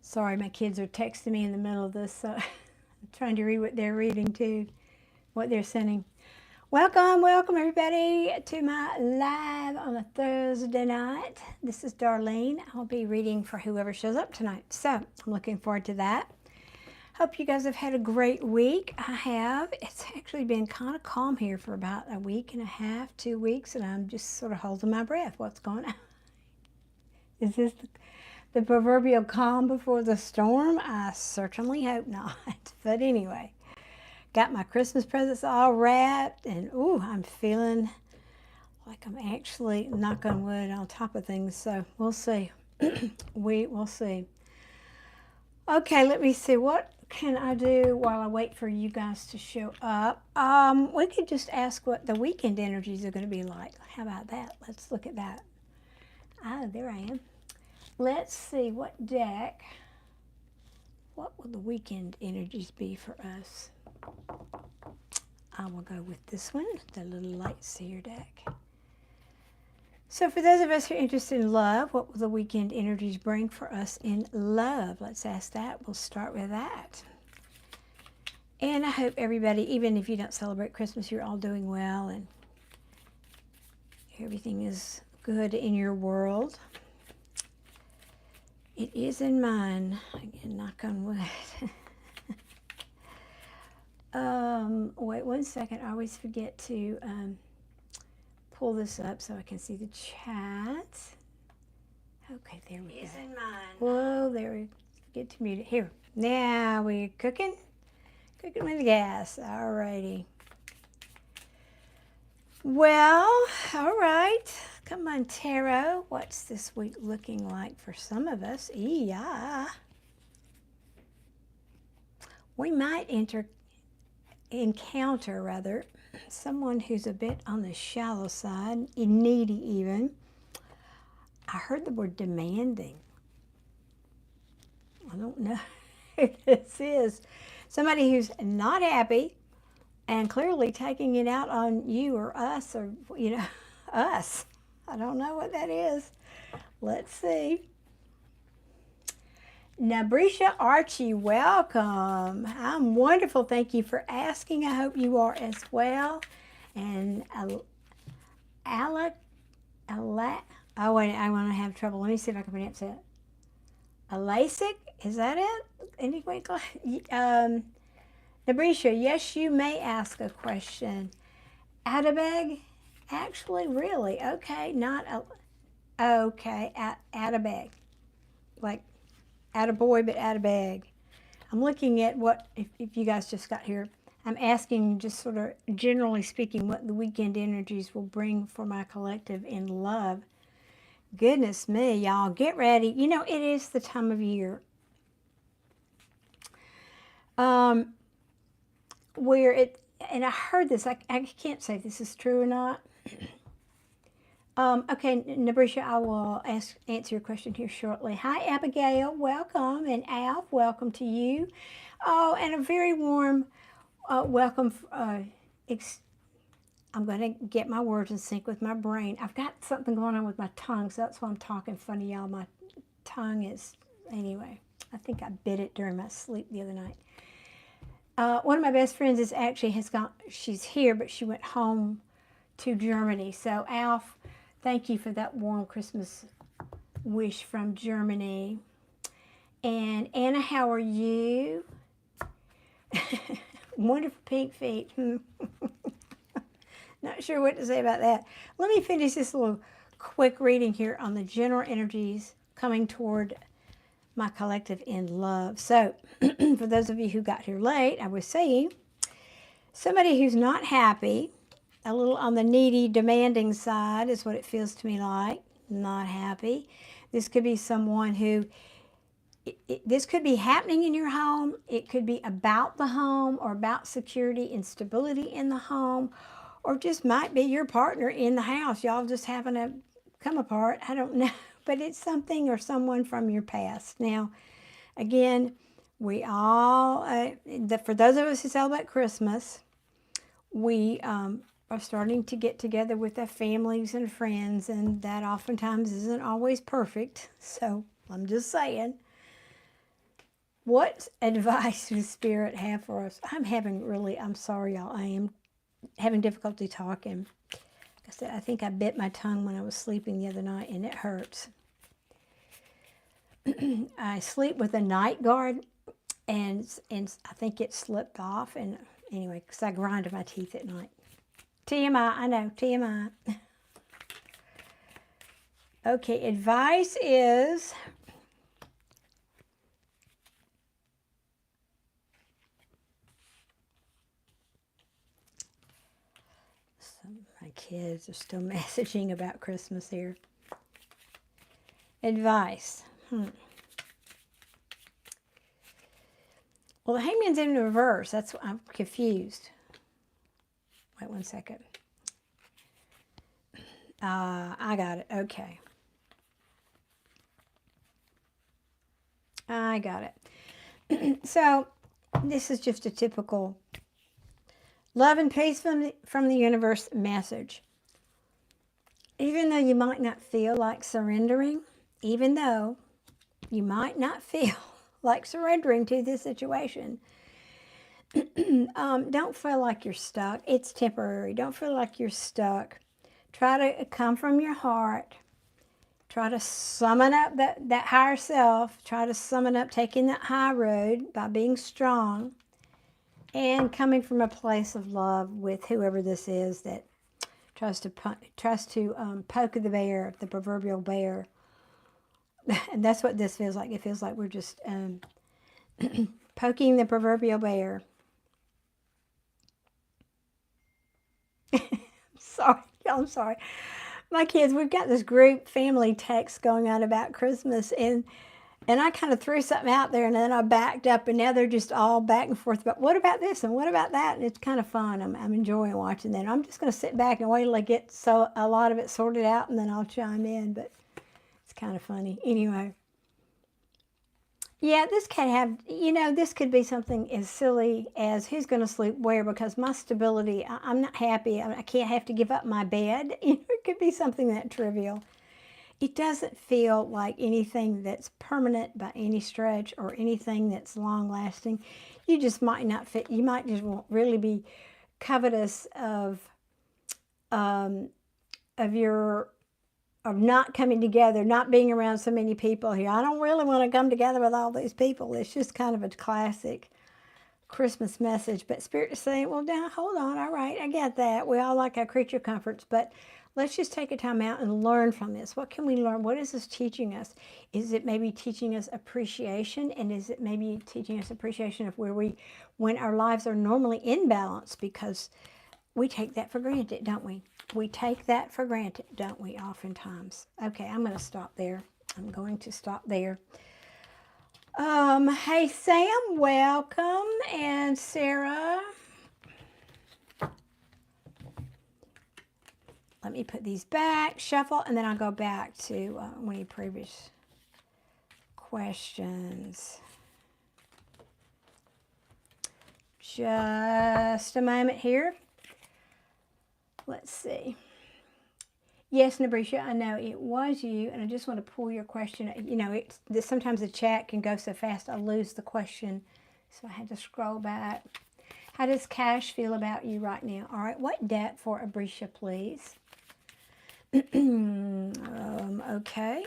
Sorry, my kids are texting me in the middle of this, so I'm trying to read what they're reading too, what they're sending. Welcome everybody to my live on a Thursday night. This is Darlene. I'll be reading for whoever shows up tonight. So I'm looking forward to that. Hope you guys have had a great week. I have. It's actually been kind of calm here for about a week and a half, 2 weeks, and I'm just sort of holding my breath. What's going on? Is this the proverbial calm before the storm? I certainly hope not. But anyway, got my Christmas presents all wrapped, and ooh, I'm feeling like I'm actually, knock on wood, on top of things. So we'll see. We will see. Okay, let me see. What can I do while I wait for you guys to show up? We could just ask what the weekend energies are going to be like. How about that? Let's look at that. Ah, there I am. Let's see what deck. What will the weekend energies be for us? I will go with this one, the little light seer deck. So for those of us who are interested in love, what will the weekend energies bring for us in love? Let's ask that. We'll start with that. And I hope everybody, even if you don't celebrate Christmas, you're all doing well and everything is good in your world. It is in mine. Again, knock on wood. Wait 1 second. I always forget to pull this up so I can see the chat. Okay, there we go. It is in mine. Whoa, there we get to mute it. Here. Now we're cooking. Cooking with gas. All righty. Well, all right. Come on, Tarot. What's this week looking like for some of us? Yeah. We might encounter someone who's a bit on the shallow side, needy even. I heard the word demanding. I don't know who this is. Somebody who's not happy and clearly taking it out on you or us or, us. I don't know what that is. Let's see. Naisha Archie, welcome. I'm wonderful. Thank you for asking. I hope you are as well. And oh wait, I want to have trouble. Let me see if I can pronounce it. Alasic, is that it? Anyway, Naisha, yes, you may ask a question. Atabeg? Actually, really? Okay, not a... Okay, atabeg. Like, attaboy, but atabeg. I'm looking at what, if you guys just got here, I'm asking just sort of generally speaking what the weekend energies will bring for my collective in love. Goodness me, y'all, get ready. It is the time of year where it, and I heard this, I can't say if this is true or not. Okay, Naisha, I will answer your question here shortly. Hi, Abigail, welcome, and Alf, welcome to you. Oh, and a very warm welcome. I'm going to get my words in sync with my brain. I've got something going on with my tongue, so that's why I'm talking funny, y'all. My tongue is, anyway, I think I bit it during my sleep the other night. One of my best friends is actually she's here, but she went home to Germany. So, Alf, thank you for that warm Christmas wish from Germany. And Anna, how are you? Wonderful pink feet. Not sure what to say about that. Let me finish this little quick reading here on the general energies coming toward my collective in love. So, for those of you who got here late, I was saying, somebody who's not happy, a little on the needy, demanding side is what it feels to me like. Not happy. This could be someone who, this could be happening in your home. It could be about the home or about security and stability in the home, or just might be your partner in the house. Y'all just having to come apart. I don't know. But it's something or someone from your past. Now, again, we all, for those of us who celebrate Christmas, we are starting to get together with our families and friends, and that oftentimes isn't always perfect. So I'm just saying. What advice does Spirit have for us? I'm sorry, y'all. I am having difficulty talking. Like I said, I think I bit my tongue when I was sleeping the other night, and it hurts. I sleep with a night guard, and I think it slipped off. And anyway, because I grind my teeth at night. TMI, I know, TMI. Okay, advice is... My kids are still messaging about Christmas here. Advice. Well, the hangman's in reverse. That's why I'm confused. Wait 1 second. I got it. Okay. I got it. So, this is just a typical love and peace from the universe message. Even though you might not feel like surrendering, even though you might not feel like surrendering to this situation, don't feel like you're stuck. It's temporary. Don't feel like you're stuck. Try to come from your heart. Try to summon up that higher self. Try to summon up taking that high road by being strong and coming from a place of love with whoever this is that tries to poke the bear, the proverbial bear. And that's what this feels like. It feels like we're just poking the proverbial bear. Sorry, I'm sorry. My kids, we've got this group family text going on about Christmas, and I kind of threw something out there, and then I backed up, and now they're just all back and forth about, what about this, and what about that? And it's kind of fun. I'm enjoying watching that. I'm just going to sit back and wait till I get a lot of it sorted out, and then I'll chime in, but it's kind of funny. Anyway. Yeah, this can have, this could be something as silly as who's going to sleep where, because my stability, I'm not happy. I can't have to give up my bed. It could be something that trivial. It doesn't feel like anything that's permanent by any stretch or anything that's long lasting. You just might not fit. You might just won't really be covetous of not coming together, not being around so many people here. I don't really want to come together with all these people. It's just kind of a classic Christmas message. But Spirit is saying, well, now, hold on. All right, I get that. We all like our creature comforts, but let's just take a time out and learn from this. What can we learn? What is this teaching us? Is it maybe teaching us appreciation? And is it maybe teaching us appreciation of when our lives are normally in balance? Because we take that for granted, don't we? We take that for granted, don't we, oftentimes? Okay, I'm going to stop there. I'm going to stop there. Hey, Sam, welcome. And Sarah. Let me put these back, shuffle, and then I'll go back to one of your previous questions. Just a moment here. Let's see. Yes, Nabrisha, I know it was you, and I just want to pull your question. Sometimes the chat can go so fast I lose the question, so I had to scroll back. How does Cash feel about you right now? All right, what debt for Abrisha, please? Okay.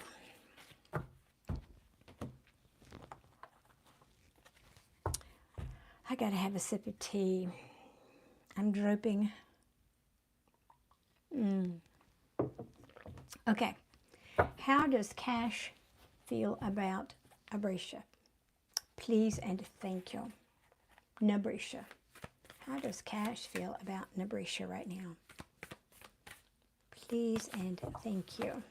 I got to have a sip of tea. I'm drooping. Okay. How does Cash feel about Abrisha? Please and thank you. Nabrisha. How does Cash feel about Nabrisha right now? Please and thank you.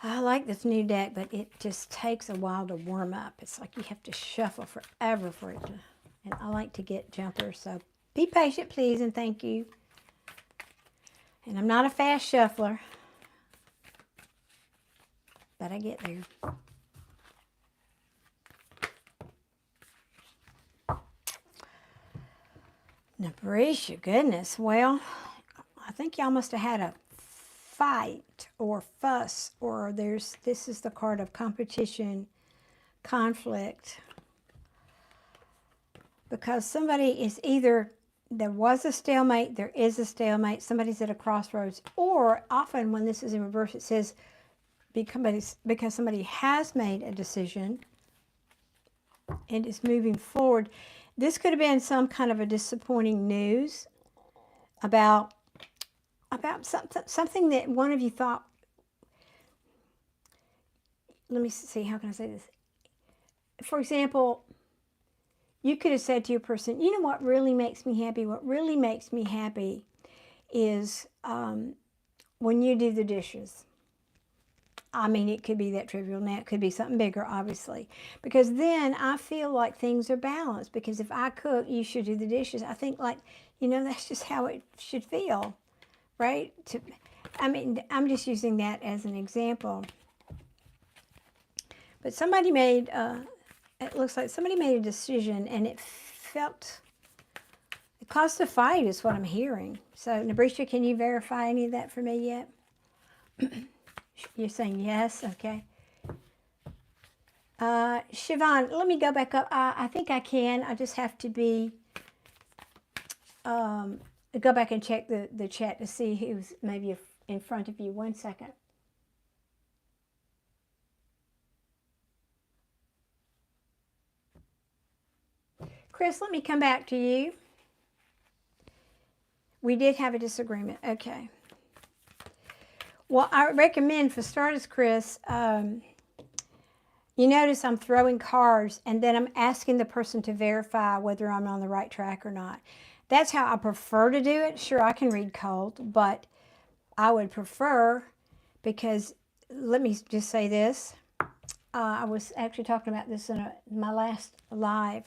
I like this new deck, but it just takes a while to warm up. It's like you have to shuffle forever for it to, and I like to get jumpers, so be patient, please, and thank you. And I'm not a fast shuffler, but I get there. Nabrisha, goodness, well, I think y'all must have had a fight or fuss, or this is the card of competition, conflict. Because somebody is either, there was a stalemate, there is a stalemate, somebody's at a crossroads, or often when this is in reverse, it says because somebody has made a decision and is moving forward. This could have been some kind of a disappointing news about something that one of you thought, let me see, how can I say this? For example, you could have said to your person, you know what really makes me happy? What really makes me happy is when you do the dishes. I mean, it could be that trivial. Now, it could be something bigger, obviously. Because then I feel like things are balanced. Because if I cook, you should do the dishes. I think, like, you know, that's just how it should feel, right? I mean, I'm just using that as an example. But somebody made, it looks like somebody made a decision, and it caused a fight is what I'm hearing. So, Naisha, can you verify any of that for me yet? You're saying yes? Okay. Siobhan, let me go back up. I think I can. I just have to go back and check the chat to see who's maybe in front of you. 1 second. Chris, let me come back to you. We did have a disagreement. Okay. Well, I recommend, for starters, Chris, you notice I'm throwing cards, and then I'm asking the person to verify whether I'm on the right track or not. That's how I prefer to do it. Sure, I can read cold, but I would prefer, because let me just say this. I was actually talking about this in my last live.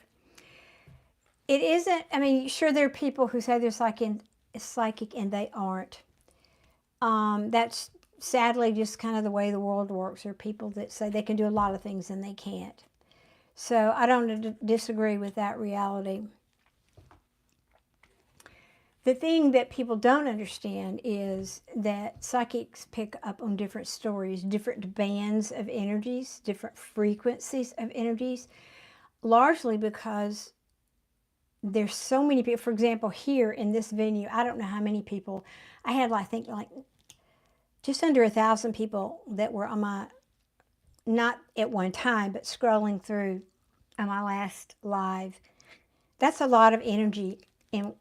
It isn't, I mean, sure, there are people who say they're psychic and they aren't. That's sadly just kind of the way the world works. There are people that say they can do a lot of things and they can't. So I don't disagree with that reality. The thing that people don't understand is that psychics pick up on different stories, different bands of energies, different frequencies of energies, largely because there's so many people. For example, here in this venue, I don't know how many people. I had, I think, like just under 1,000 people that were on my, not at one time, but scrolling through on my last live. That's a lot of energy, and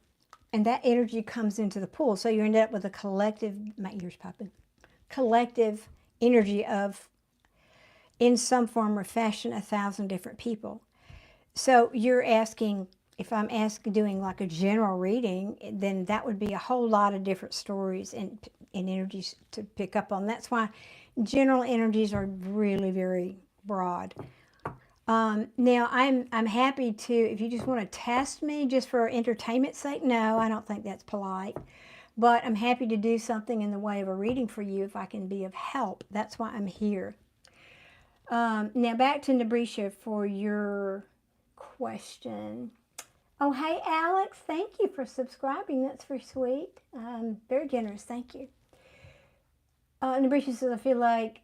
that energy comes into the pool. So you end up with a collective, my ears popping, collective energy of, in some form or fashion, 1,000 different people. So you're asking, if I'm doing like a general reading, then that would be a whole lot of different stories and energies to pick up on. That's why general energies are really very broad. Now, I'm happy to, if you just want to test me just for entertainment's sake, no, I don't think that's polite. But I'm happy to do something in the way of a reading for you if I can be of help. That's why I'm here. Now, back to Naisha for your question. Oh, hey, Alex, thank you for subscribing. That's very sweet. Very generous. Thank you. Naisha says, I feel like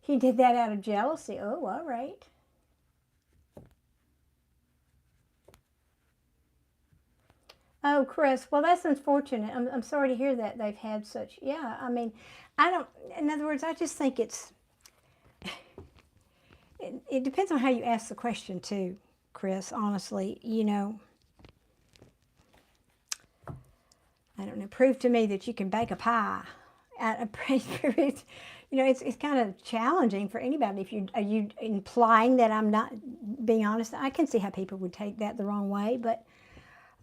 he did that out of jealousy. Oh, all right. Oh, Chris, well, that's unfortunate. I'm sorry to hear that they've had such, yeah, I mean, I don't, in other words, I just think it depends on how you ask the question, too, Chris, honestly. You know, I don't know, prove to me that you can bake a pie. You know, it's kind of challenging for anybody. Are you implying that I'm not being honest? I can see how people would take that the wrong way, but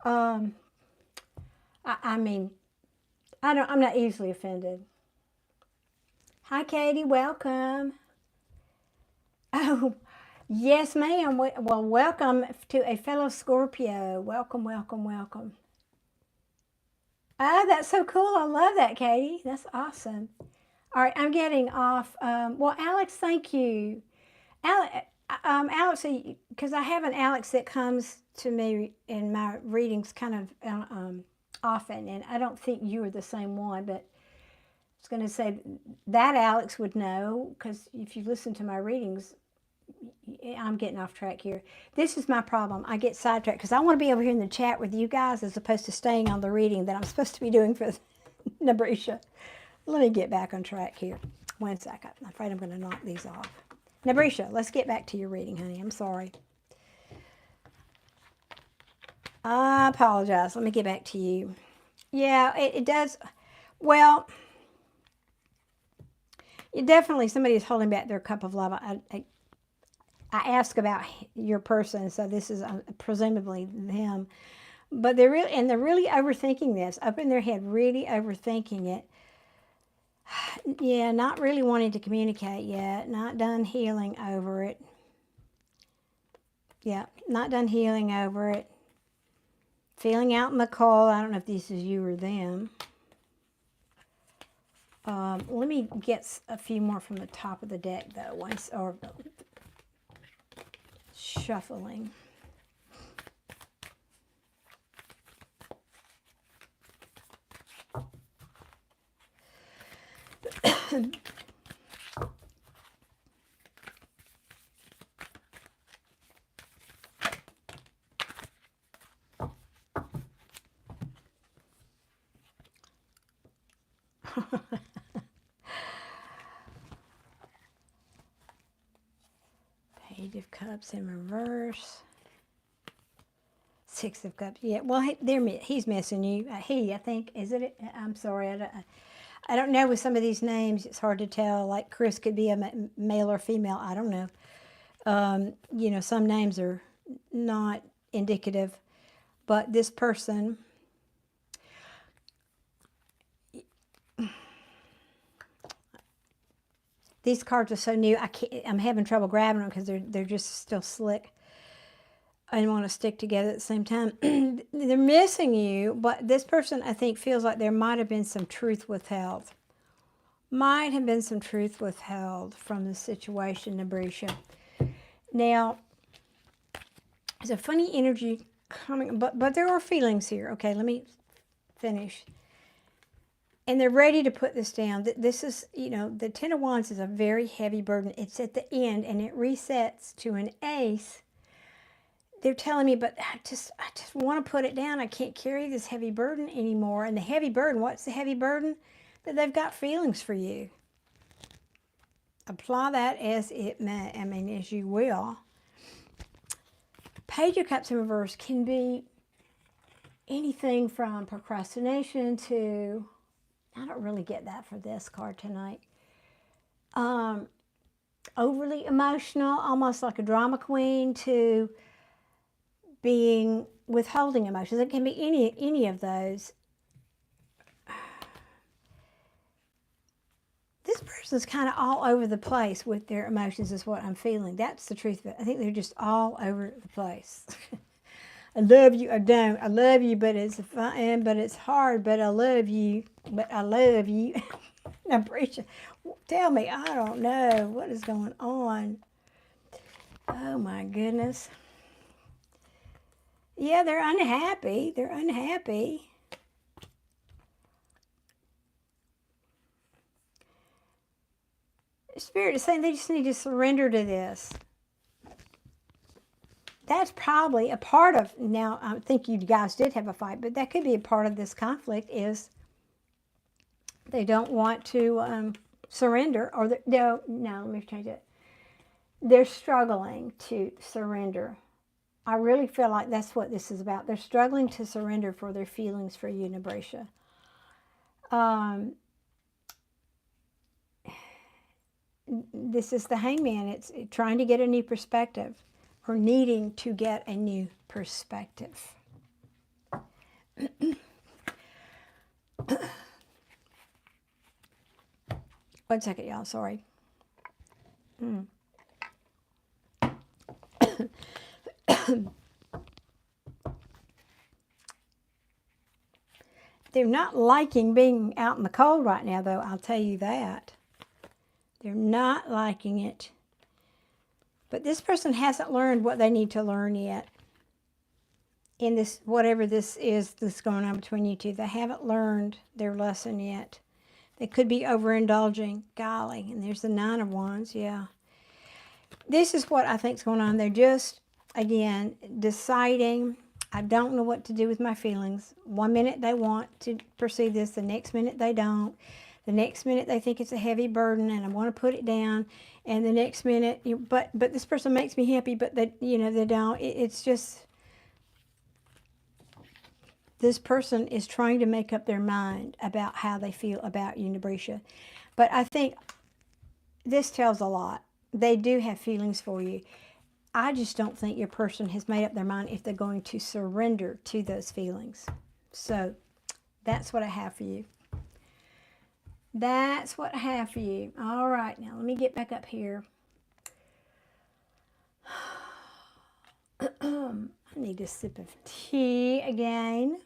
I mean, I'm not easily offended. Hi, Katie, welcome. Oh, yes, ma'am. Well, welcome to a fellow Scorpio. Welcome, welcome, welcome. Oh, that's so cool. I love that, Katie. That's awesome. All right, I'm getting off. Well, Alex, thank you. Alex, because I have an Alex that comes to me in my readings kind of often, and I don't think you are the same one, but I was going to say that Alex would know, because if you listen to my readings, I'm getting off track here. This is my problem. I get sidetracked because I want to be over here in the chat with you guys as opposed to staying on the reading that I'm supposed to be doing for Naisha. Let me get back on track here. 1 second. I'm afraid I'm going to knock these off. Naisha, let's get back to your reading, honey. I'm sorry. I apologize. Let me get back to you. Yeah, it does. Well, definitely somebody is holding back their cup of love. I ask about your person, so this is presumably them. But they're really overthinking this, up in their head, really overthinking it. Yeah, not really wanting to communicate yet, not done healing over it. Yeah, not done healing over it. Feeling out in the cold. I don't know if this is you or them. Let me get a few more from the top of the deck, though, once, or shuffling. Page of Cups in reverse. Six of Cups. Yeah, well, he's missing you. I think, is it? I'm sorry. I don't know with some of these names. It's hard to tell. Like Chris could be a male or female. I don't know. You know, some names are not indicative. But this person, these cards are so new. I'm having trouble grabbing them because they're just still slick. I want to stick together at the same time. They're missing you, but this person, I think, feels like there might have been some truth withheld. Might have been some truth withheld from the situation, Naisha. Now, there's a funny energy coming, but there are feelings here. Okay, let me finish. And they're ready to put this down. This is, you know, the Ten of Wands is a very heavy burden. It's at the end, and it resets to an ace. They're telling me, but I just want to put it down. I can't carry this heavy burden anymore. And the heavy burden, what's the heavy burden? That they've got feelings for you. Apply that as it may, as you will. Page of Cups in reverse can be anything from procrastination to, I don't really get that for this card tonight. Overly emotional, almost like a drama queen, to being withholding emotions. It can be any of those. This person's kind of all over the place with their emotions is what I'm feeling. That's the truth of it. I think they're just all over the place. I love you, I don't. I love you, but it's fun, but it's hard, but I love you. But I love you. Now, Brisha, tell me, I don't know what is going on. Oh my goodness. Yeah, they're unhappy. They're unhappy. Spirit is saying they just need to surrender to this. That's probably a part of, now I think you guys did have a fight, but that could be a part of this conflict is they don't want to surrender, or no, let me change it. They're struggling to surrender. I really feel like that's what this is about. They're struggling to surrender for their feelings for you, Naisha. This is the Hangman. It's trying to get a new perspective, or needing to get a new perspective. 1 second, y'all. Sorry. They're not liking being out in the cold right now, though. I'll tell you that. They're not liking it. But this person hasn't learned what they need to learn yet. in this, whatever this is that's going on between you two. They haven't learned their lesson yet. They could be overindulging. Golly, and there's the Nine of Wands, yeah. This is what I think is going on. They're just, again, deciding, I don't know what to do with my feelings. One minute they want to pursue this, the next minute they don't. The next minute they think it's a heavy burden and I want to put it down. And the next minute, but this person makes me happy, but they, they don't. It's just, this person is trying to make up their mind about how they feel about you, Naisha. But I think this tells a lot. They do have feelings for you. I just don't think your person has made up their mind if they're going to surrender to those feelings. So that's what I have for you. That's what I have for you. All right, now let me get back up here. I need a sip of tea again.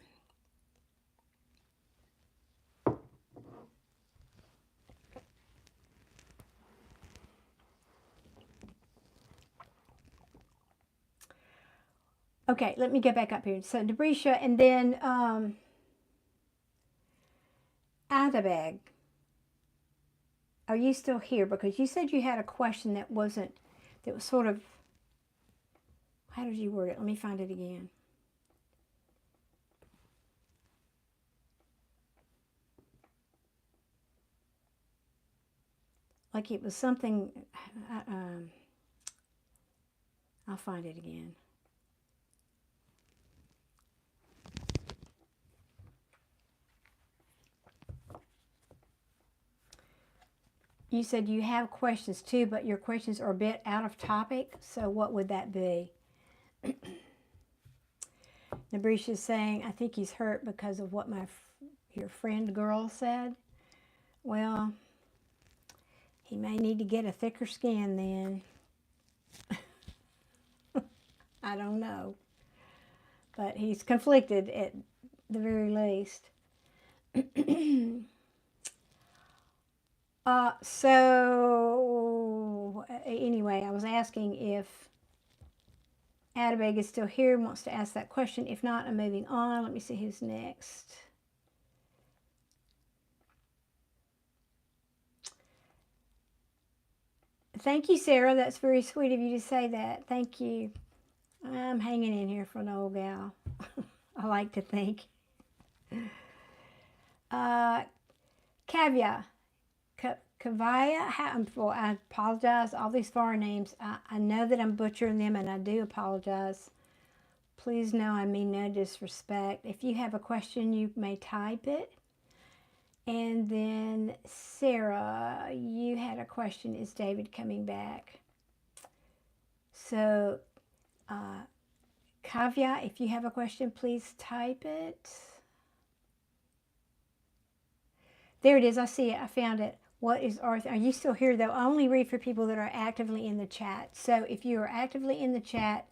Okay, let me get back up here. So Deborah, and then Isabelle, are you still here? Because you said you had a question that was sort of, how did you word it? Let me find it again. Like it was something, I'll find it again. You said you have questions too, but your questions are a bit out of topic. So what would that be? Nabrisha's saying, I think he's hurt because of what your friend girl said. Well, he may need to get a thicker skin then. I don't know. But he's conflicted at the very least. So anyway, I was asking if Adabeg is still here and wants to ask that question. If not, I'm moving on. Let me see who's next. Thank you, Sarah. That's very sweet of you to say that. Thank you. I'm hanging in here for an old gal. I like to think. Kavya. Kavaya, well, I apologize. All these foreign names, I know that I'm butchering them, and I do apologize. Please know I mean no disrespect. If you have a question, you may type it. And then, Sarah, you had a question. Is David coming back? So, Kavya, if you have a question, please type it. There it is. I see it. I found it. What is Arthur? Are you still here, though? I only read for people that are actively in the chat. So if you are actively in the chat,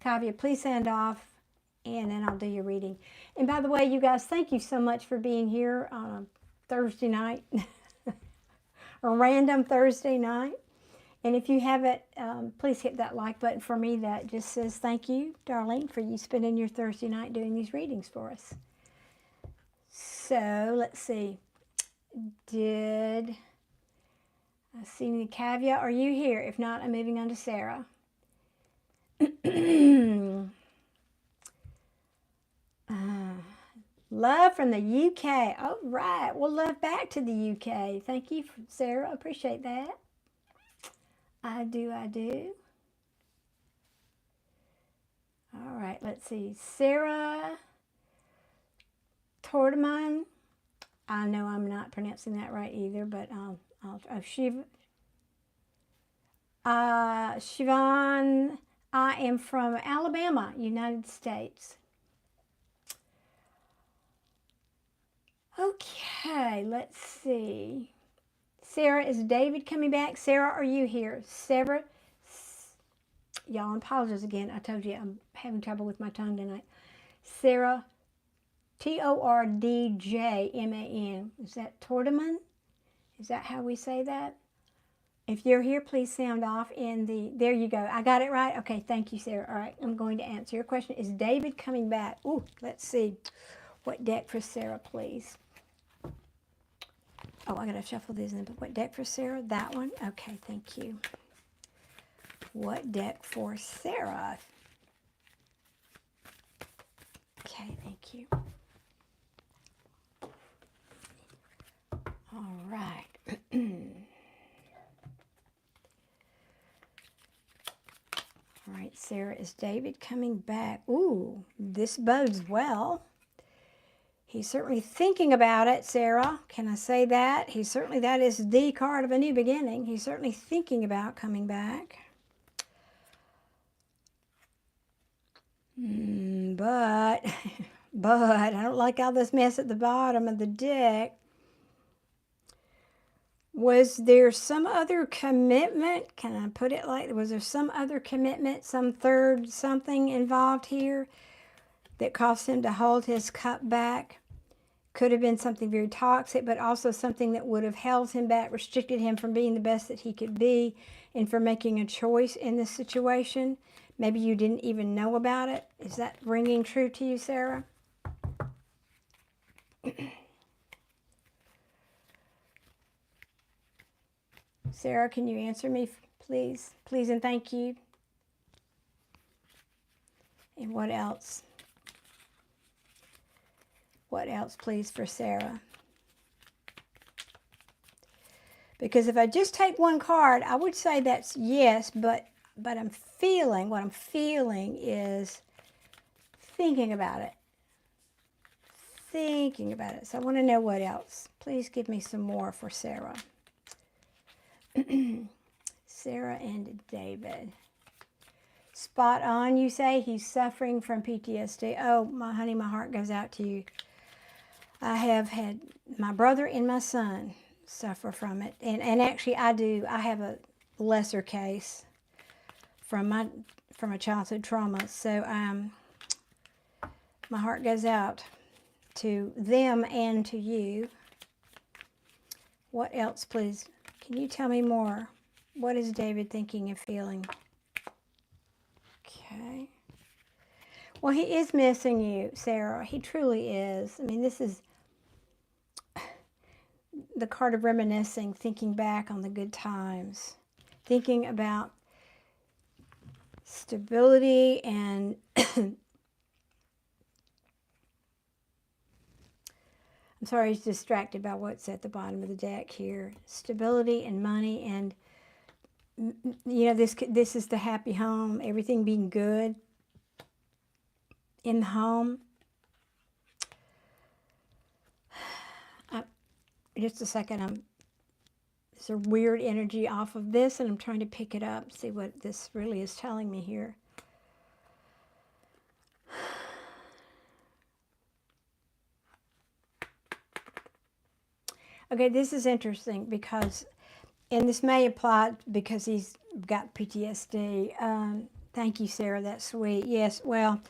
Kavya, please send off, and then I'll do your reading. And by the way, you guys, thank you so much for being here on a Thursday night, a random Thursday night. And if you haven't, please hit that like button for me. That just says thank you, Darlene, for you spending your Thursday night doing these readings for us. So let's see. Did I see any Kavya? Are you here? If not, I'm moving on to Sarah. Love from the UK. All right. Well, love back to the UK. Thank you, Sarah. I appreciate that. I do. All right. Let's see. Sarah Tordeman. I know I'm not pronouncing that right either, but Siobhan, I am from Alabama, United States. Okay, let's see. Sarah, is David coming back? Sarah, are you here? Sarah, y'all, I apologize again. I told you I'm having trouble with my tongue tonight. Sarah, Tordjman. Is that Tordeman? Is that how we say that? If you're here, please sound off in the, there you go. I got it right? Okay, thank you, Sarah. All right, I'm going to answer your question. Is David coming back? Ooh, let's see. What deck for Sarah, please? Oh, I got to shuffle these in. What deck for Sarah? That one? Okay, thank you. What deck for Sarah? Okay, thank you. All right. All right, Sarah, is David coming back? Ooh, this bodes well. He's certainly thinking about it, Sarah. Can I say that? He's certainly, that is the card of a new beginning. He's certainly thinking about coming back. But I don't like all this mess at the bottom of the deck. Was there some other commitment? Can I put it like, was there some other commitment, some third something involved here that caused him to hold his cup back? Could have been something very toxic, but also something that would have held him back, restricted him from being the best that he could be and from making a choice in this situation. Maybe you didn't even know about it. Is that ringing true to you, Sarah? Sarah, can you answer me, please? Please and thank you. And what else? What else, please, for Sarah? Because if I just take one card, I would say that's yes, but I'm feeling, what I'm feeling is thinking about it. Thinking about it. So I want to know what else. Please give me some more for Sarah. Sarah and David. Spot on, you say? He's suffering from PTSD. Oh, my honey, my heart goes out to you. I have had my brother and my son suffer from it. And actually I do. I have a lesser case from a childhood trauma. So my heart goes out to them and to you. What else, please? Can you tell me more? What is David thinking and feeling? Okay. Well, he is missing you, Sarah. He truly is. I mean, this is the card of reminiscing, thinking back on the good times, thinking about stability and I'm sorry, I was distracted by what's at the bottom of the deck here. Stability and money, and you know, this is the happy home, everything being good in the home. Just a second, there's a weird energy off of this, and I'm trying to pick it up, see what this really is telling me here. Okay, this is interesting because, and this may apply because he's got PTSD. Thank you, Sarah. That's sweet. Yes, well,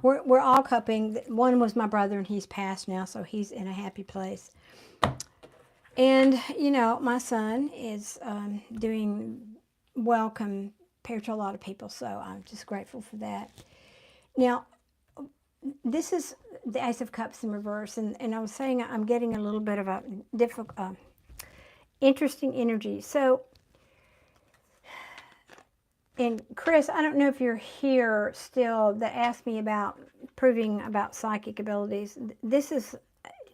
we're all cupping. One was my brother, and he's passed now, so he's in a happy place. And, you know, my son is doing well compared to a lot of people, so I'm just grateful for that. Now, this is the Ace of Cups in reverse, and I was saying I'm getting a little bit of a difficult, interesting energy. So, and Chris, I don't know if you're here still, that asked me about proving about psychic abilities. This is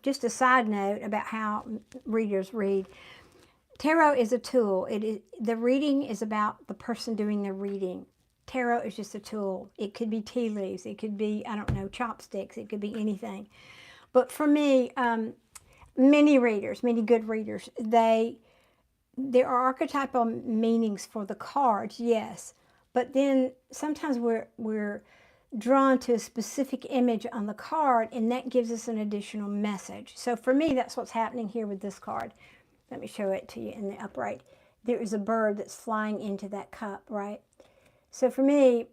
just a side note about how readers read. Tarot is a tool. The reading is about the person doing the reading. Tarot is just a tool. It could be tea leaves. It could be, I don't know, chopsticks. It could be anything. But for me, many readers, many good readers, there are archetypal meanings for the cards, yes. But then sometimes we're drawn to a specific image on the card, and that gives us an additional message. So for me, that's what's happening here with this card. Let me show it to you in the upright. There is a bird that's flying into that cup, right? So for me,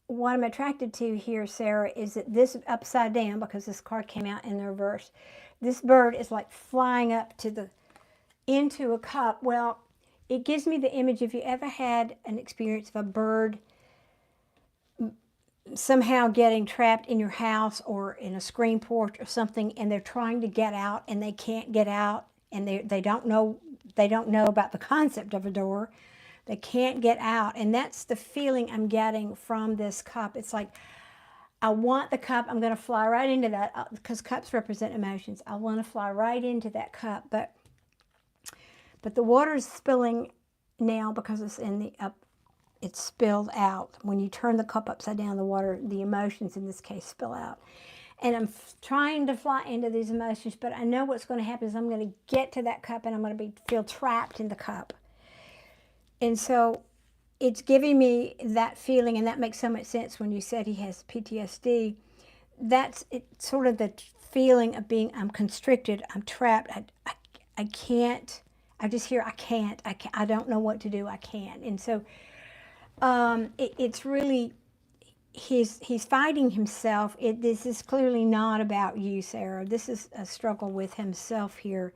what I'm attracted to here, Sarah, is that this upside down, because this card came out in the reverse, this bird is like flying up to into a cup. Well, it gives me the image, if you ever had an experience of a bird somehow getting trapped in your house or in a screen porch or something, and they're trying to get out and they can't get out, and they don't know about the concept of a door. They can't get out, and that's the feeling I'm getting from this cup. It's like, I want the cup. I'm going to fly right into that, because cups represent emotions. I want to fly right into that cup, but the water is spilling now because it's in the up. It's spilled out. When you turn the cup upside down, the water, the emotions in this case, spill out. And I'm trying to fly into these emotions, but I know what's going to happen is I'm going to get to that cup and I'm going to feel trapped in the cup. And so it's giving me that feeling, and that makes so much sense when you said he has PTSD. That's sort of the feeling of being, I'm constricted, I'm trapped, I can't, I just hear I can't, I don't know what to do, I can't. And so it's really, he's fighting himself. This is clearly not about you, Sarah. This is a struggle with himself here.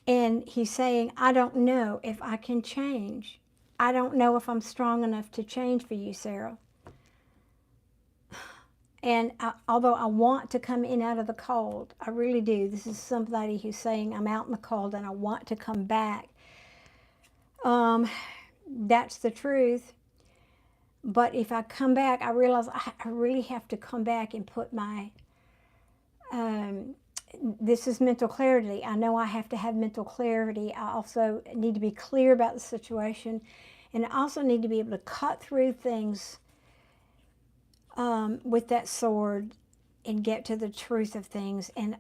And he's saying, I don't know if I can change. I don't know if I'm strong enough to change for you, Sarah. And although I want to come in out of the cold, I really do. This is somebody who's saying, I'm out in the cold and I want to come back. That's the truth. But if I come back, I realize I really have to come back and put my, this is mental clarity. I know I have to have mental clarity. I also need to be clear about the situation. And I also need to be able to cut through things with that sword and get to the truth of things. And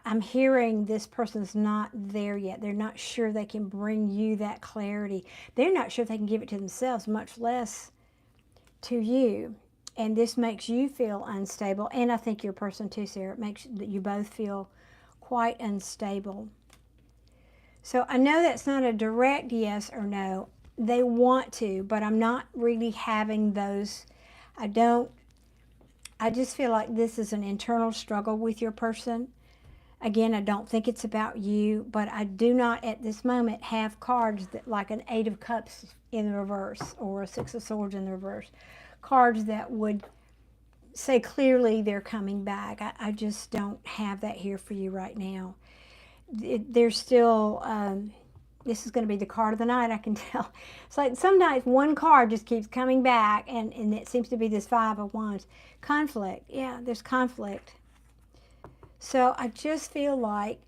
I'm hearing this person's not there yet. They're not sure they can bring you that clarity. They're not sure they can give it to themselves, much less to you. And this makes you feel unstable. And I think your person too, Sarah. It makes you both feel quite unstable. So I know that's not a direct yes or no. They want to, but I'm not really having those. I just feel like this is an internal struggle with your person. Again, I don't think it's about you, but I do not at this moment have cards that, like an 8 of Cups in the reverse or a 6 of Swords in the reverse. Cards that would say clearly they're coming back. I just don't have that here for you right now. There's still, this is going to be the card of the night, I can tell. It's like sometimes one card just keeps coming back, and it seems to be this 5 of Wands. Conflict. Yeah, there's conflict. So I just feel like,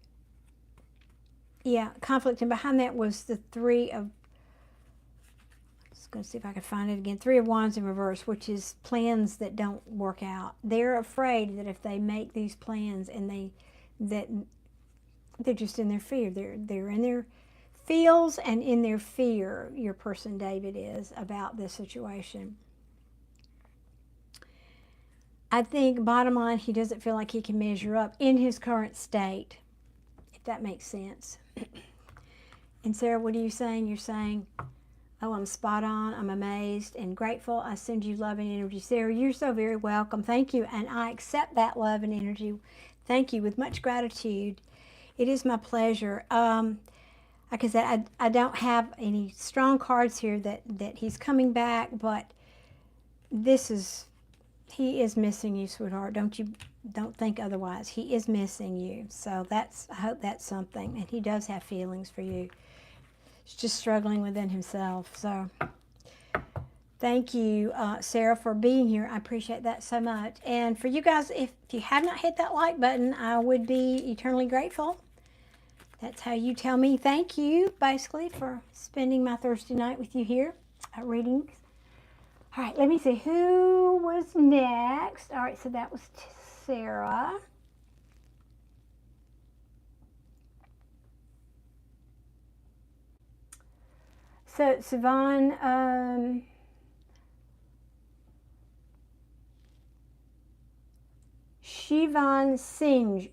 yeah, conflict. And behind that was the 3 of, going to see if I can find it again. 3 of Wands in reverse, which is plans that don't work out. They're afraid that if they make these plans and that they're just in their fear. They're in their feels and in their fear. Your person, David, is about this situation. I think bottom line, he doesn't feel like he can measure up in his current state, if that makes sense. And Sarah, what are you saying? You're saying, oh, I'm spot on. I'm amazed and grateful. I send you love and energy. Sarah, you're so very welcome. Thank you. And I accept that love and energy. Thank you with much gratitude. It is my pleasure. Like I said, I don't have any strong cards here that he's coming back, but he is missing you, sweetheart. Don't think otherwise. He is missing you. So I hope that's something. And he does have feelings for you. He's just struggling within himself. So thank you, Sarah, for being here. I appreciate that so much. And for you guys, if you have not hit that like button, I would be eternally grateful. That's how you tell me thank you, basically, for spending my Thursday night with you here at readings. All right, let me see. Who was next? All right, so that was Sarah. So, Siobhan, Siobhan Singh.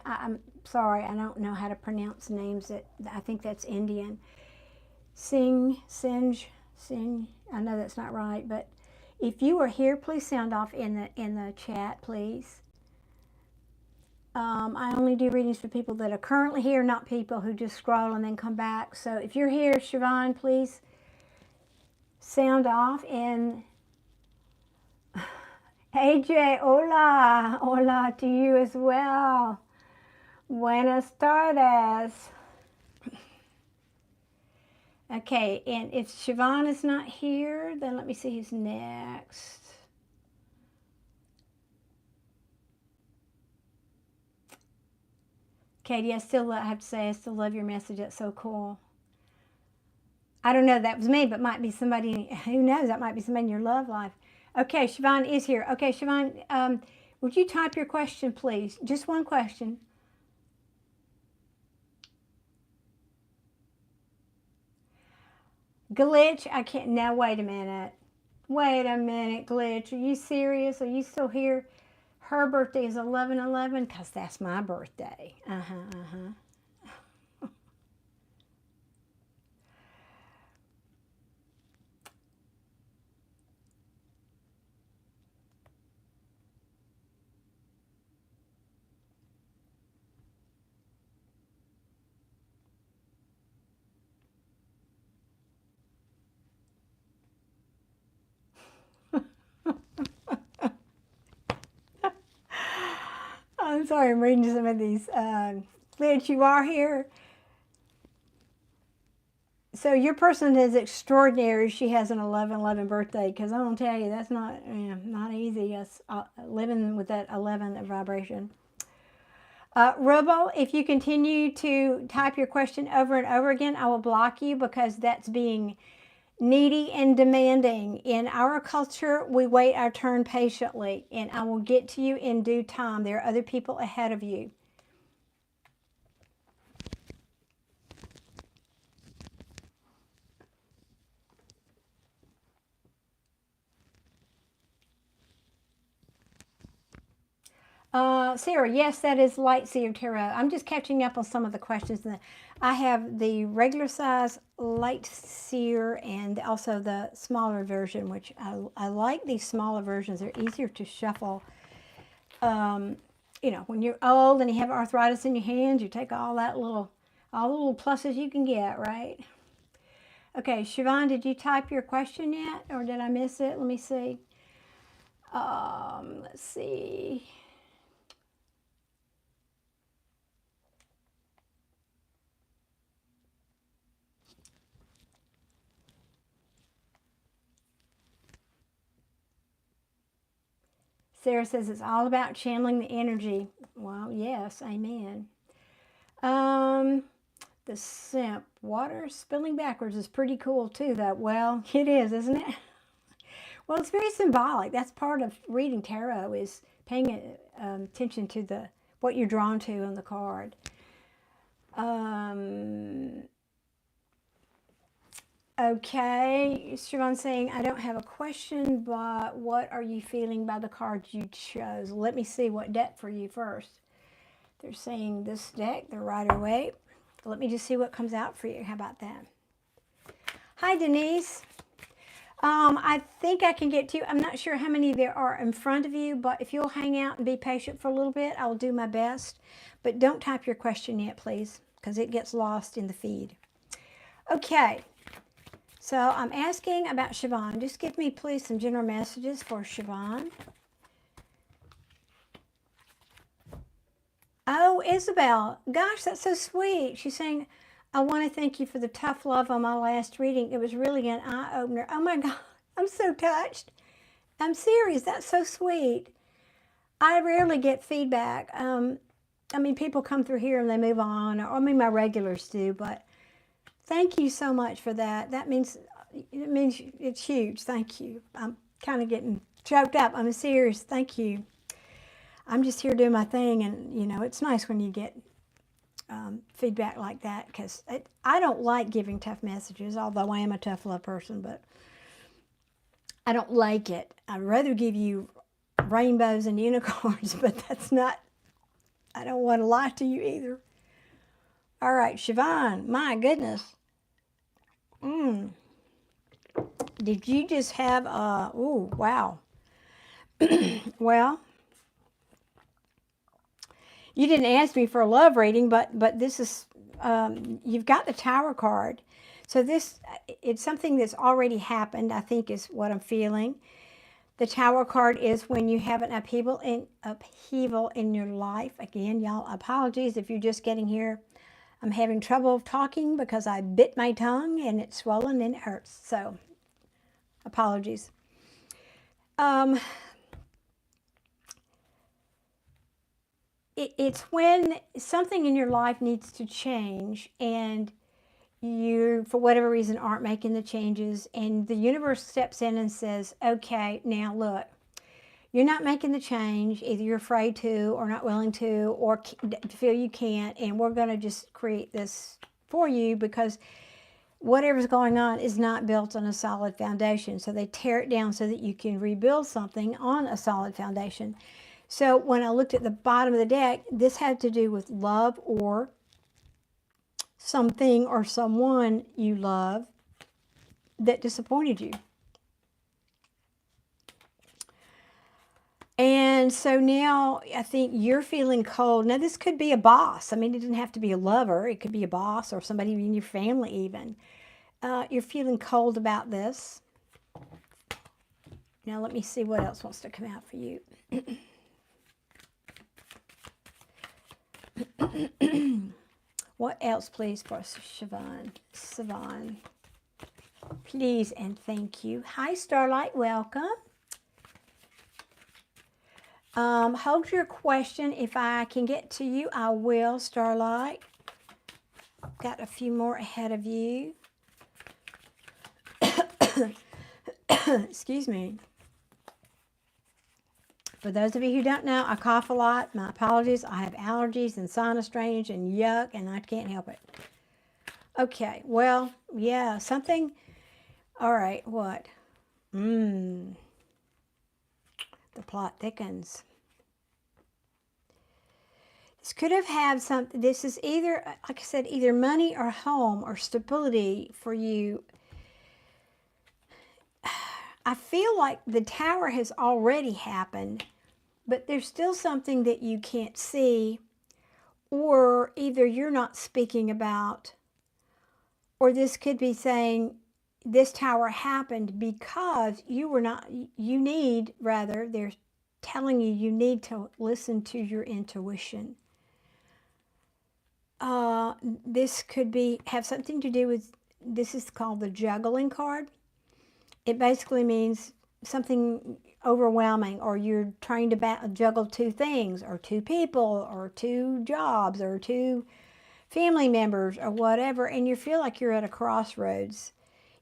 I'm sorry, I don't know how to pronounce names. I think that's Indian. Singh. I know that's not right, but if you are here, please sound off in the chat, please. I only do readings for people that are currently here, not people who just scroll and then come back. So if you're here, Siobhan, please sound off. And AJ, hola, hola to you as well. Buenas tardes. Okay, and if Siobhan is not here, then let me see who's next. Katie, I have to say, I still love your message. That's so cool. I don't know if that was me, but might be somebody, who knows, that might be somebody in your love life. Okay, Siobhan is here. Okay, Siobhan, would you type your question, please? Just one question. Glitch, I can't, now wait a minute. Wait a minute, Glitch, are you serious? Are you still here? Her birthday is 11/11, because that's my birthday. I'm sorry, I'm reading some of these. Glitch, you are here. So your person is extraordinary. She has an 11/11 birthday, because I'm gonna tell you that's not easy. It's, living with that 11 vibration. Rubble, if you continue to type your question over and over again, I will block you, because that's being needy and demanding. In our culture, we wait our turn patiently, and I will get to you in due time. There are other people ahead of you. Sarah, yes, that is Light Seer Tarot. I'm just catching up on some of the questions. I have the regular size Light Seer and also the smaller version, which I like these smaller versions. They're easier to shuffle. You know, when you're old and you have arthritis in your hands, you take all the little pluses you can get, right? Okay, Siobhan, did you type your question yet, or did I miss it? Let me see. Let's see. Sarah says it's all about channeling the energy. Well, yes, amen. The simp, water spilling backwards, is pretty cool too, though. Well, it is, isn't it? Well, it's very symbolic. That's part of reading tarot, is paying attention to what you're drawn to on the card. Okay, Siobhan saying, I don't have a question, but what are you feeling by the cards you chose? Let me see what deck for you first. They're saying this deck, the Rider-Waite. Let me just see what comes out for you. How about that? Hi, Denise. I think I can get to you. I'm not sure how many there are in front of you, but if you'll hang out and be patient for a little bit, I'll do my best. But don't type your question yet, please, because it gets lost in the feed. Okay. So I'm asking about Siobhan. Just give me, please, some general messages for Siobhan. Oh, Isabelle. Gosh, that's so sweet. She's saying, I want to thank you for the tough love on my last reading. It was really an eye-opener. Oh, my God. I'm so touched. I'm serious. That's so sweet. I rarely get feedback. I mean, people come through here and they move on. Or, I mean, my regulars do, but thank you so much for that. It means it's huge. Thank you. I'm kind of getting choked up. I'm serious. Thank you. I'm just here doing my thing, and you know, it's nice when you get feedback like that, because I don't like giving tough messages, although I am a tough love person, but I don't like it. I'd rather give you rainbows and unicorns, but that's not, I don't want to lie to you either. All right, Siobhan, my goodness. Did you just have a, oh, wow. Well, you didn't ask me for a love reading, but this is, you've got the Tower card. So this, it's something that's already happened, I think is what I'm feeling. The Tower card is when you have an upheaval in your life. Again, y'all, apologies if you're just getting here. I'm having trouble talking because I bit my tongue and it's swollen and it hurts. So, apologies. It's when something in your life needs to change and you, for whatever reason, aren't making the changes, and the universe steps in and says, okay, now look, you're not making the change. Either you're afraid to or not willing to or feel you can't, and we're going to just create this for you because whatever's going on is not built on a solid foundation. So they tear it down so that you can rebuild something on a solid foundation. So when I looked at the bottom of the deck, this had to do with love or something or someone you love that disappointed you. And so now I think you're feeling cold. Now this could be a boss. I mean, it doesn't have to be a lover. It could be a boss or somebody in your family even. You're feeling cold about this. Now let me see what else wants to come out for you. What else, please, for Siobhan? Siobhan. Please and thank you. Hi, Starlight. Welcome. Hold your question. If I can get to you, I will, Starlight. Got a few more ahead of you. Excuse me. For those of you who don't know, I cough a lot. My apologies. I have allergies and sinus drainage and yuck, and I can't help it. Okay, well, yeah, something. All right, what? The plot thickens. This could have had something. This is either, like I said, either money or home or stability for you. I feel like the Tower has already happened, but there's still something that you can't see, or either you're not speaking about, or this could be saying this Tower happened because you were not, you need, rather, they're telling you you need to listen to your intuition. This could be, have something to do with, this is called the juggling card. It basically means something overwhelming, or you're trying to juggle two things, or two people, or two jobs, or two family members, or whatever, and you feel like you're at a crossroads.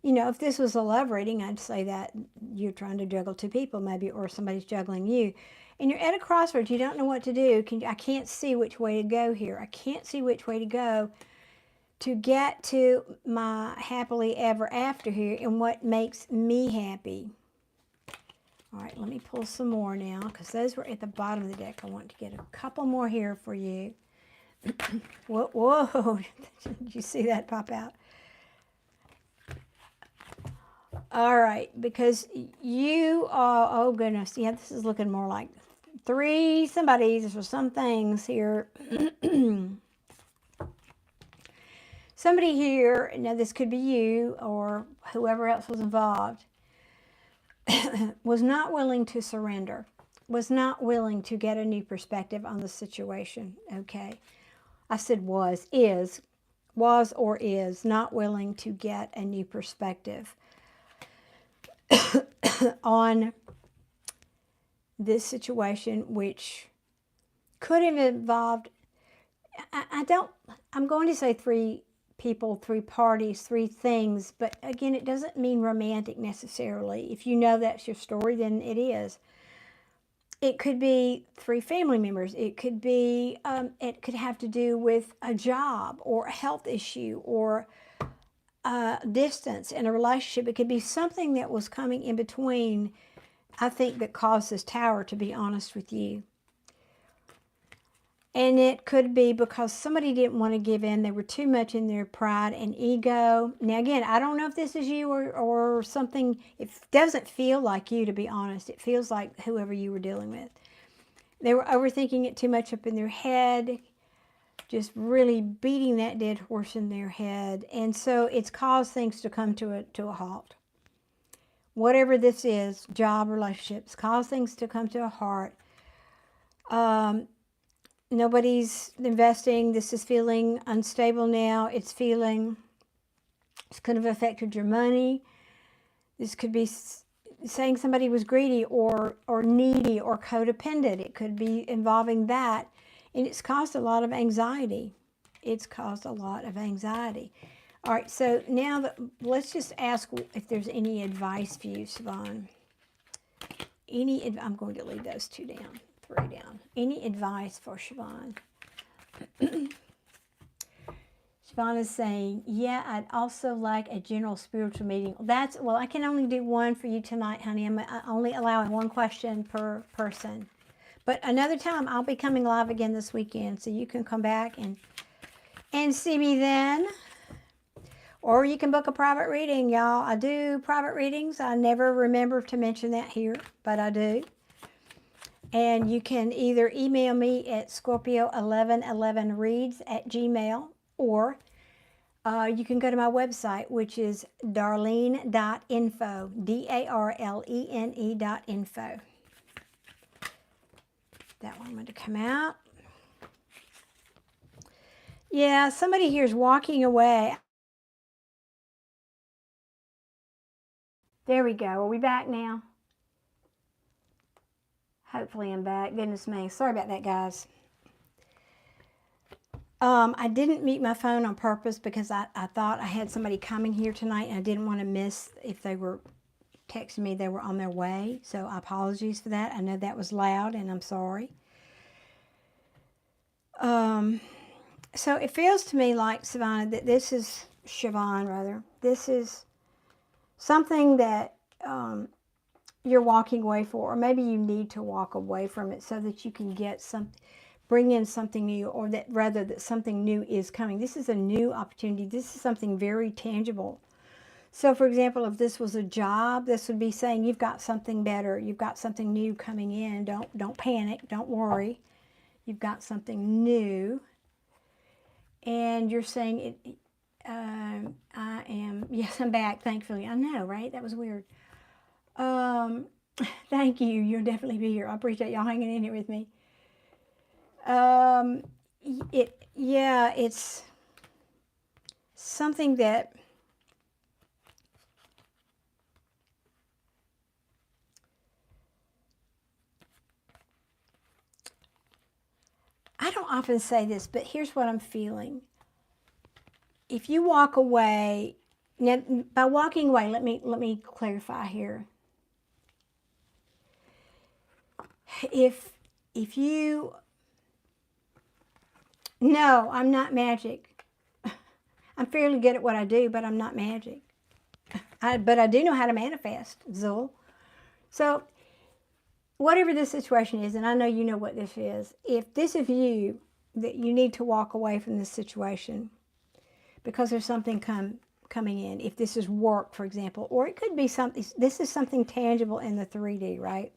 You know, if this was a love reading, I'd say that you're trying to juggle two people maybe, or somebody's juggling you. And you're at a crossroads. You don't know what to do. I can't see which way to go here. I can't see which way to go to get to my happily ever after here and what makes me happy. All right, let me pull some more now because those were at the bottom of the deck. I want to get a couple more here for you. Whoa, whoa, did you see that pop out? All right, because you are, oh goodness, yeah, this is looking more like three somebodies or some things here. Somebody here, now this could be you or whoever else was involved, was not willing to surrender, was not willing to get a new perspective on the situation, okay? I said was or is not willing to get a new perspective on this situation, which could have involved, I'm going to say three people, three parties, three things, but again, it doesn't mean romantic necessarily. If you know that's your story, then it is. It could be three family members. It could be, it could have to do with a job or a health issue or distance in a relationship. It could be something that was coming in between, I think, that caused this Tower, to be honest with you. And it could be because somebody didn't want to give in. They were too much in their pride and ego. Now, again, I don't know if this is you or something. It doesn't feel like you, to be honest. It feels like whoever you were dealing with. They were overthinking it too much up in their head, just really beating that dead horse in their head. And so it's caused things to come to a halt. Whatever this is, job, relationships, cause things to come to a halt. Nobody's investing. This is feeling unstable now. It's could have affected your money. This could be saying somebody was greedy or needy or codependent. It could be involving that. And it's caused a lot of anxiety. It's caused a lot of anxiety. All right, so now let's just ask if there's any advice for you, Siobhan. I'm going to leave those 2 down, 3 down. Any advice for Siobhan? Siobhan is saying, yeah, I'd also like a general spiritual meeting. Well, I can only do one for you tonight, honey. I'm only allowing 1 question per person. But another time, I'll be coming live again this weekend, so you can come back and see me then. Or you can book a private reading, y'all. I do private readings. I never remember to mention that here, but I do. And you can either email me at scorpio1111reads@gmail.com, or you can go to my website, which is darlene.info, DARLENE.info. That one wanted to come out. Yeah, somebody here is walking away. There we go. Are we back now? Hopefully I'm back. Goodness me. Sorry about that, guys. I didn't mute my phone on purpose because I thought I had somebody coming here tonight, and I didn't want to miss if they were texting me they were on their way. So apologies for that. I know that was loud, and I'm sorry. So it feels to me like, Siobhan, that this is something that you're walking away for, or maybe you need to walk away from it so that you can bring in something new, or that something new is coming. This is a new opportunity. This is something very tangible. So for example, if this was a job, this would be saying you've got something better. You've got something new coming in. Don't panic. Don't worry. You've got something new. And you're saying, yes, I'm back, thankfully. I know, right? That was weird. Thank you. You'll definitely be here. I appreciate y'all hanging in here with me. It's something that I don't often say this, but here's what I'm feeling. If you walk away, now by walking away, let me clarify here. If you, no, I'm not magic. I'm fairly good at what I do, but I'm not magic. But I do know how to manifest, Zul. So whatever this situation is, and I know you know what this is, if this is you, that you need to walk away from this situation because there's something coming in. If this is work, for example, or it could be something, this is something tangible in the 3D, right?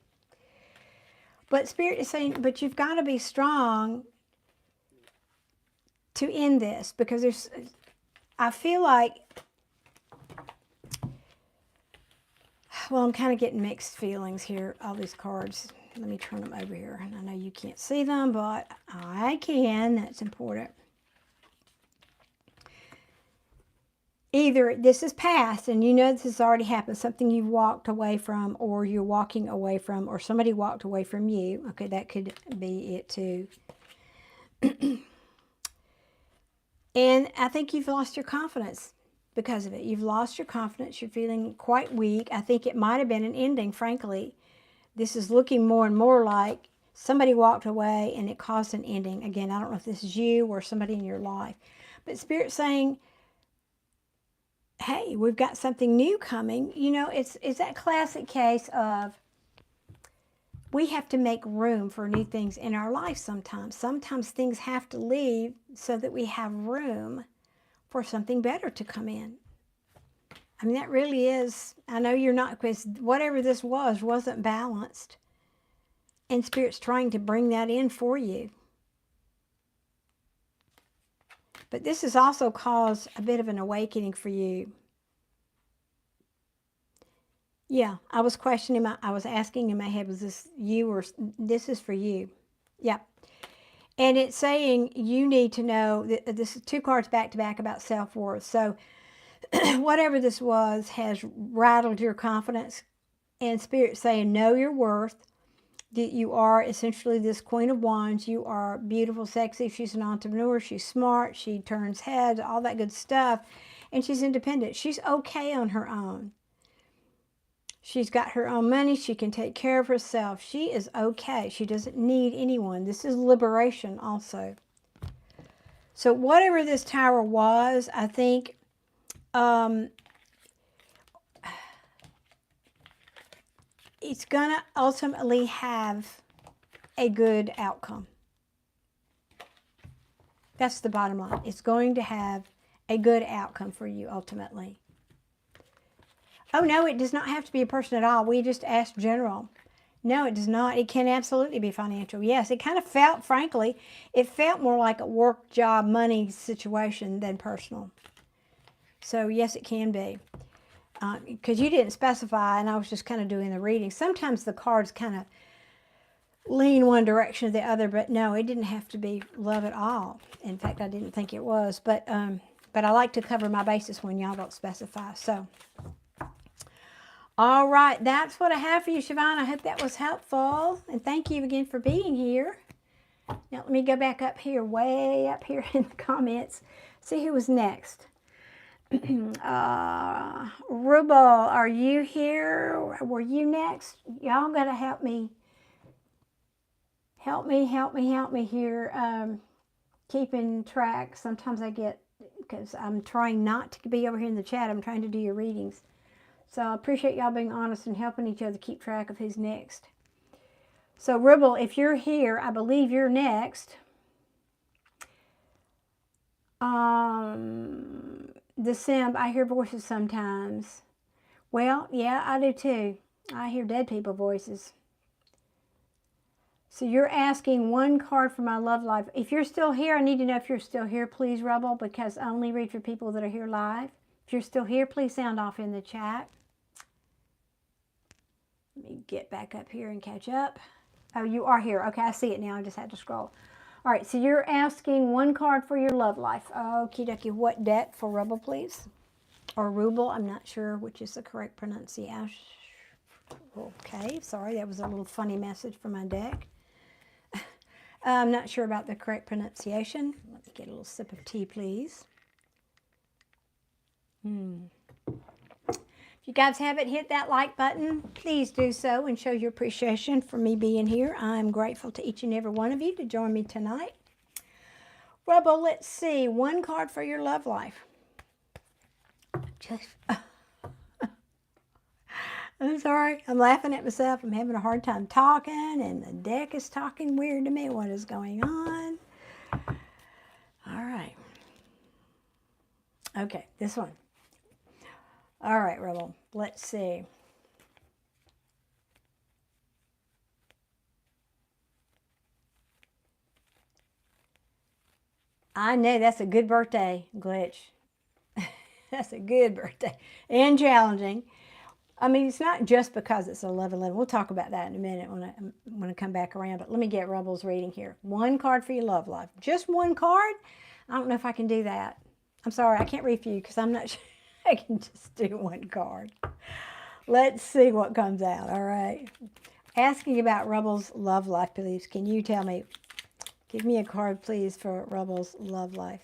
But Spirit is saying, but you've got to be strong to end this, because I feel like, well, I'm kind of getting mixed feelings here, all these cards. Let me turn them over here. And I know you can't see them, but I can. That's important. Either this is past and you know this has already happened, something you've walked away from, or you're walking away from, or somebody walked away from you. Okay, that could be it too. And I think you've lost your confidence because of it. You've lost your confidence. You're feeling quite weak. I think it might have been an ending, frankly. This is looking more and more like somebody walked away and it caused an ending. Again, I don't know if this is you or somebody in your life. But Spirit's saying, hey, we've got something new coming. You know, it's that classic case of we have to make room for new things in our life sometimes. Sometimes things have to leave so that we have room for something better to come in. I mean, that really is, I know you're not, because whatever this wasn't balanced. And Spirit's trying to bring that in for you. But this has also caused a bit of an awakening for you. Yeah, I was questioning, I was asking in my head, was this you or this is for you? Yeah. And it's saying you need to know, that this is 2 cards back to back about self-worth. So whatever this was has rattled your confidence. And Spirit saying, know your worth. That you are essentially this Queen of Wands. You are beautiful, sexy. She's an entrepreneur. She's smart. She turns heads, all that good stuff. And she's independent. She's okay on her own. She's got her own money. She can take care of herself. She is okay. She doesn't need anyone. This is liberation also. So whatever this Tower was, I think it's going to ultimately have a good outcome. That's the bottom line. It's going to have a good outcome for you ultimately. Oh, no, it does not have to be a person at all. We just asked general. No, it does not. It can absolutely be financial. Yes, it kind of felt, frankly, it felt more like a work, job, money situation than personal. So, yes, it can be. Because you didn't specify, and I was just kind of doing the reading. Sometimes the cards kind of lean one direction or the other, but no, it didn't have to be love at all. In fact, I didn't think it was. But I like to cover my bases when y'all don't specify. So, all right, that's what I have for you, Siobhan. I hope that was helpful. And thank you again for being here. Now, let me go back up here, way up here in the comments. See who was next. Rubble, are you here? Were you next? Y'all got to help me. Help me here. Keeping track. Sometimes I get, because I'm trying not to be over here in the chat. I'm trying to do your readings. So I appreciate y'all being honest and helping each other keep track of who's next. So Rubble, if you're here, I believe you're next. The Simp, I hear voices sometimes. Well, yeah, I do too. I hear dead people voices. So you're asking one card for my love life. If you're still here, I need to know if you're still here, please, Rubble, because I only read for people that are here live. If you're still here, please sound off in the chat. Let me get back up here and catch up. Oh, you are here. Okay, I see it now. I just had to scroll. All right, so you're asking one card for your love life. Okie dokie. What deck for Rubble, please? Or Rubble. I'm not sure which is the correct pronunciation. Okay, sorry. That was a little funny message from my deck. I'm not sure about the correct pronunciation. Let me get a little sip of tea, please. If you guys haven't hit that like button, please do so and show your appreciation for me being here. I'm grateful to each and every one of you to join me tonight. Rubble, let's see. One card for your love life. I'm sorry. I'm laughing at myself. I'm having a hard time talking, and the deck is talking weird to me. What is going on? All right. Okay, this one. All right, Rubble. Let's see. I know that's a good birthday glitch. That's a good birthday. And challenging. I mean, it's not just because it's 11/11. We'll talk about that in a minute when I come back around. But let me get Rubble's reading here. One card for your love life. Just one card? I don't know if I can do that. I'm sorry, I can't read for you because I'm not sure I can just do one card. Let's see what comes out, all right? Asking about Rubble's love life, please. Can you tell me? Give me a card, please, for Rubble's love life.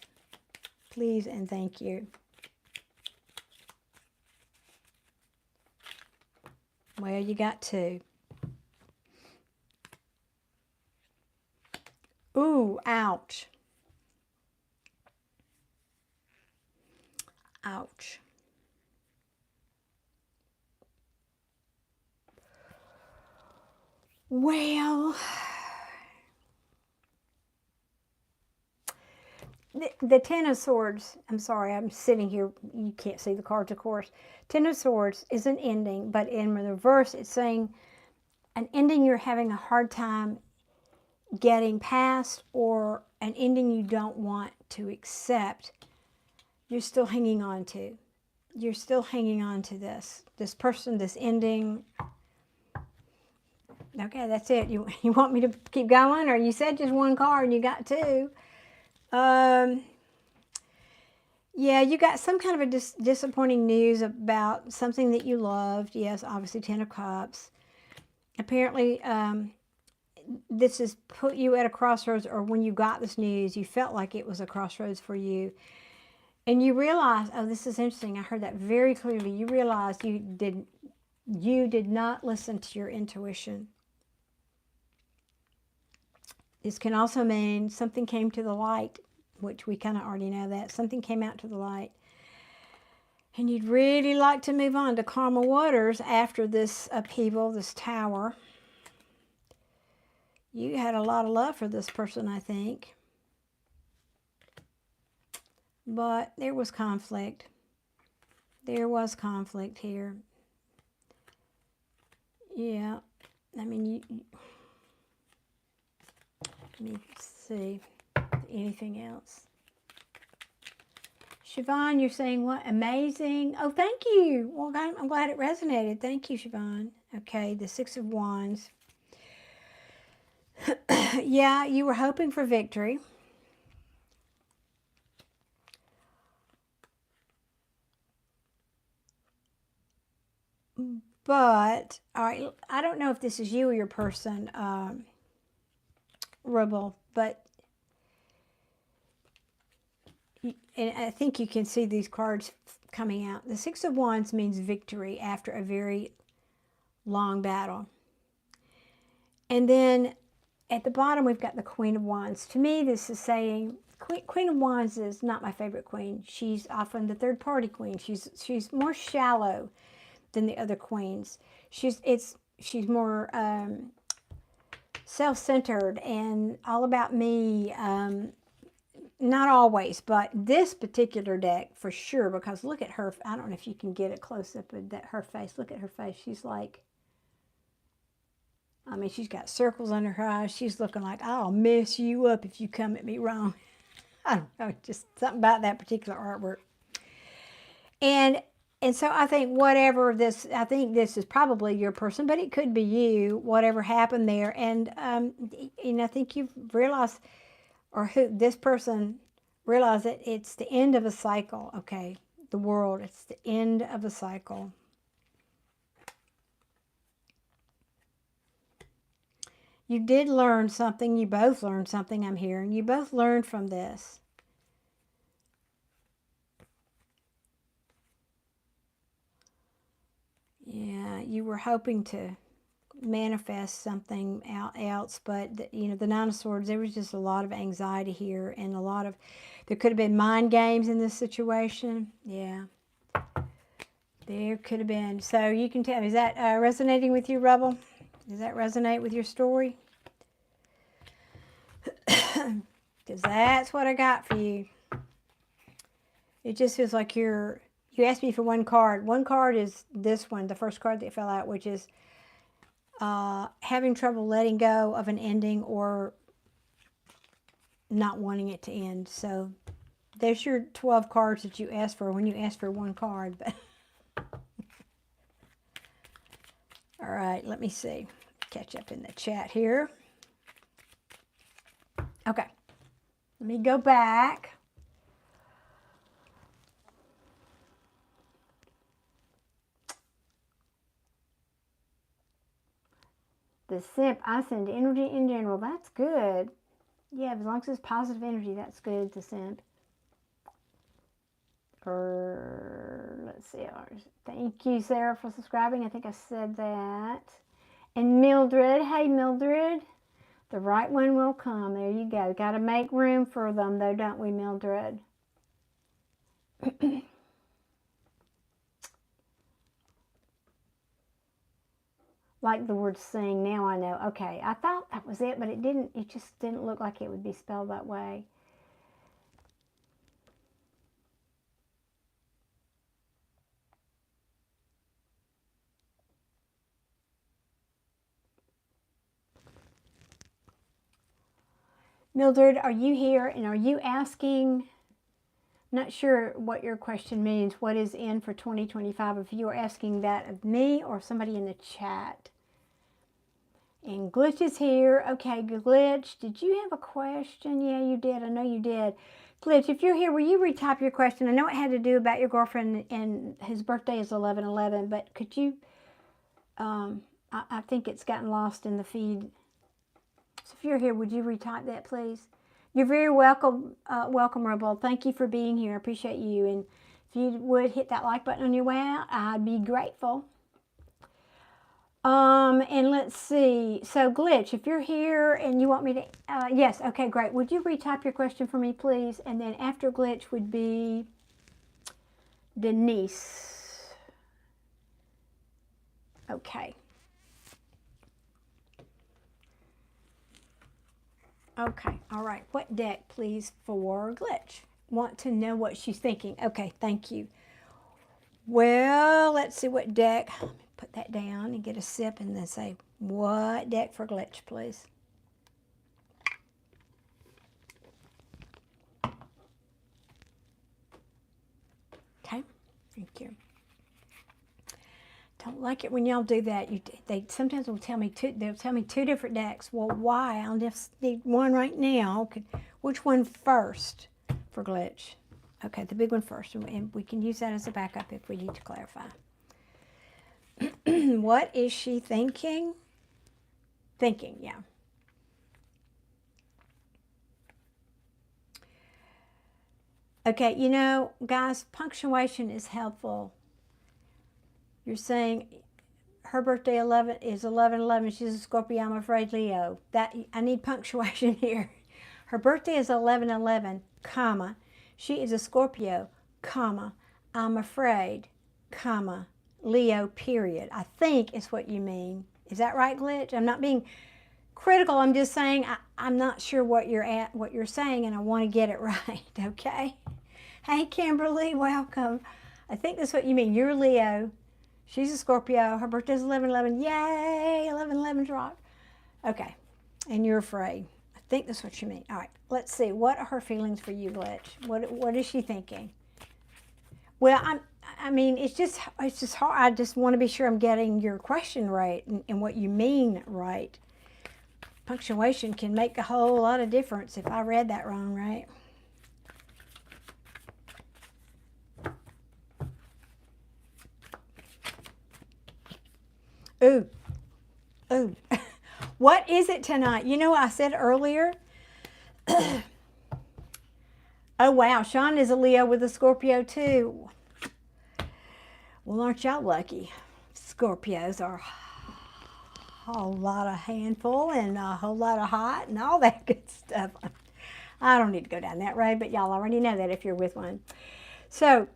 Please and thank you. Well, you got two. Ooh, ouch. Ouch. Well, the Ten of Swords, I'm sorry, I'm sitting here, you can't see the cards, of course. Ten of Swords is an ending, but in reverse, it's saying an ending you're having a hard time getting past, or an ending you don't want to accept, you're still hanging on to. You're still hanging on to this person, this ending. Okay, that's it. You want me to keep going? Or you said just one card and you got two. Yeah, you got some kind of a disappointing news about something that you loved. Yes, obviously 10 of Cups. Apparently, this has put you at a crossroads, or when you got this news, you felt like it was a crossroads for you. And you realize, oh, this is interesting. I heard that very clearly. You realize you did not listen to your intuition. This can also mean something came to the light, which we kind of already know that. Something came out to the light. And you'd really like to move on to calmer waters after this upheaval, this tower. You had a lot of love for this person, I think. But there was conflict. There was conflict here. Yeah. I mean, let me see. Anything else? Siobhan, you're saying what? Amazing. Oh, thank you. Well, I'm glad it resonated. Thank you, Siobhan. Okay, the Six of Wands. Yeah, you were hoping for victory. But, all right, I don't know if this is you or your person, Rubble, but and I think you can see these cards coming out. The Six of Wands means victory after a very long battle. And then at the bottom, we've got the Queen of Wands. To me, this is saying, Queen of Wands is not my favorite queen. She's often the third party queen. She's more shallow than the other queens. She's more self-centered and all about me. Not always, but this particular deck for sure, because look at her. I don't know if you can get a close-up of her face. Look at her face. She's like, I mean, she's got circles under her eyes. She's looking like, I'll mess you up if you come at me wrong. I don't know, just something about that particular artwork. And so I think I think this is probably your person, but it could be you, whatever happened there. And, I think you've realized, or this person realized that it's the end of a cycle, okay? The world, it's the end of a cycle. You did learn something. You both learned something, I'm hearing. You both learned from this. Yeah, you were hoping to manifest something else, but the Nine of Swords, there was just a lot of anxiety here, and there could have been mind games in this situation. Yeah, there could have been. So you can tell me, is that resonating with you, Rubble? Does that resonate with your story? Because that's what I got for you. It just feels like you asked me for one card. One card is this one, the first card that fell out, which is having trouble letting go of an ending or not wanting it to end. So there's your 12 cards that you asked for when you asked for one card. But all right, let me see. Catch up in the chat here. Okay, let me go back. The simp, I send energy in general. That's good. Yeah, as long as it's positive energy, that's good, the simp. Let's see. Thank you, Sarah, for subscribing. I think I said that. And Mildred. Hey, Mildred. The right one will come. There you go. Got to make room for them, though, don't we, Mildred? Like the word sing. Now I know. Okay. I thought that was it, but it didn't. It just didn't look like it would be spelled that way. Mildred, are you here and are you asking, not sure what your question means, what is in for 2025, if you are asking that of me or somebody in the chat. And Glitch is here. Okay, Glitch, did you have a question? Yeah, you did. I know you did. Glitch, if you're here, will you retype your question? I know it had to do about your girlfriend and his birthday is 11/11, but could you, I think it's gotten lost in the feed. So if you're here, would you retype that, please? You're very welcome, welcome, Rubble. Thank you for being here. I appreciate you. And if you would hit that like button on your way out, I'd be grateful. And let's see. So Glitch, if you're here and you want me to, yes, okay, great. Would you retype your question for me, please? And then after Glitch would be Denise. Okay. Okay, all right. What deck, please, for Glitch? Want to know what she's thinking. Okay, thank you. Well, let's see what deck. Let me put that down and get a sip and then say, what deck for Glitch, please? Okay, thank you. Don't like it when y'all do that. They sometimes will tell me they'll tell me two different decks. Well, why? I'll just need one right now. Okay, which one first for Glitch? Okay, the big one first, and we can use that as a backup if we need to clarify. What is she thinking? Thinking, yeah. Okay, you know, guys, punctuation is helpful. You're saying her birthday is 11/11. She's a Scorpio. I'm afraid Leo. That I need punctuation here. Her birthday is 11/11, comma. She is a Scorpio, comma. I'm afraid, comma. Leo, period. I think is what you mean. Is that right, Glitch? I'm not being critical. I'm just saying I'm not sure what you're saying, and I want to get it right. Okay. Hey, Kimberly, welcome. I think that's what you mean. You're Leo. She's a Scorpio. Her birthday's 11/11. Yay, 11/11's rock. Okay, and you're afraid. I think that's what you mean. All right, let's see. What are her feelings for you, Glitch? What is she thinking? Well, I mean, it's just hard. I just want to be sure I'm getting your question right and what you mean right. Punctuation can make a whole lot of difference if I read that wrong, right? Ooh. Ooh. What is it tonight? You know, I said earlier. Oh, wow. Sean is a Leo with a Scorpio, too. Well, aren't y'all lucky? Scorpios are a whole lot of handful and a whole lot of hot and all that good stuff. I don't need to go down that road, but y'all already know that if you're with one. So,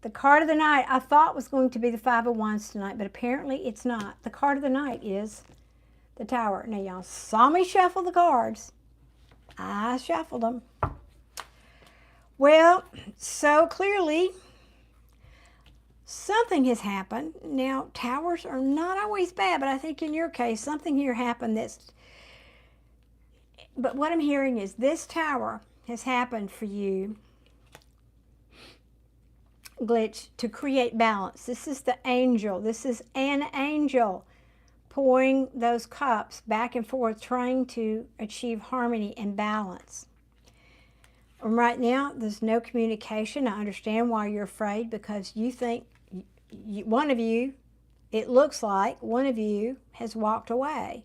the card of the night I thought was going to be the Five of Wands tonight, but apparently it's not. The card of the night is the Tower. Now, y'all saw me shuffle the cards. I shuffled them. Well, so clearly something has happened. Now, towers are not always bad, but I think in your case, something here happened but what I'm hearing is this tower has happened for you, Glitch, to create balance. This is the angel. This is an angel pouring those cups back and forth, trying to achieve harmony and balance. Right now, there's no communication. I understand why you're afraid, because you think one of you, it looks like one of you has walked away.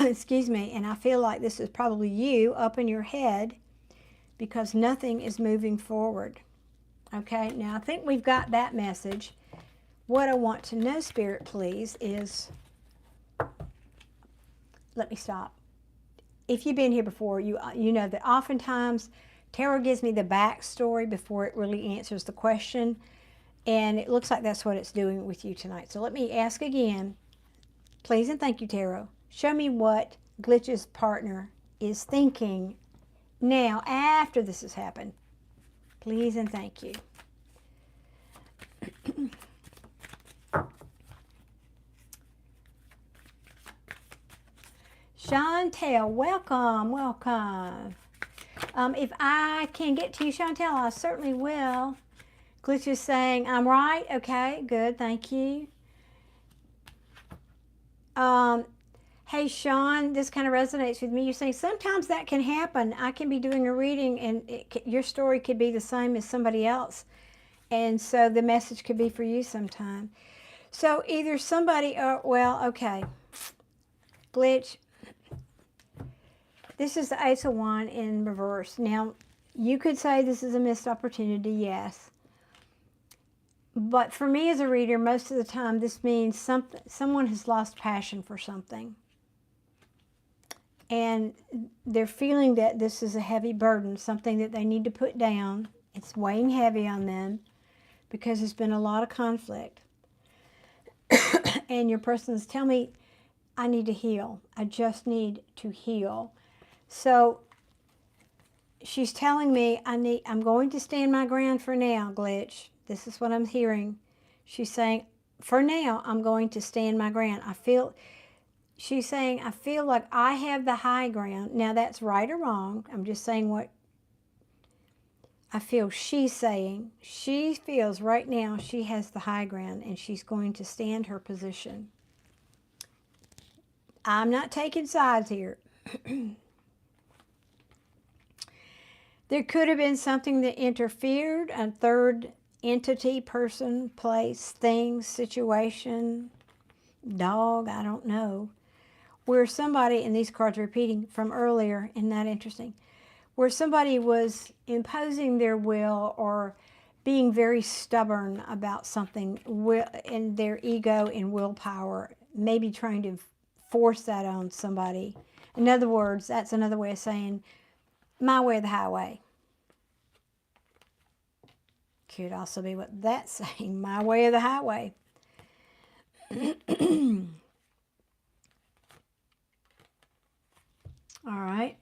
Excuse me, and I feel like this is probably you up in your head because nothing is moving forward. Okay, now I think we've got that message. What I want to know, Spirit, please, is, let me stop. If you've been here before, you know that oftentimes tarot gives me the backstory before it really answers the question, and it looks like that's what it's doing with you tonight. So let me ask again, please and thank you, Tarot. Show me what Glitch's partner is thinking now after this has happened. Please and thank you. Shantel, welcome, welcome. If I can get to you, Shantel, I certainly will. Glitch is saying, I'm right. Okay, good, thank you. Hey, Sean, this kind of resonates with me. You're saying sometimes that can happen. I can be doing a reading and your story could be the same as somebody else. And so the message could be for you sometime. So either somebody, well, okay. Glitch, this is the Ace of Wands in reverse. Now, you could say this is a missed opportunity, yes. But for me as a reader, most of the time this means someone has lost passion for something. And they're feeling that this is a heavy burden, something that they need to put down. It's weighing heavy on them because there's been a lot of conflict. And your person is telling me, I need to heal. I just need to heal. So she's telling me I'm going to stand my ground for now, Glitch. This is what I'm hearing. She's saying, for now, I'm going to stand my ground. She's saying, I feel like I have the high ground. Now, that's right or wrong. I'm just saying what I feel she's saying. She feels right now she has the high ground and she's going to stand her position. I'm not taking sides here. There could have been something that interfered, a third entity, person, place, thing, situation, dog, I don't know. Where somebody, and these cards are repeating from earlier, isn't that interesting? Where somebody was imposing their will or being very stubborn about something in their ego and willpower, maybe trying to force that on somebody. In other words, that's another way of saying, my way or the highway. Could also be what that's saying, my way or the highway. All right.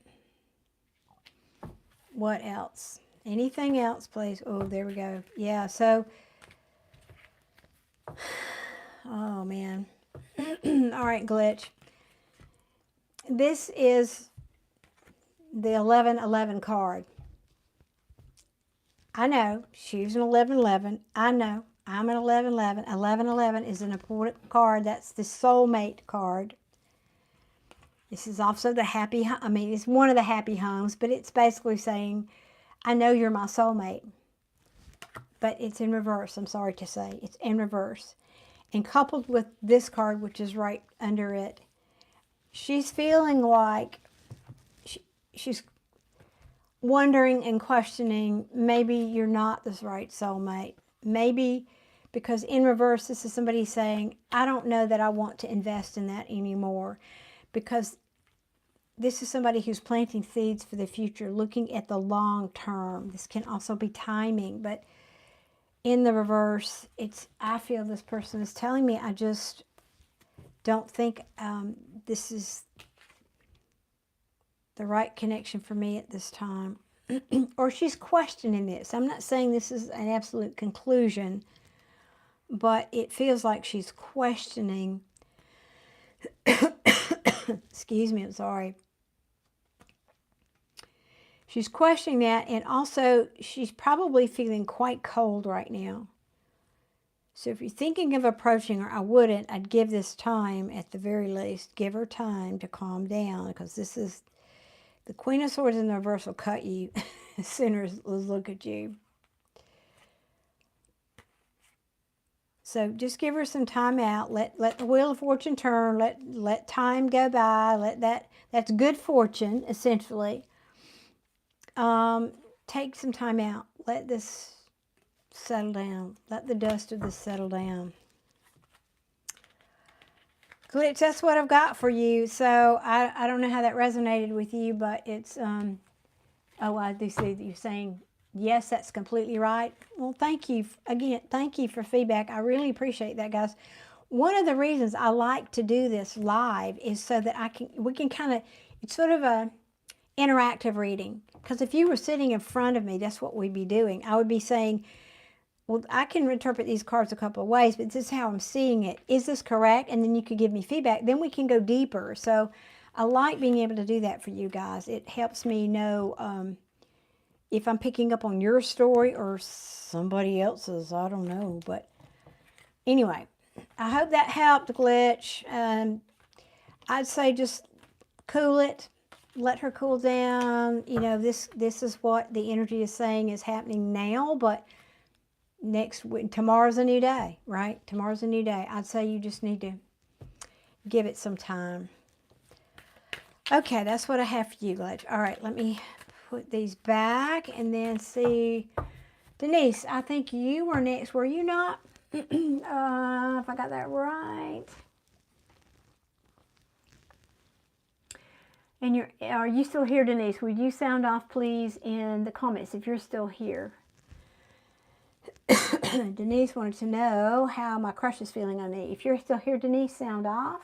What else? Anything else, please? Oh, there we go. Yeah, so, oh, man. All right, Glitch. This is the 1111 card. I know, she's an 1111. I know, I'm an 1111. 1111 is an important card. That's the soulmate card. This is also the happy, it's one of the happy homes, but it's basically saying, I know you're my soulmate. But it's in reverse, I'm sorry to say. It's in reverse. And coupled with this card, which is right under it, she's feeling like she's wondering and questioning, maybe you're not this right soulmate. Maybe because in reverse, this is somebody saying, I don't know that I want to invest in that anymore. Because this is somebody who's planting seeds for the future, looking at the long term. This can also be timing, but in the reverse, I feel this person is telling me, I just don't think this is the right connection for me at this time. Or she's questioning this. I'm not saying this is an absolute conclusion, but it feels like she's questioning. Excuse me, I'm sorry. She's questioning that, and also she's probably feeling quite cold right now. So if you're thinking of approaching her, I wouldn't. I'd give this time at the very least. Give her time to calm down, because this is the Queen of Swords in the reverse will cut you as soon as look at you. So just give her some time out. Let the Wheel of Fortune turn. Let time go by. That's good fortune, essentially. Take some time out. Let this settle down. Let the dust of this settle down. Glitch, that's what I've got for you. So I don't know how that resonated with you, but it's, oh, I do see that you're saying, yes, that's completely right. Well, thank you. Again, thank you for feedback. I really appreciate that, guys. One of the reasons I like to do this live is so that we can kind of, it's sort of a interactive reading. Because if you were sitting in front of me, that's what we'd be doing. I would be saying, well, I can interpret these cards a couple of ways, but this is how I'm seeing it. Is this correct? And then you could give me feedback. Then we can go deeper. So I like being able to do that for you guys. It helps me know if I'm picking up on your story or somebody else's. I don't know. But anyway, I hope that helped, Glitch. I'd say just cool it. Let her cool down. You know, this is what the energy is saying is happening now, but tomorrow's a new day, right? Tomorrow's a new day. I'd say you just need to give it some time. Okay, that's what I have for you, Glitch. All right, let me put these back and then see. Denise, I think you were next. Were you not? If I got that right. And are you still here, Denise? Would you sound off, please, in the comments if you're still here? Denise wanted to know how my crush is feeling on me. If you're still here, Denise, sound off.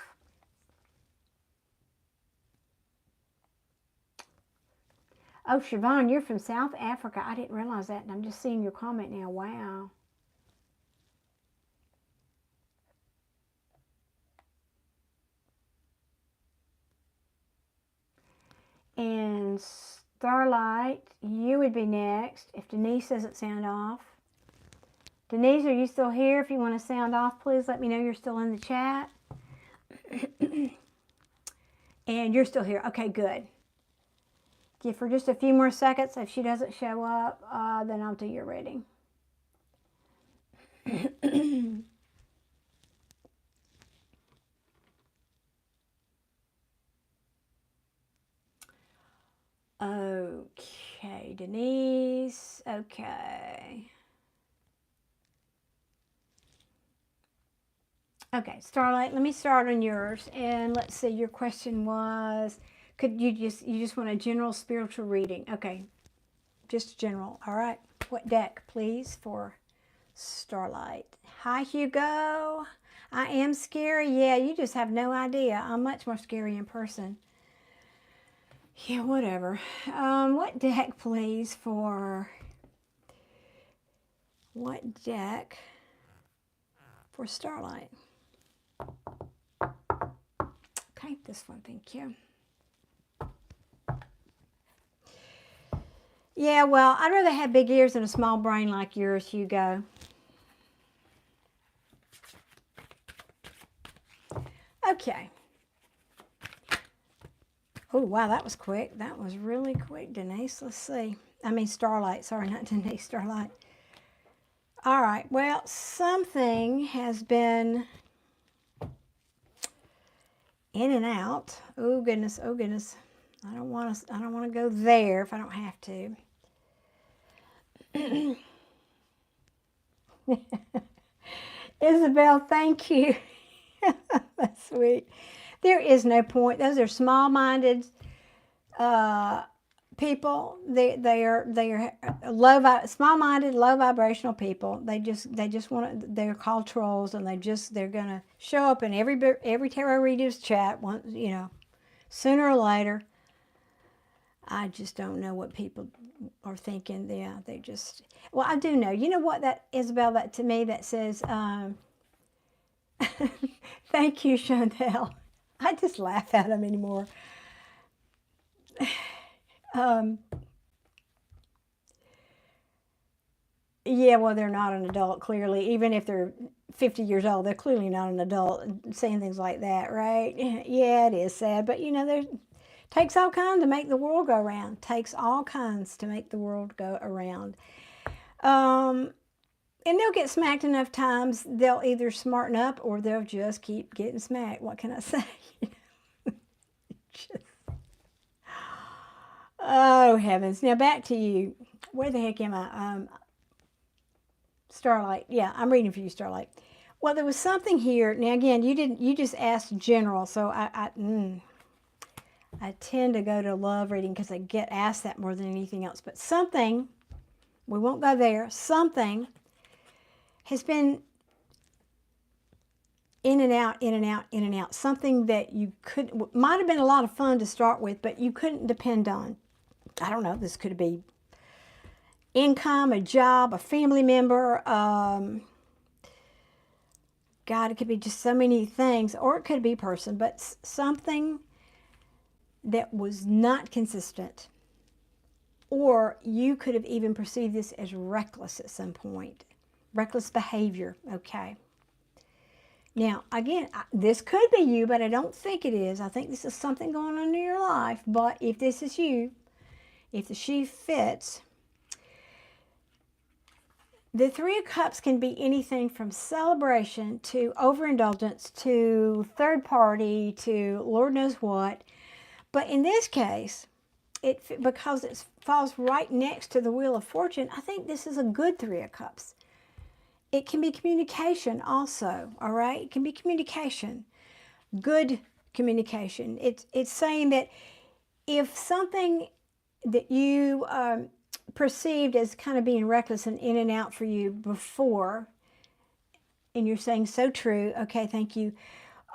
Oh, Siobhan, you're from South Africa. I didn't realize that, and I'm just seeing your comment now. Wow. And Starlight, you would be next if Denise doesn't sound off. Denise, are you still here? If you want to sound off, please let me know you're still in the chat. And you're still here. Okay, good. Give her just a few more seconds. If she doesn't show up, then I'll do your reading. Okay, Denise. Okay. Okay, Starlight, let me start on yours. And let's see, your question was, you just want a general spiritual reading? Okay, just general. All right, what deck, please, for Starlight? Hi, Hugo. I am scary. Yeah, you just have no idea. I'm much more scary in person. Yeah, whatever. What deck, please, for Starlight? Okay, this one, thank you. Yeah, well, I'd rather have big ears and a small brain like yours, Hugo. Okay. Oh, wow, that was quick. That was really quick, Denise. Let's see. I mean, Starlight. Sorry, not Denise, Starlight. All right. Well, something has been in and out. Oh, goodness. Oh, goodness. I don't want to go there if I don't have to. Isabelle, thank you. That's sweet. There is no point. Those are small-minded people. They are small-minded, low vibrational people. They just want to. They're called trolls, and they're gonna show up in every tarot reader's chat. Sooner or later. I just don't know what people are thinking. Yeah, they just. Well, I do know. You know what that Isabelle? That to me that says. Thank you, Shantel. I just laugh at them anymore. Yeah, well, they're not an adult, clearly. Even if they're 50 years old, they're clearly not an adult saying things like that, right? Yeah, it is sad. But, there takes all kinds to make the world go around. Takes all kinds to make the world go around. And they'll get smacked enough times, they'll either smarten up or they'll just keep getting smacked. What can I say? Oh, heavens. Now back to you. Where the heck am I? Starlight. Yeah, I'm reading for you, Starlight. Well, there was something here. Now, again, you just asked general, so I tend to go to love reading because I get asked that more than anything else. But something, we won't go there, something has been in and out, in and out, in and out. Something that might have been a lot of fun to start with, but you couldn't depend on. I don't know, this could be income, a job, a family member, God, it could be just so many things, or it could be a person, but something that was not consistent. Or you could have even perceived this as reckless at some point. Reckless behavior, okay. Now, again, this could be you, but I don't think it is. I think this is something going on in your life. But if this is you, if the shoe fits, the Three of Cups can be anything from celebration to overindulgence to third party to Lord knows what. But in this case, because it falls right next to the Wheel of Fortune, I think this is a good Three of Cups. It can be communication also, all right? It can be communication, good communication. It's saying that if something that you perceived as kind of being reckless and in and out for you before, and you're saying so true, okay, thank you.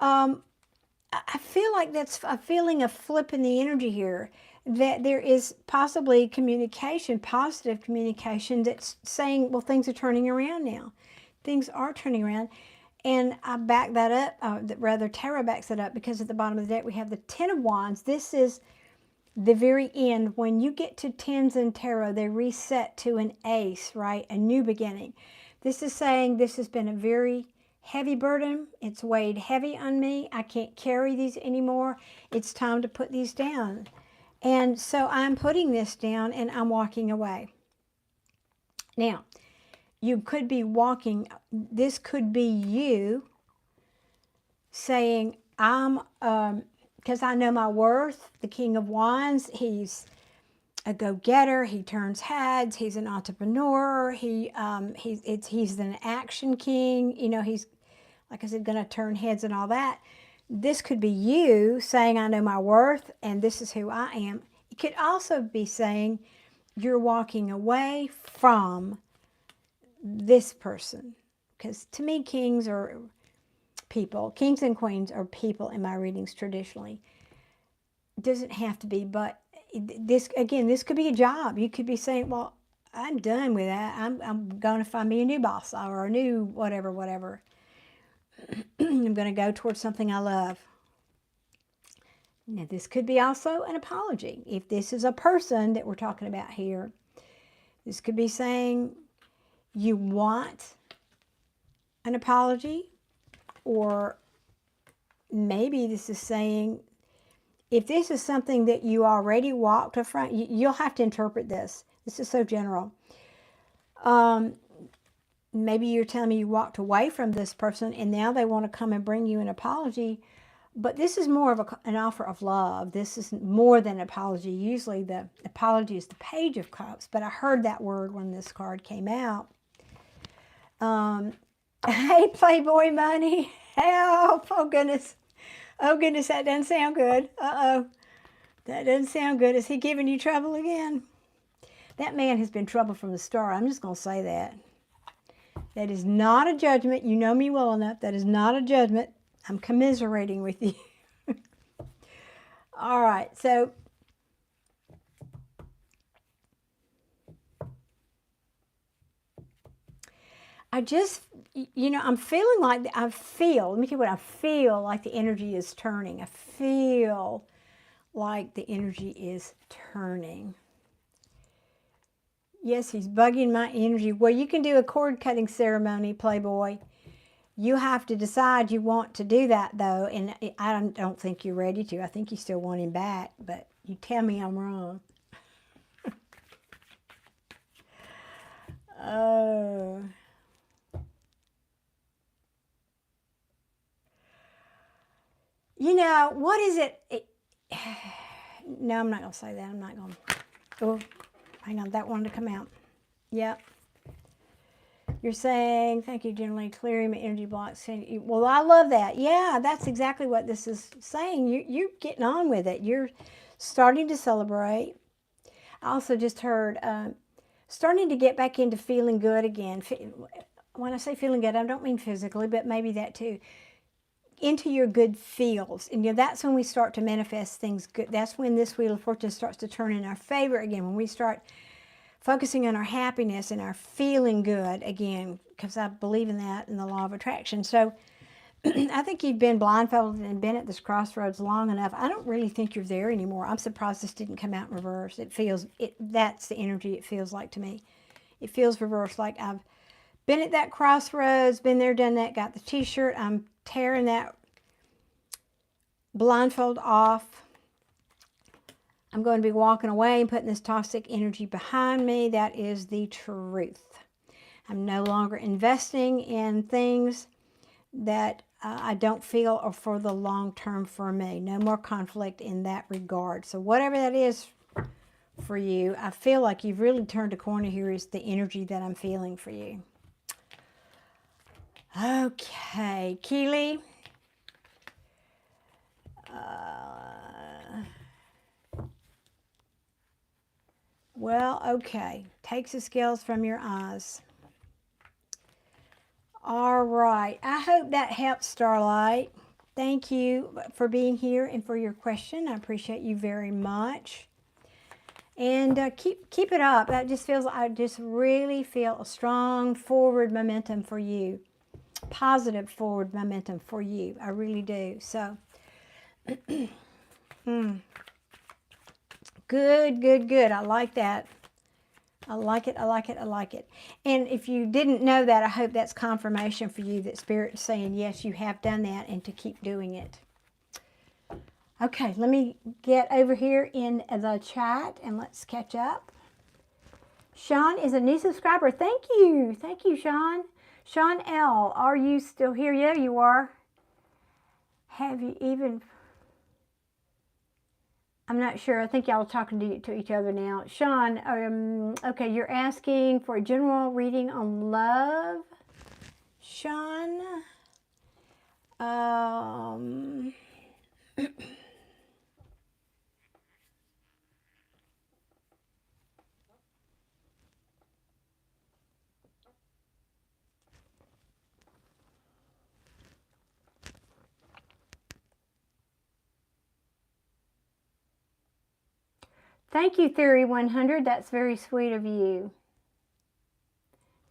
I feel like that's a feeling of flipping the energy here, that there is possibly communication, positive communication that's saying, well, things are turning around now. Things are turning around. And I back that up, rather Tarot backs it up, because at the bottom of the deck we have the Ten of Wands. This is the very end. When you get to tens in tarot, they reset to an ace, right? A new beginning. This is saying this has been a very heavy burden. It's weighed heavy on me. I can't carry these anymore. It's time to put these down. And so I'm putting this down and I'm walking away. Now, you could be walking, this could be you saying, because I know my worth, the King of Wands, he's a go-getter, he turns heads, he's an entrepreneur, he's an action king, you know, he's, like I said, going to turn heads and all that. This could be you saying, I know my worth and this is who I am. It could also be saying you're walking away from this person. Because to me, kings are people. Kings and queens are people in my readings traditionally. It doesn't have to be, but this, again, this could be a job. You could be saying, well, I'm done with that. I'm going to find me a new boss or a new whatever. I'm going to go towards something I love. Now, this could be also an apology. If this is a person that we're talking about here, this could be saying you want an apology, or maybe this is saying, if this is something that you already walked in front, you'll have to interpret this. This is so general. Maybe you're telling me you walked away from this person and now they want to come and bring you an apology. But this is more of an offer of love. This is more than an apology. Usually the apology is the Page of Cups, but I heard that word when this card came out. Hey, Playboy Money, help. Oh, goodness. Oh, goodness, that doesn't sound good. Uh-oh. That doesn't sound good. Is he giving you trouble again? That man has been trouble from the start. I'm just going to say that. That is not a judgment. You know me well enough. That is not a judgment. I'm commiserating with you. All right, so I just, you know, I'm feeling like, let me tell you what, I feel like the energy is turning. I feel like the energy is turning. Yes, he's bugging my energy. Well, you can do a cord cutting ceremony, Playboy. You have to decide you want to do that, though, and I don't think you're ready to. I think you still want him back, but you tell me I'm wrong. Oh. You know, what is it? No, I'm not going to say that. I'm not going to. Oh, hang on. That wanted to come out. Yep. You're saying, thank you, generally clearing my energy blocks. Well, I love that. Yeah, that's exactly what this is saying. You're getting on with it. You're starting to celebrate. I also just heard starting to get back into feeling good again. When I say feeling good, I don't mean physically, but maybe that too. Into your good feels. And you know, that's when we start to manifest things good. That's when this Wheel of Fortune starts to turn in our favor again. When we start focusing on our happiness and our feeling good again, because I believe in that in the law of attraction. So I think you've been blindfolded and been at this crossroads long enough. I don't really think you're there anymore. I'm surprised this didn't come out in reverse. That's the energy it feels like to me. It feels reversed, like I've been at that crossroads, been there, done that, got the t-shirt. I'm tearing that blindfold off. I'm going to be walking away and putting this toxic energy behind me. That is the truth. I'm no longer investing in things that I don't feel are for the long term for me. No more conflict in that regard. So whatever that is for you, I feel like you've really turned a corner here is the energy that I'm feeling for you. Okay, Keely. Well, okay. Takes the scales from your eyes. All right. I hope that helps, Starlight. Thank you for being here and for your question. I appreciate you very much. And keep it up. That just feels, I just really feel a strong forward momentum for you. Positive forward momentum for you. I really do. So, good, good, good. I like that. I like it, I like it, I like it. And if you didn't know that, I hope that's confirmation for you that Spirit's saying, yes, you have done that and to keep doing it. Okay, let me get over here in the chat and let's catch up. Sean is a new subscriber. Thank you. Thank you, Sean. Sean L., are you still here? Yeah, you are. Have you even... I'm not sure. I think y'all are talking to each other now. Sean, okay, you're asking for a general reading on love. Sean, thank you, Theory 100. That's very sweet of you.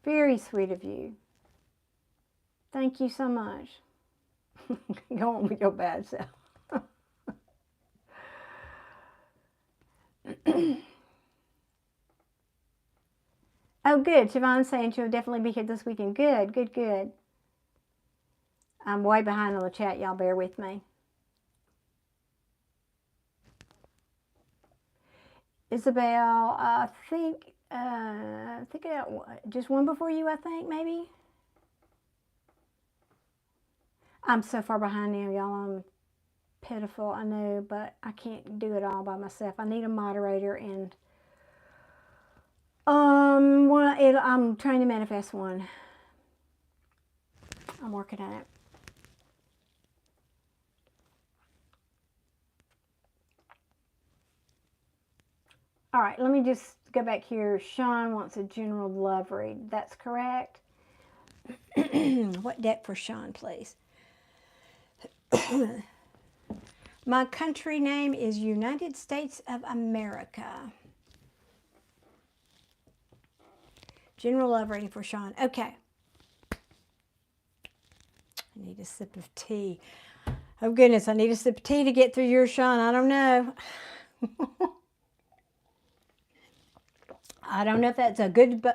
Very sweet of you. Thank you so much. Go on with your bad self. Oh, good. Siobhan's saying she'll definitely be here this weekend. Good, good, good. I'm way behind on the chat. Y'all bear with me. Isabelle, I think just one before you, I think, maybe. I'm so far behind now, y'all. I'm pitiful, I know, but I can't do it all by myself. I need a moderator, and I'm trying to manifest one. I'm working on it. All right, let me just go back here. Sean wants a general love read. That's correct. What deck for Sean, please? My country name is United States of America. General love reading for Sean. Okay. I need a sip of tea. Oh, goodness, I need a sip of tea to get through your Sean. I don't know. I don't know if that's a good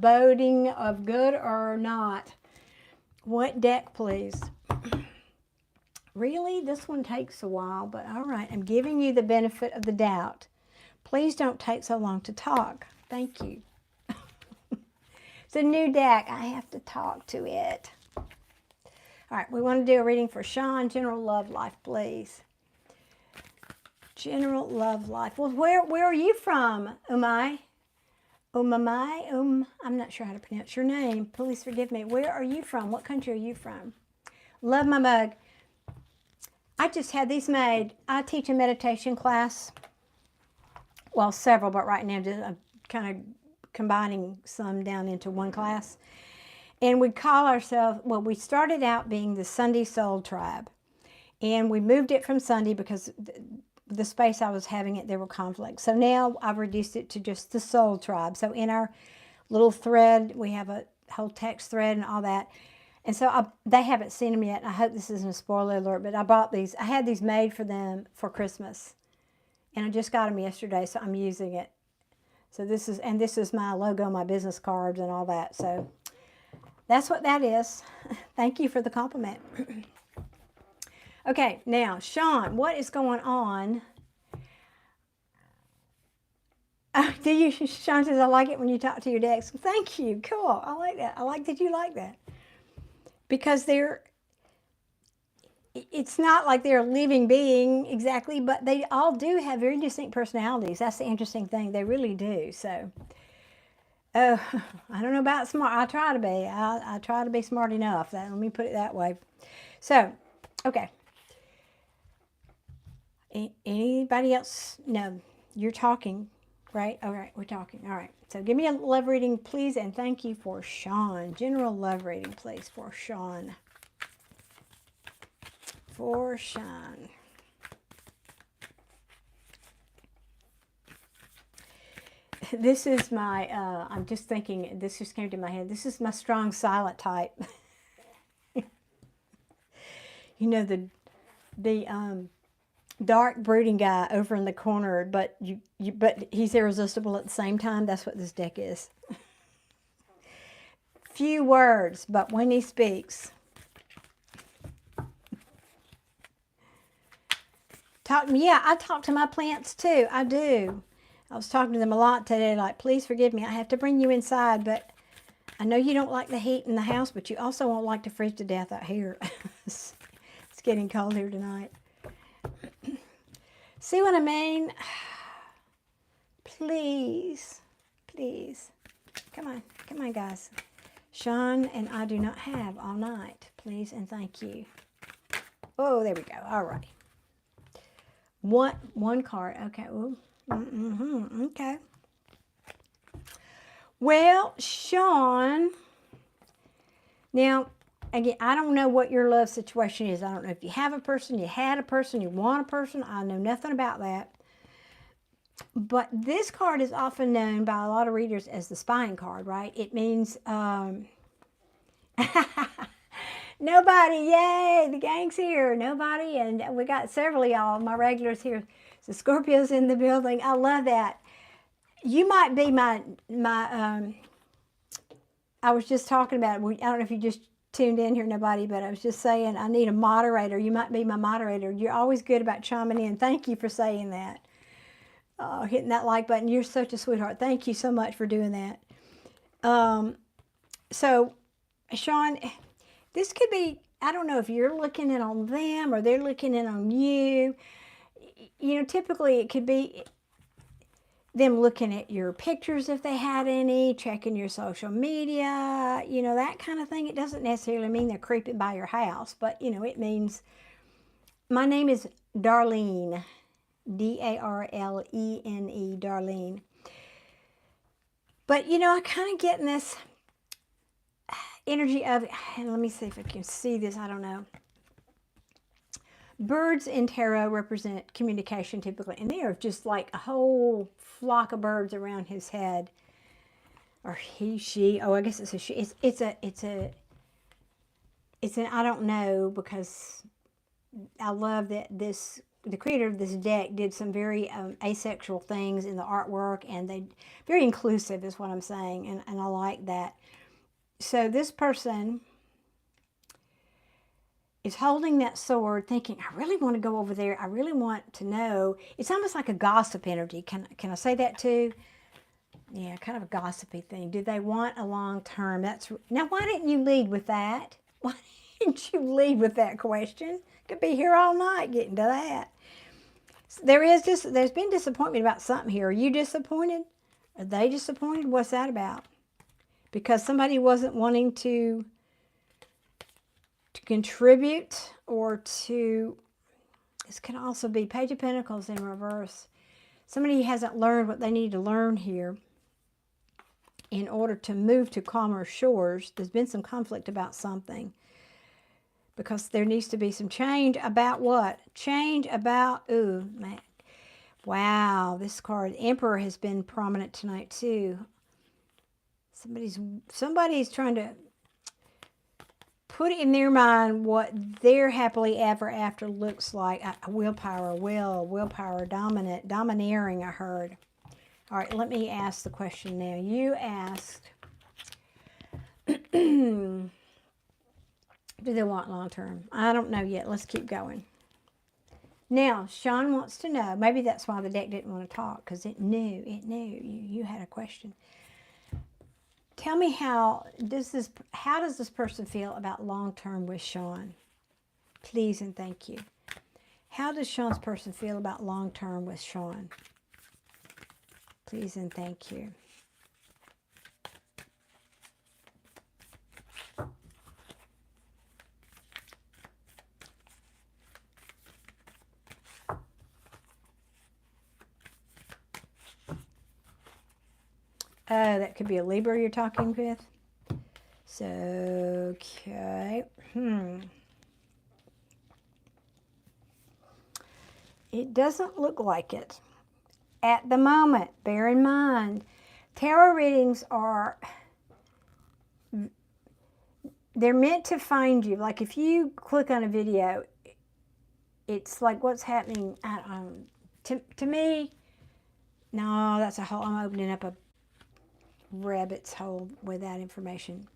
boding of good or not. What deck, please? Really? This one takes a while, but all right. I'm giving you the benefit of the doubt. Please don't take so long to talk. Thank you. It's a new deck. I have to talk to it. All right, we want to do a reading for Sean. General love life, please. General love life. Well, where are you from, Umai? I'm not sure how to pronounce your name. Please forgive me. Where are you from? What country are you from? Love my mug. I just had these made. I teach a meditation class. Well, several, but right now I'm kind of combining some down into one class. And we call ourselves, well, we started out being the Sunday Soul Tribe. And we moved it from Sunday because the space I was having it, there were conflicts. So now I've reduced it to just the Soul Tribe. So in our little thread, we have a whole text thread and all that. And so they haven't seen them yet. I hope this isn't a spoiler alert, but I bought these. I had these made for them for Christmas. And I just got them yesterday, so I'm using it. So this is my logo, my business cards and all that. So that's what that is. Thank you for the compliment. Okay, now, Sean, what is going on? Do you, Sean says, I like it when you talk to your decks. Thank you. Cool. I like that. I like that you like that. Because it's not like they're a living being exactly, but they all do have very distinct personalities. That's the interesting thing. They really do. So, I don't know about smart. I try to be. I try to be smart enough. Let me put it that way. So, okay. Anybody else? No, you're talking, right? All right, we're talking. All right. So give me a love reading, please, and thank you for Sean. General love reading, please, for Sean. For Sean. This is my, I'm just thinking, this just came to my head. This is my strong silent type. You know, the dark brooding guy over in the corner, but but he's irresistible at the same time. That's what this deck is. Few words, but when he speaks. Yeah, I talk to my plants too. I do. I was talking to them a lot today, like, please forgive me. I have to bring you inside, but I know you don't like the heat in the house, but you also won't like to freeze to death out here. It's getting cold here tonight. See what I mean? Please, please. Come on, guys. Sean and I do not have all night. Please and thank you. Oh, there we go. All right. One card. Okay. Ooh. Okay. Well, Sean, now, again, I don't know what your love situation is. I don't know if you have a person, you had a person, you want a person. I know nothing about that. But this card is often known by a lot of readers as the spying card, right? It means, nobody, yay, the gang's here, nobody, and we got several of y'all, my regulars here. So Scorpio's in the building. I love that. You might be my I was just talking about, I don't know if you just tuned in here, nobody, but I was just saying I need a moderator. You might be my moderator. You're always good about chiming in. Thank you for saying that. Hitting that like button. You're such a sweetheart. Thank you so much for doing that. So, Sean, this could be, I don't know if you're looking in on them or they're looking in on you. You know, typically it could be them looking at your pictures if they had any, checking your social media, you know, that kind of thing. It doesn't necessarily mean they're creeping by your house, but, you know, it means, my name is Darlene, D-A-R-L-E-N-E, Darlene. But, you know, I kind of get in this energy of, and let me see if I can see this, I don't know. Birds in tarot represent communication typically, and they are just like a whole flock of birds around his head. Or he, she, oh, I guess it's a she. It's an, I don't know, because I love that the creator of this deck did some very asexual things in the artwork, and they very inclusive is what I'm saying, and I like that. So this person is holding that sword thinking, I really want to go over there. I really want to know. It's almost like a gossip energy. Can I say that too? Yeah, kind of a gossipy thing. Do they want a long term? Now, why didn't you lead with that? Why didn't you lead with that question? Could be here all night getting to that. So there's been disappointment about something here. Are you disappointed? Are they disappointed? What's that about? Because somebody wasn't wanting to contribute, or to, this can also be Page of Pentacles in reverse. Somebody hasn't learned what they need to learn here in order to move to calmer shores. There's been some conflict about something, because there needs to be some change about what? Change about, ooh, man. Wow, this card, Emperor, has been prominent tonight too. Somebody's trying to put in their mind what their happily ever after looks like. Willpower, willpower, domineering, I heard. All right, let me ask the question now. You asked, do they want long term? I don't know yet. Let's keep going. Now, Sean wants to know, maybe that's why the deck didn't want to talk, because it knew you had a question. Tell me how does this person feel about long term with Sean? Please and thank you. How does Sean's person feel about long term with Sean? Please and thank you. That could be a Libra you're talking with. So, okay. It doesn't look like it at the moment. Bear in mind, tarot readings they're meant to find you. Like if you click on a video, it's like what's happening. To me, no, that's a whole, I'm opening up a rabbit's hole with that information.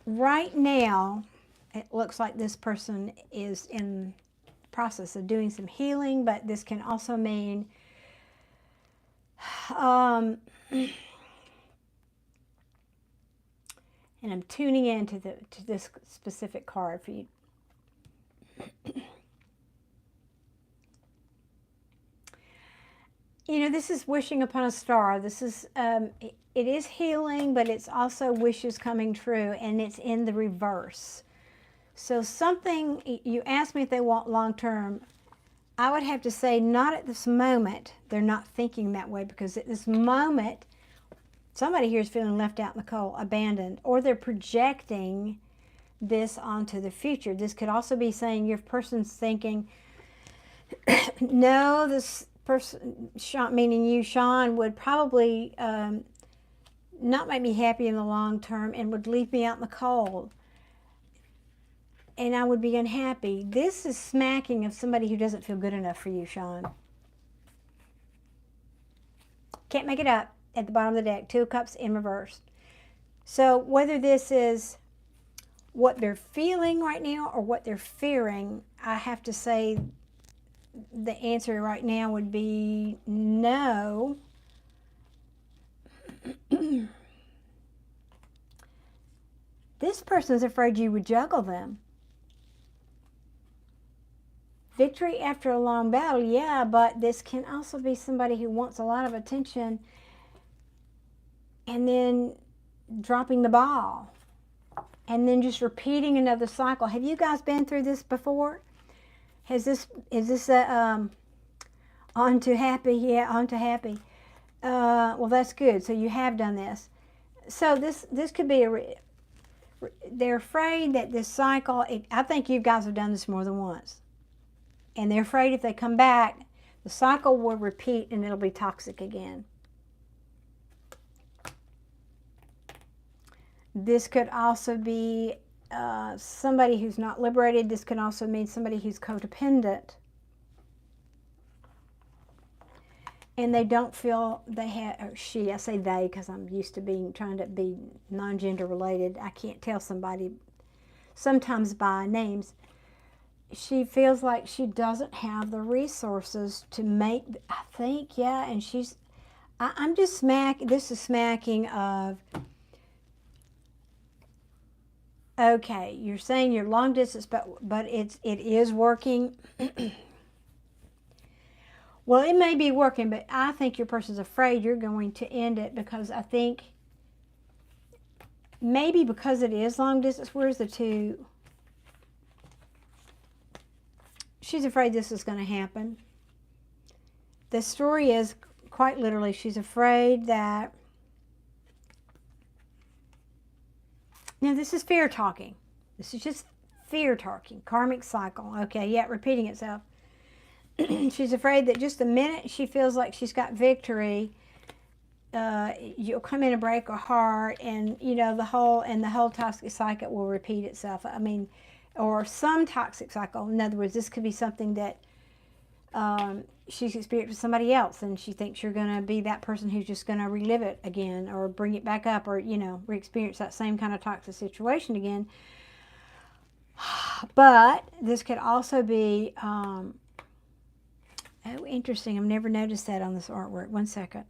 Right now, it looks like this person is in the process of doing some healing, but this can also mean and I'm tuning into this specific card for you. You know, this is wishing upon a star. This is, it is healing, but it's also wishes coming true, and it's in the reverse. So something, you asked me if they want long-term. I would have to say not at this moment. They're not thinking that way, because at this moment, somebody here is feeling left out in the cold, abandoned, or they're projecting this onto the future. This could also be saying your person's thinking, no, this person, meaning you, Sean, would probably not make me happy in the long term and would leave me out in the cold. And I would be unhappy. This is smacking of somebody who doesn't feel good enough for you, Sean. Can't make it up. At the bottom of the deck, 2 of Cups in reverse. So whether this is what they're feeling right now or what they're fearing, I have to say the answer right now would be no. This person's afraid you would juggle them. Victory after a long battle, yeah, but this can also be somebody who wants a lot of attention and then dropping the ball and then just repeating another cycle. Have you guys been through this before? Is this on to happy? Yeah, on to happy. Well, that's good. So you have done this. So this could be they're afraid that this cycle, I think you guys have done this more than once. And they're afraid if they come back, the cycle will repeat and it'll be toxic again. This could also be somebody who's not liberated. This can also mean somebody who's codependent. And they don't feel they have, or she, I say they because I'm used to trying to be non-gender related. I can't tell somebody sometimes by names. She feels like she doesn't have the resources to make, I think, yeah, and I'm just this is smacking of, okay, you're saying you're long distance, but it is working. Well, it may be working, but I think your person's afraid you're going to end it, because I think maybe because it is long distance. Where's the 2? She's afraid this is going to happen. The story is quite literally, she's afraid that, now this is fear talking. This is just fear talking, karmic cycle. Okay, yeah, repeating itself. She's afraid that just the minute she feels like she's got victory, you'll come in and break her heart, and you know the whole toxic cycle will repeat itself. I mean, or some toxic cycle. In other words, this could be something that she's experienced with somebody else, and she thinks you're going to be that person who's just going to relive it again, or bring it back up, or you know, re-experience that same kind of toxic situation again. But this could also be, oh, interesting. I've never noticed that on this artwork. One second.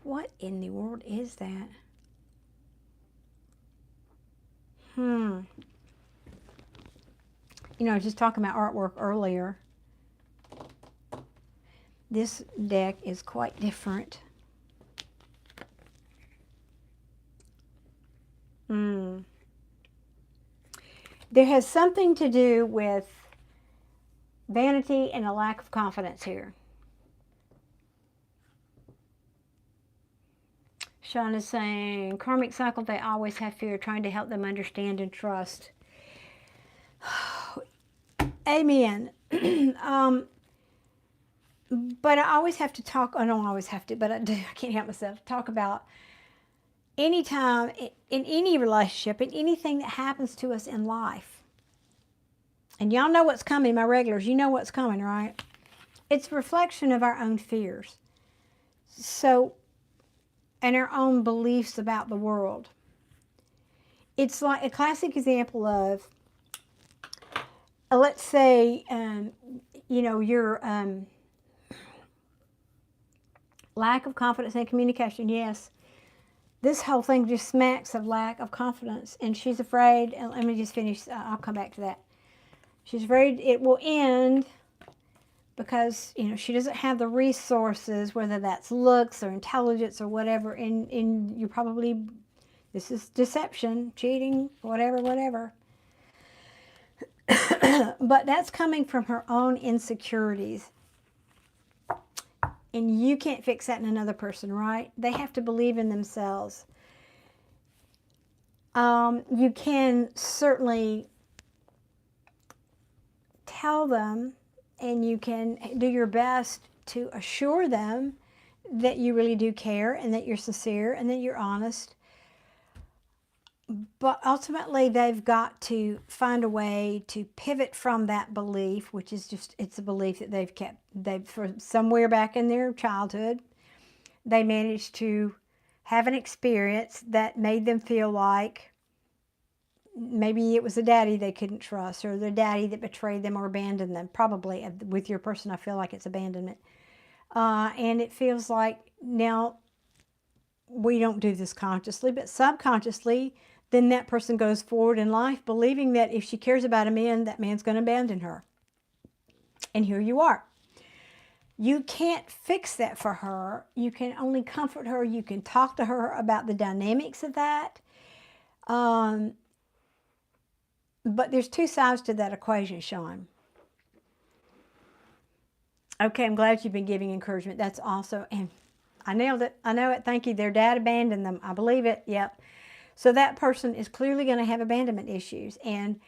What in the world is that? You know, I was just talking about artwork earlier. This deck is quite different. There has something to do with vanity and a lack of confidence here. Sean is saying, karmic cycle, they always have fear, trying to help them understand and trust. Amen. But I always have to talk, I don't always have to, but I do, I can't help myself, talk about anytime, in any relationship, in anything that happens to us in life. And y'all know what's coming, my regulars, you know what's coming, right? It's a reflection of our own fears. So, and our own beliefs about the world. It's like a classic example of, let's say, you know, your lack of confidence and communication. Yes, this whole thing just smacks of lack of confidence, and she's afraid, and let me just finish, I'll come back to that. She's afraid it will end because, you know, she doesn't have the resources, whether that's looks or intelligence or whatever, and you're probably, this is deception, cheating, whatever. But that's coming from her own insecurities. And you can't fix that in another person, right? They have to believe in themselves. You can certainly tell them, and you can do your best to assure them that you really do care, and that you're sincere, and that you're honest. But ultimately, they've got to find a way to pivot from that belief, which is just, it's a belief that they've kept, from somewhere back in their childhood, they managed to have an experience that made them feel like maybe it was a daddy they couldn't trust, or their daddy that betrayed them or abandoned them. Probably with your person, I feel like it's abandonment. And it feels like now we don't do this consciously, but subconsciously, then that person goes forward in life believing that if she cares about a man, that man's going to abandon her. And here you are. You can't fix that for her. You can only comfort her. You can talk to her about the dynamics of that. But there's two sides to that equation, Sean. Okay, I'm glad you've been giving encouragement. That's also, and I nailed it. I know it. Thank you. Their dad abandoned them. I believe it. Yep. So that person is clearly going to have abandonment issues. And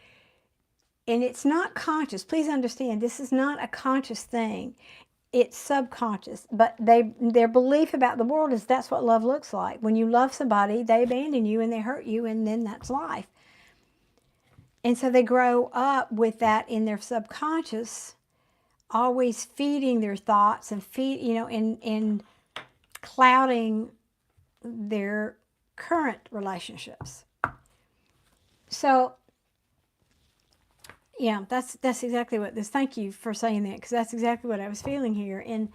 it's not conscious. Please understand, this is not a conscious thing. It's subconscious. But their belief about the world is that's what love looks like. When you love somebody, they abandon you and they hurt you, and then that's life. And so they grow up with that in their subconscious, always feeding their thoughts and and clouding their current relationships. So, yeah, that's exactly what this, thank you for saying that, because that's exactly what I was feeling here. And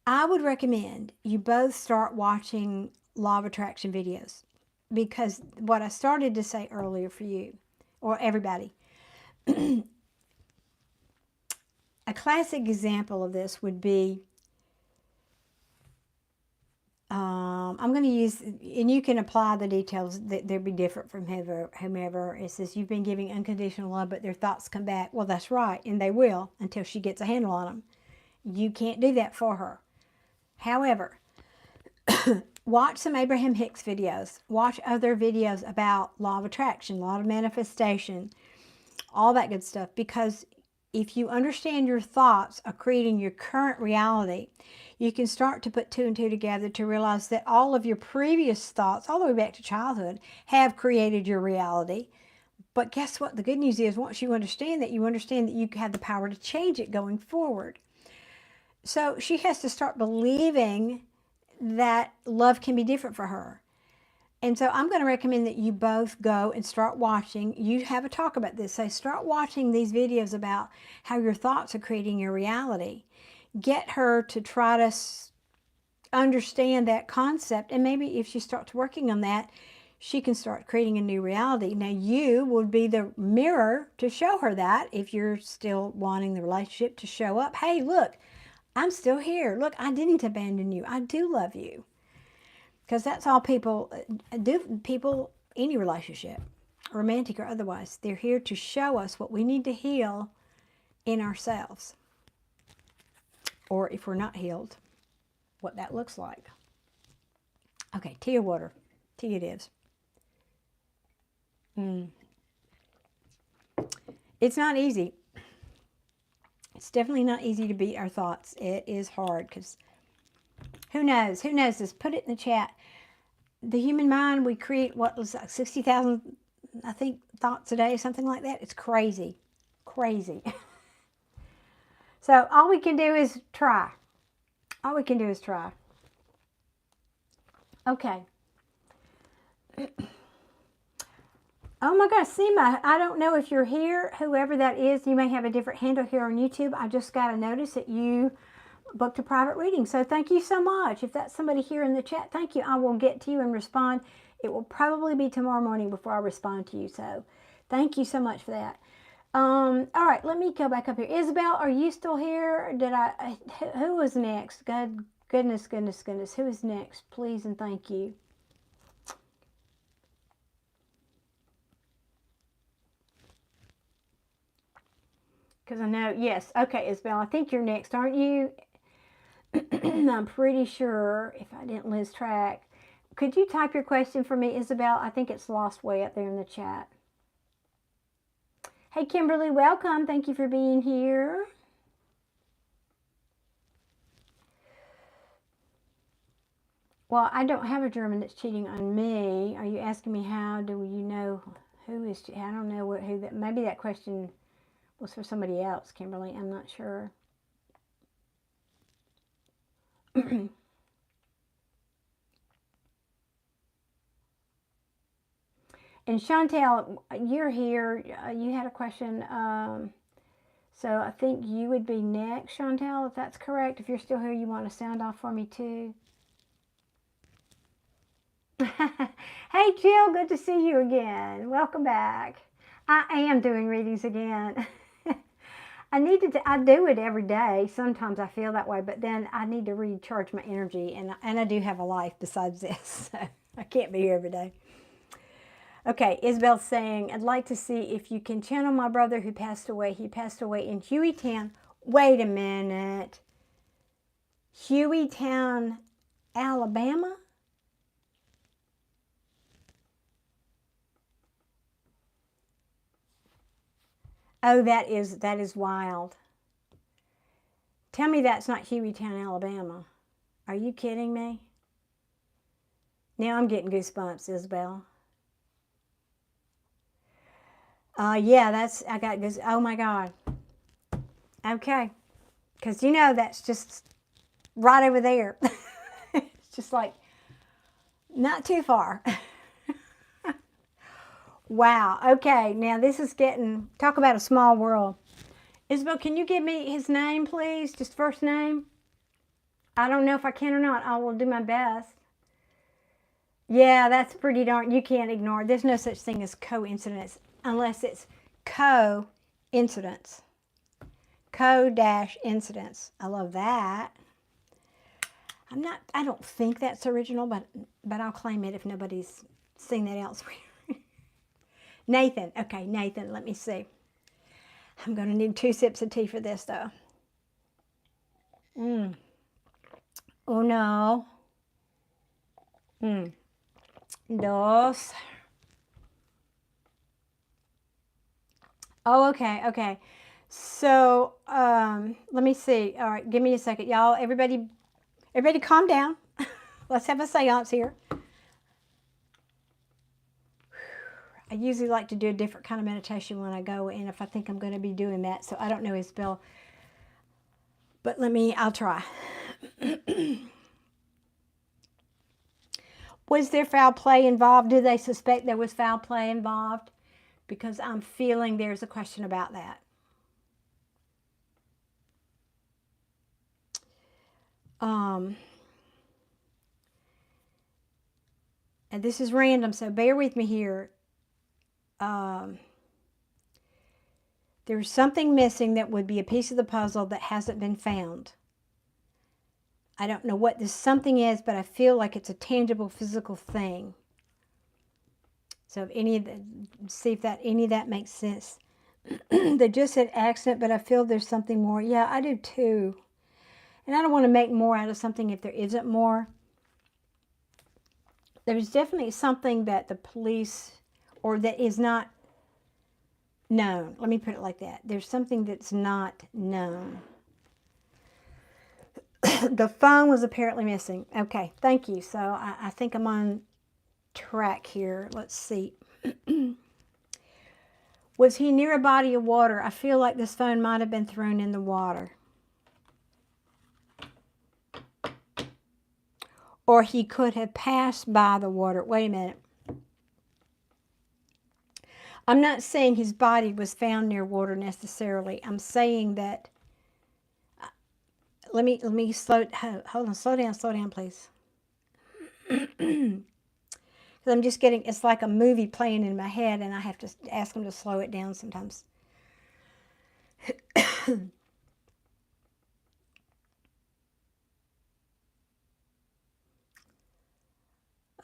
I would recommend you both start watching Law of Attraction videos, because what I started to say earlier for you, or everybody, a classic example of this would be, I'm going to use, and you can apply the details, that they'll be different from whomever. It says you've been giving unconditional love, but their thoughts come back. Well, that's right, and they will until she gets a handle on them. You can't do that for her. However, watch some Abraham Hicks videos. Watch other videos about law of attraction, law of manifestation, all that good stuff, because if you understand your thoughts are creating your current reality, you can start to put two and two together to realize that all of your previous thoughts, all the way back to childhood, have created your reality. But guess what? The good news is once you understand that you have the power to change it going forward. So she has to start believing that love can be different for her. And so I'm going to recommend that you both go and start watching. You have a talk about this. So start watching these videos about how your thoughts are creating your reality. Get her to try to understand that concept. And maybe if she starts working on that, she can start creating a new reality. Now you would be the mirror to show her that if you're still wanting the relationship to show up. Hey, look, I'm still here. Look, I didn't abandon you. I do love you. Because that's all people do. People, any relationship, romantic or otherwise, they're here to show us what we need to heal in ourselves. Or if we're not healed, what that looks like. Okay, tea or water? Tea it is. It's not easy. It's definitely not easy to beat our thoughts. It is hard because who knows? Who knows this? Put it in the chat. The human mind, we create, what was that, 60,000, I think, thoughts a day, something like that. It's crazy. Crazy. So all we can do is try. All we can do is try. Okay. Oh my gosh, Seema, I don't know if you're here. Whoever that is, you may have a different handle here on YouTube. I just got a notice that you booked a private reading. So thank you so much. If that's somebody here in the chat, thank you. I will get to you and respond. It will probably be tomorrow morning before I respond to you. So thank you so much for that. All right, let me go back up here. Isabelle, are you still here? Who was next? Goodness. Who is next? Please and thank you. Because I know, yes. Okay, Isabelle, I think you're next, aren't you? I'm pretty sure, if I didn't lose track. Could you type your question for me, Isabelle? I think it's lost way up there in the chat. Hey, Kimberly, welcome. Thank you for being here. Well, I don't have a German that's cheating on me. Are you asking me how do you know who is? I don't know who that. Maybe that question was for somebody else, Kimberly. I'm not sure. And Shantel, you're here. You had a question. So I think you would be next, Shantel, if that's correct. If you're still here, you want to sound off for me too. Hey, Jill, good to see you again. Welcome back. I am doing readings again. I do it every day. Sometimes I feel that way, but then I need to recharge my energy, and I do have a life besides this, so I can't be here every day. Okay, Isabel's saying, I'd like to see if you can channel my brother who passed away. He passed away in Hueytown. Wait a minute. Hueytown, Alabama? Oh, that is wild. Tell me that's not Hueytown, Alabama. Are you kidding me? Now I'm getting goosebumps, Isabel. Yeah, I got goosebumps. Oh my God. Okay. Because you know that's just right over there. It's just like not too far. Wow. Okay. Now this is talk about a small world. Isabel, can you give me his name, please? Just first name? I don't know if I can or not. I will do my best. Yeah, that's pretty darn, you can't ignore it. There's no such thing as coincidence unless it's co-incidence. Co-incidence. I love that. I don't think that's original, but I'll claim it if nobody's seen that elsewhere. Nathan. Okay, Nathan, let me see. I'm going to need 2 sips of tea for this, though. Oh, no. 2. Oh, okay. So, let me see. All right, give me a second. Y'all, everybody calm down. Let's have a seance here. I usually like to do a different kind of meditation when I go in if I think I'm going to be doing that. So I don't know, Isabelle. But I'll try. Was there foul play involved? Do they suspect there was foul play involved? Because I'm feeling there's a question about that. And this is random, so bear with me here. There's something missing that would be a piece of the puzzle that hasn't been found. I don't know what this something is, but I feel like it's a tangible physical thing. So if see if any of that makes sense. They just said accident, but I feel there's something more. Yeah, I do too. And I don't want to make more out of something if there isn't more. There's definitely something that the police, or that is not known. Let me put it like that. There's something that's not known. The phone was apparently missing. Okay, thank you. So I think I'm on track here. Let's see. Was he near a body of water? I feel like this phone might have been thrown in the water. Or he could have passed by the water. Wait a minute. I'm not saying his body was found near water necessarily. I'm saying that, let me slow down, please. Because I'm just getting, it's like a movie playing in my head and I have to ask him to slow it down sometimes.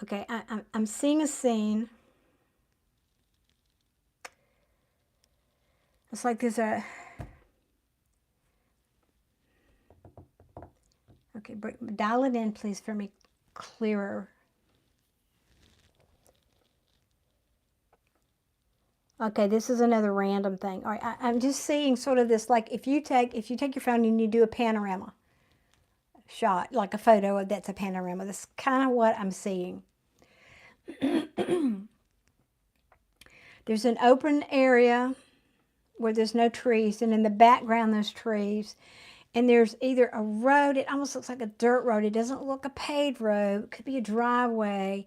Okay, I'm seeing a scene. It's like there's a, okay, dial it in please for me clearer. Okay, this is another random thing. All right, I'm just seeing sort of this, like if you take your phone and you do a panorama shot, like a photo of that's a panorama. That's kind of what I'm seeing. There's an open area where there's no trees, and in the background there's trees, and there's either a road. It almost looks like a dirt road. It doesn't look a paved road. It could be a driveway.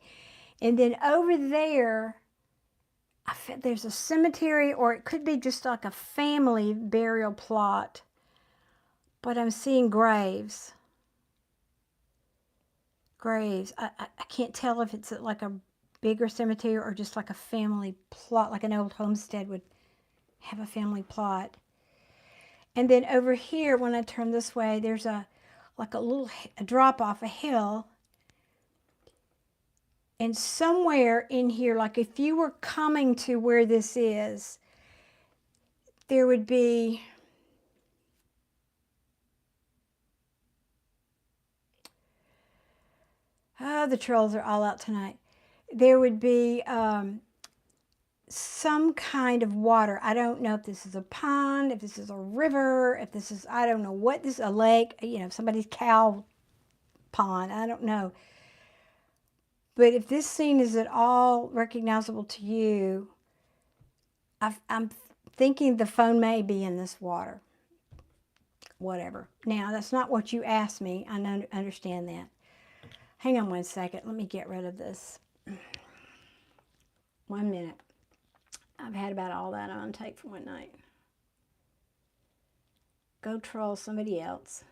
And then over there, I feel there's a cemetery, or it could be just like a family burial plot. But I'm seeing graves. Graves. I can't tell if it's like a bigger cemetery or just like a family plot, like an old homestead would have a family plot. And then over here, when I turn this way, there's a little drop off a hill. And somewhere in here, like if you were coming to where this is, there would be, oh, the trolls are all out tonight. There would be some kind of water. I don't know if this is a pond, if this is a river, if this is, I don't know what this is, a lake, you know, somebody's cow pond, I don't know. But if this scene is at all recognizable to you, I'm thinking the phone may be in this water. Whatever. Now, that's not what you asked me. I understand that. Hang on one second. Let me get rid of this. 1 minute. I've had about all that on tape for one night. Go troll somebody else.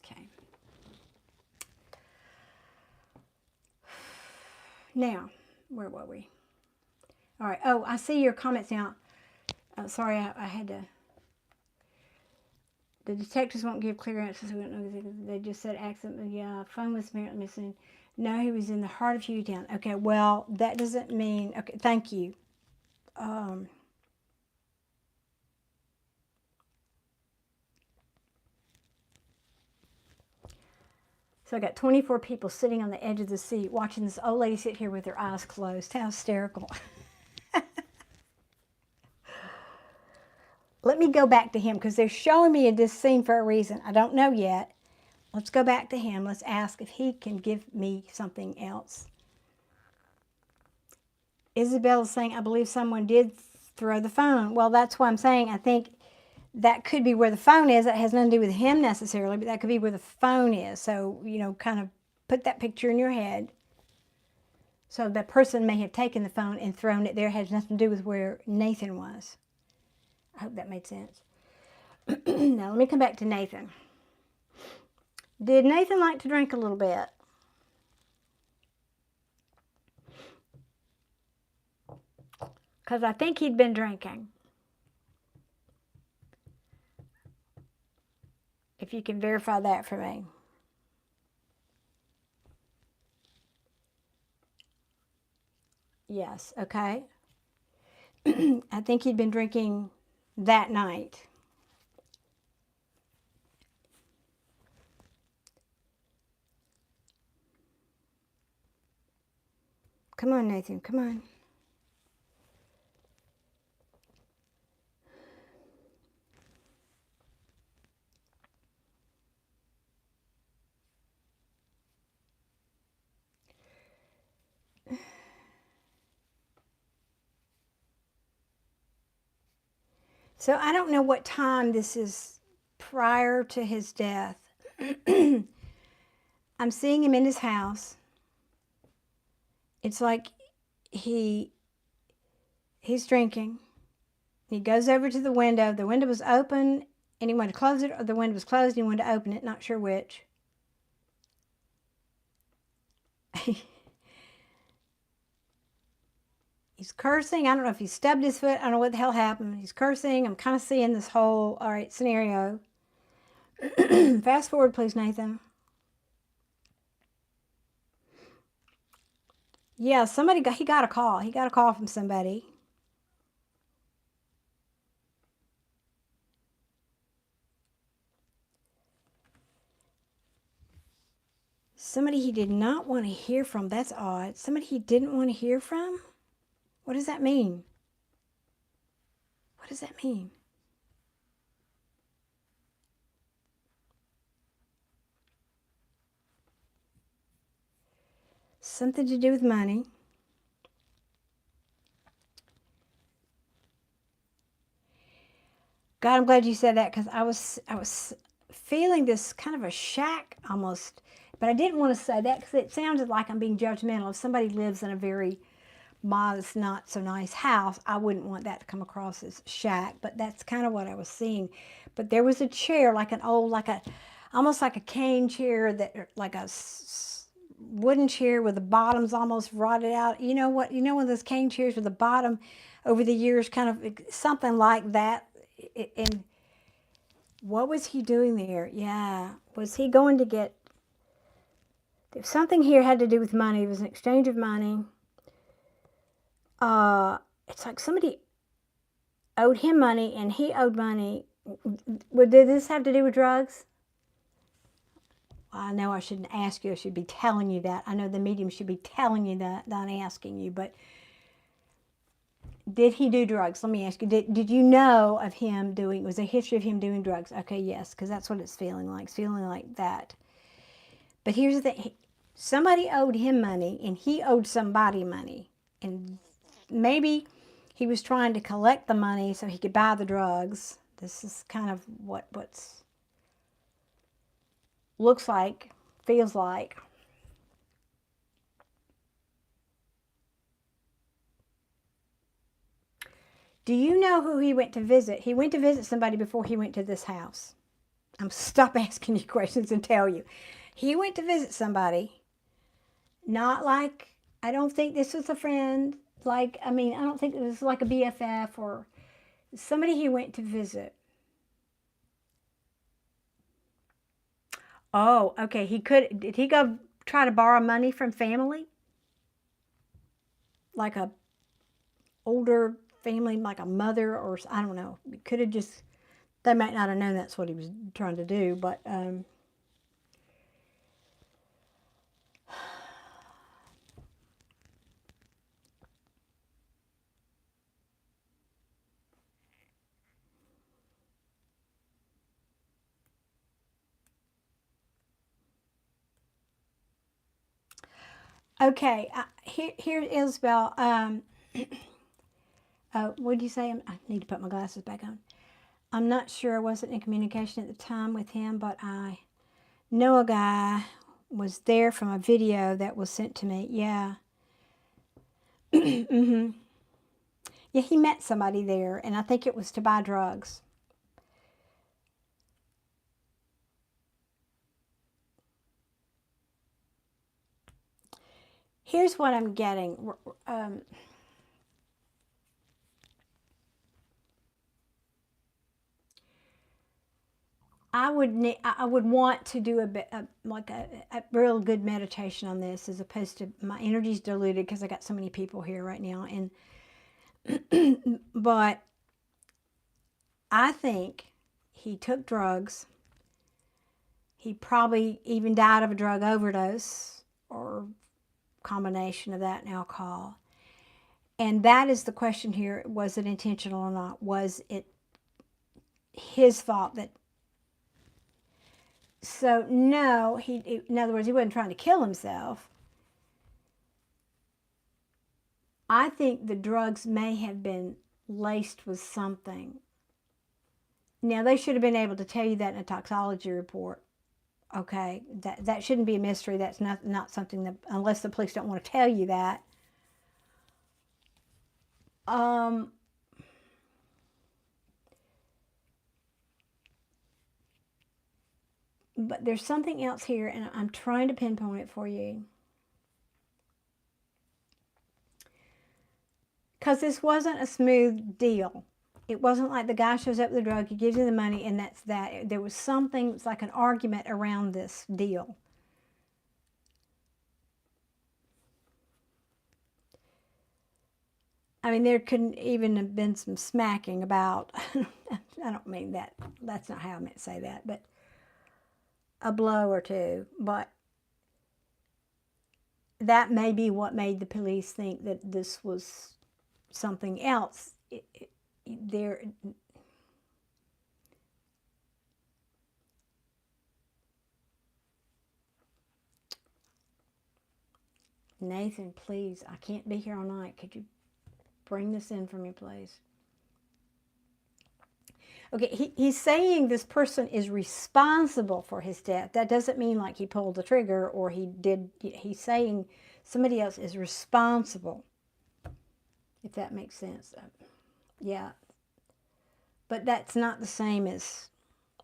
Okay. Now, where were we? All right. Oh, I see your comments now. Sorry, I had to. The detectives won't give clear answers. We don't know. They just said accident. Yeah, phone was apparently missing. No, he was in the heart of Hughtown. Okay, well, that doesn't mean. Okay, thank you. So I got 24 people sitting on the edge of the seat watching this old lady sit here with her eyes closed. How hysterical. let me go back to him because they're showing me this scene for a reason. I don't know yet. Let's go back to him. Let's ask if he can give me something else. Isabelle is saying, I believe someone did throw the phone. Well, that's why I'm saying I think that could be where the phone is. That has nothing to do with him necessarily, but that could be where the phone is. So, you know, kind of put that picture in your head. So the person may have taken the phone and thrown it there. It has nothing to do with where Nathan was. I hope that made sense. Now, let me come back to Nathan. Did Nathan like to drink a little bit? Because I think he'd been drinking. If you can verify that for me. Yes, okay. I think he'd been drinking that night. Come on, Nathan, come on. So I don't know what time this is prior to his death. I'm seeing him in his house. It's like he's drinking. He goes over to the window. The window was open and he wanted to close it, or the window was closed and he wanted to open it, not sure which. He's cursing. I don't know if he stubbed his foot. I don't know what the hell happened. He's cursing. I'm kind of seeing this whole, all right, scenario. Fast forward, please, Nathan. Yeah, he got a call. He got a call from somebody. Somebody he did not want to hear from. That's odd. Somebody he didn't want to hear from? What does that mean? What does that mean? Something to do with money. God, I'm glad you said that because I was feeling this kind of a shack almost, but I didn't want to say that because it sounded like I'm being judgmental. If somebody lives in a very modest, not so nice house, I wouldn't want that to come across as shack, but that's kind of what I was seeing. But there was a chair, like an old, almost like a cane chair, that like a wooden chair with the bottoms almost rotted out. You know what? You know one of those cane chairs with the bottom over the years, kind of something like that. And what was he doing there? Yeah, was he going to get? If something here had to do with money, it was an exchange of money. It's like somebody owed him money and he owed money. Did this have to do with drugs? I know I shouldn't ask you. I should be telling you that. I know the medium should be telling you that, not asking you. But did he do drugs? Let me ask you. Did you know of him doing, was there a history of him doing drugs? Okay, yes, because that's what it's feeling like. It's feeling like that. But here's the thing. Somebody owed him money and he owed somebody money. And maybe he was trying to collect the money so he could buy the drugs. This is kind of what's looks like, feels like. Do you know who he went to visit? He went to visit somebody before he went to this house. I'm stop asking you questions and tell you. He went to visit somebody. Not like, I don't think this was a friend. Like, I mean, I don't think it was like a BFF or somebody he went to visit. Oh, okay. Did he go try to borrow money from family? Like a older family, like a mother, or I don't know. It could have just, they might not have known that's what he was trying to do, but Okay, here, Isabel. What did you say? I need to put my glasses back on. I'm not sure. I wasn't in communication at the time with him, but I know a guy was there from a video that was sent to me. Yeah. hmm Yeah, he met somebody there, and I think it was to buy drugs. Here's what I'm getting. I would want to do a bit like a real good meditation on this, as opposed to my energy's diluted because I got so many people here right now, and but I think he took drugs. He probably even died of a drug overdose or combination of that and alcohol. And that is the question here. Was it intentional or not? Was it his fault that... So no, in other words, he wasn't trying to kill himself. I think the drugs may have been laced with something. Now, they should have been able to tell you that in a toxicology report. Okay, that shouldn't be a mystery. That's not something that, unless the police don't want to tell you that. Um, but there's something else here, and I'm trying to pinpoint it for you. Because this wasn't a smooth deal. It wasn't like the guy shows up with the drug, he gives you the money, and that's that. There was something, it's like an argument around this deal. I mean, there couldn't even have been some smacking about, I don't mean that, that's not how I meant to say that, but a blow or two. But that may be what made the police think that this was something else. There... Nathan, please, I can't be here all night. Could you bring this in for me, please? Okay, he's saying this person is responsible for his death. That doesn't mean like he pulled the trigger or he did. He's saying somebody else is responsible, if that makes sense. Yeah, but that's not the same as,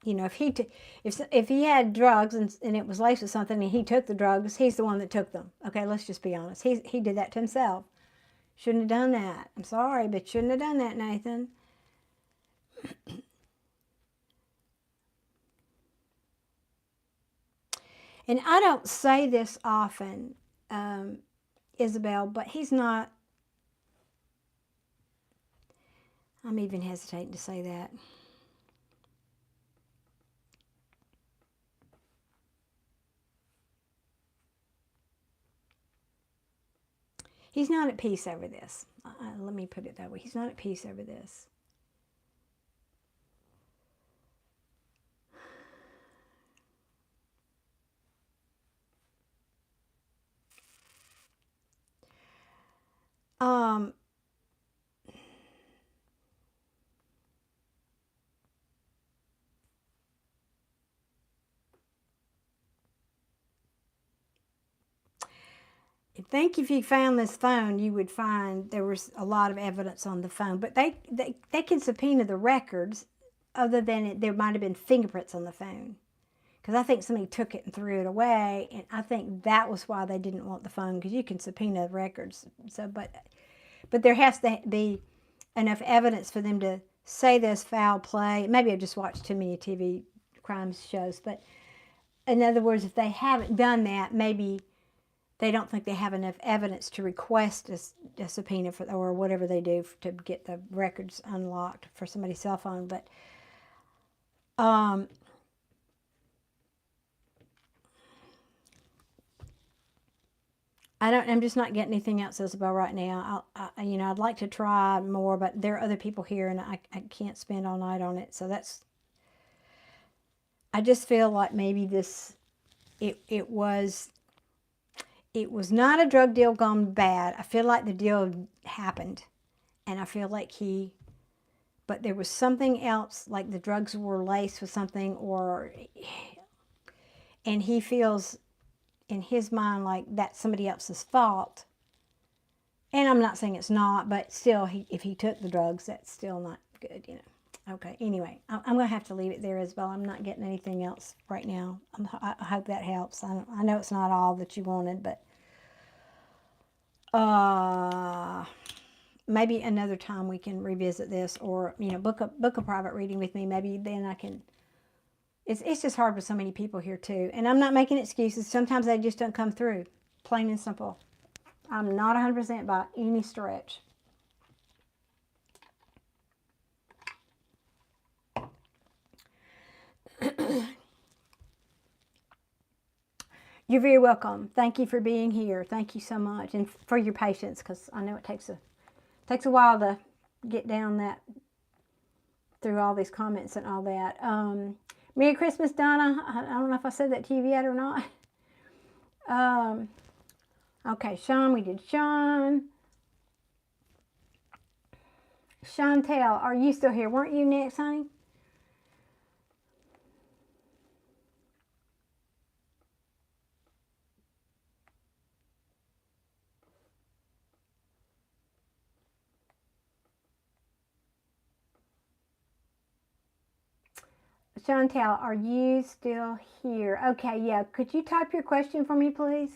you know, if he had drugs and it was laced with something and he took the drugs, he's the one that took them. Okay, let's just be honest. He did that to himself. Shouldn't have done that. I'm sorry, but shouldn't have done that, Nathan. And I don't say this often, Isabelle, but he's not... I'm even hesitating to say that. He's not at peace over this. Let me put it that way. He's not at peace over this. Um, I think if you found this phone, you would find there was a lot of evidence on the phone. But they can subpoena the records, other than there might have been fingerprints on the phone. Because I think somebody took it and threw it away, and I think that was why they didn't want the phone, because you can subpoena records. So, but there has to be enough evidence for them to say there's foul play. Maybe I just watched too many TV crime shows, but in other words, if they haven't done that, maybe they don't think they have enough evidence to request a subpoena for, or whatever they do to get the records unlocked for somebody's cell phone. But I'm just not getting anything else, Isabel, right now. I'd like to try more, but there are other people here, and I can't spend all night on it. So I just feel like maybe it was it was not a drug deal gone bad. I feel like the deal happened. And I feel like but there was something else, like the drugs were laced with something, and he feels in his mind like that's somebody else's fault. And I'm not saying it's not, but still, if he took the drugs, that's still not good, you know. Okay, anyway, I'm going to have to leave it there, Isabelle. I'm not getting anything else right now. I hope that helps. I know it's not all that you wanted, but maybe another time we can revisit this, or, you know, book a private reading with me. Maybe then I can. It's just hard with so many people here too, and I'm not making excuses. Sometimes they just don't come through, plain and simple. I'm not 100% by any stretch. You're very welcome. Thank you for being here. Thank you so much, and for your patience, because I know it takes a while to get down that through all these comments and all that. Merry Christmas, Donna. I don't know if I said that to you yet or not. Okay, Sean, we did Sean. Shantel, are you still here? Weren't you next, honey? Shantel, are you still here? Okay, yeah. Could you type your question for me, please?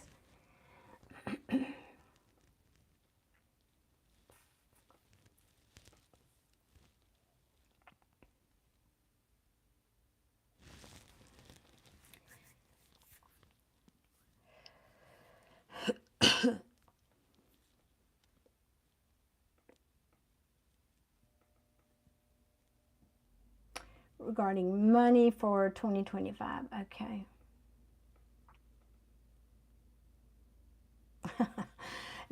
Regarding money for 2025. Okay.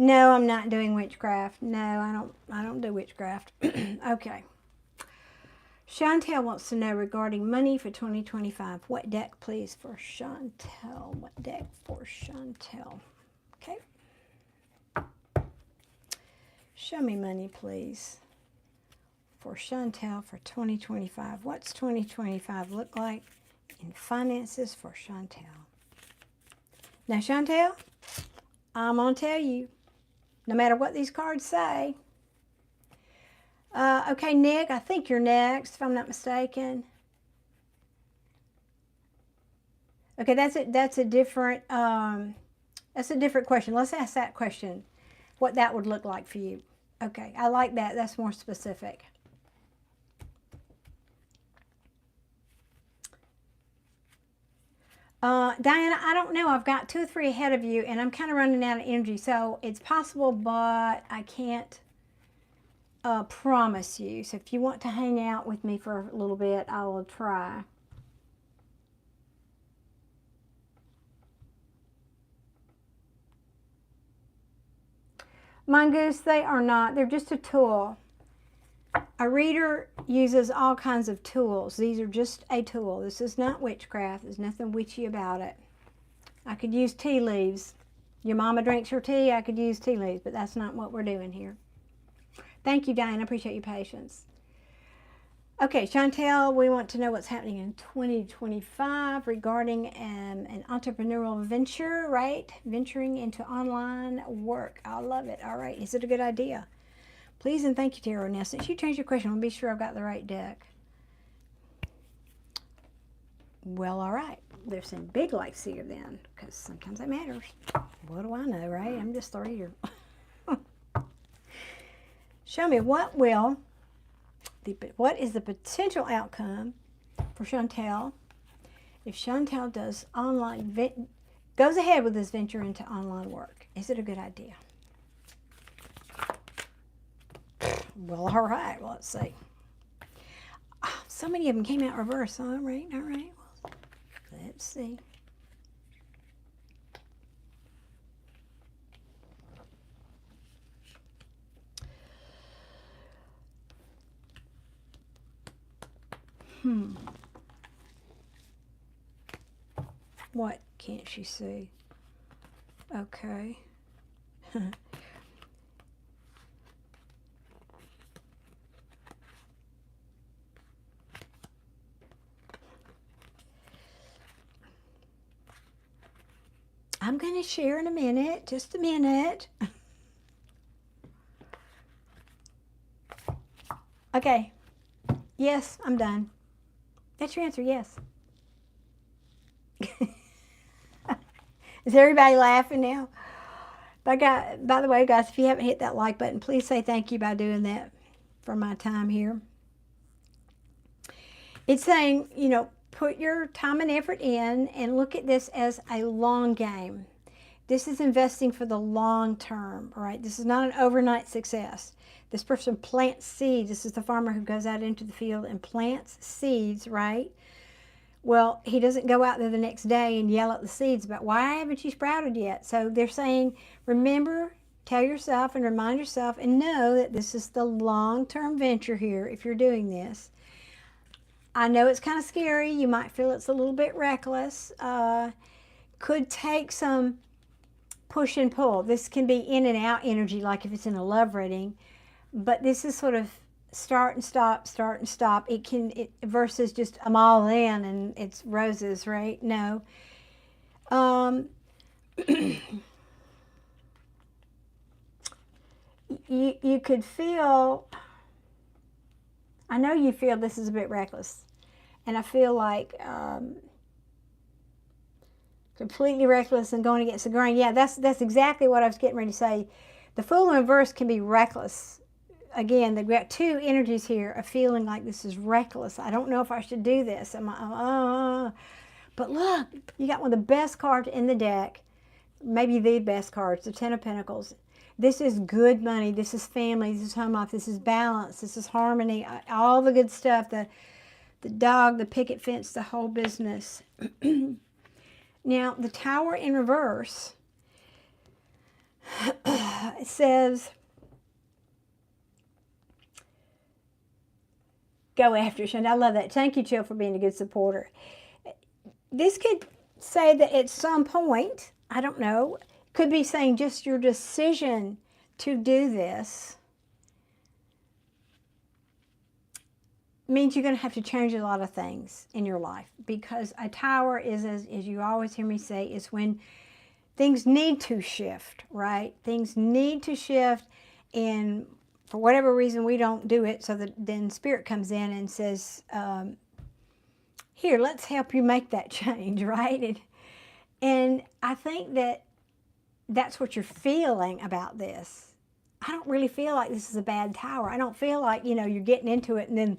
No, I'm not doing witchcraft. No, I don't do witchcraft. Okay. Shantel wants to know regarding money for 2025. What deck, please, for Shantel? What deck for Shantel? Okay. Show me money, please, for Shantel for 2025. What's 2025 look like in finances for Shantel? Now, Shantel, I'm going to tell you, no matter what these cards say. Okay, Nick, I think you're next, if I'm not mistaken. Okay, that's a different question. Let's ask that question, what that would look like for you. Okay, I like that. That's more specific. Diana, I don't know. I've got 2 or 3 ahead of you, and I'm kind of running out of energy. So it's possible, but I can't promise you. So if you want to hang out with me for a little bit, I will try. Mongoose, they are not. They're just a tool. A reader uses all kinds of tools. These are just a tool. This is not witchcraft. There's nothing witchy about it. I could use tea leaves. Your mama drinks her tea, I could use tea leaves, but that's not what we're doing here. Thank you, Diane. I appreciate your patience. Okay, Shantel, we want to know what's happening in 2025 regarding an entrepreneurial venture, right? Venturing into online work. I love it. All right. Is it a good idea? Please and thank you, Tarot. Now, since you changed your question, I'll be sure I've got the right deck. Well, all right. There's some big lights here then, because sometimes that matters. What do I know, right? I'm just a reader. Show me what is the potential outcome for Shantel if Shantel does goes ahead with this venture into online work? Is it a good idea? Well, all right. Well, let's see. Oh, so many of them came out reverse. All right. Well, let's see. What can't she see? Okay. I'm going to share in a minute, just a minute. Okay. Yes, I'm done. That's your answer, yes. Is everybody laughing now? By the way, guys, if you haven't hit that like button, please say thank you by doing that for my time here. It's saying, you know, put your time and effort in and look at this as a long game. This is investing for the long term, right? This is not an overnight success. This person plants seeds. This is the farmer who goes out into the field and plants seeds, right? Well, he doesn't go out there the next day and yell at the seeds about, why haven't you sprouted yet? So they're saying, remember, tell yourself and remind yourself and know that this is the long-term venture here if you're doing this. I know it's kind of scary. You might feel it's a little bit reckless. Could take some push and pull. This can be in and out energy, like if it's in a love reading, but this is sort of start and stop, start and stop. It versus just I'm all in and it's roses, right? No. You could feel, I know you feel this is a bit reckless, and I feel like completely reckless and going against the grain. Yeah, that's exactly what I was getting ready to say. The Fool in reverse can be reckless. Again, they've got two energies here of feeling like this is reckless. I don't know if I should do this. But look, you got one of the best cards in the deck, maybe the best cards, the Ten of Pentacles. This is good money. This is family. This is home life. This is balance. This is harmony. All the good stuff. The dog, the picket fence, the whole business. Now, the Tower in reverse, it says, go after it, Shantel. I love that. Thank you, Jill, for being a good supporter. This could say that at some point, I don't know, could be saying just your decision to do this means you're going to have to change a lot of things in your life, because a tower is, as you always hear me say, is when things need to shift, right? Things need to shift, and for whatever reason we don't do it, so that then Spirit comes in and says, here, let's help you make that change, right? And I think that that's what you're feeling about this. I don't really feel like this is a bad tower. I don't feel like, you know, you're getting into it and then,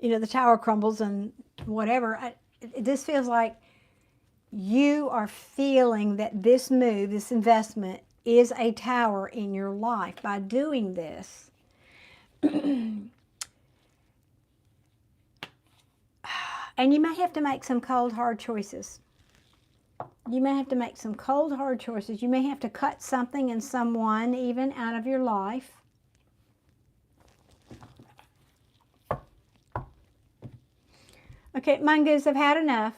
you know, the tower crumbles and whatever. This feels like you are feeling that this move, this investment, is a tower in your life by doing this. And you may have to make some cold, hard choices. You may have to make some cold, hard choices. You may have to cut something and someone even out of your life. Okay, Mongoose, I've had enough.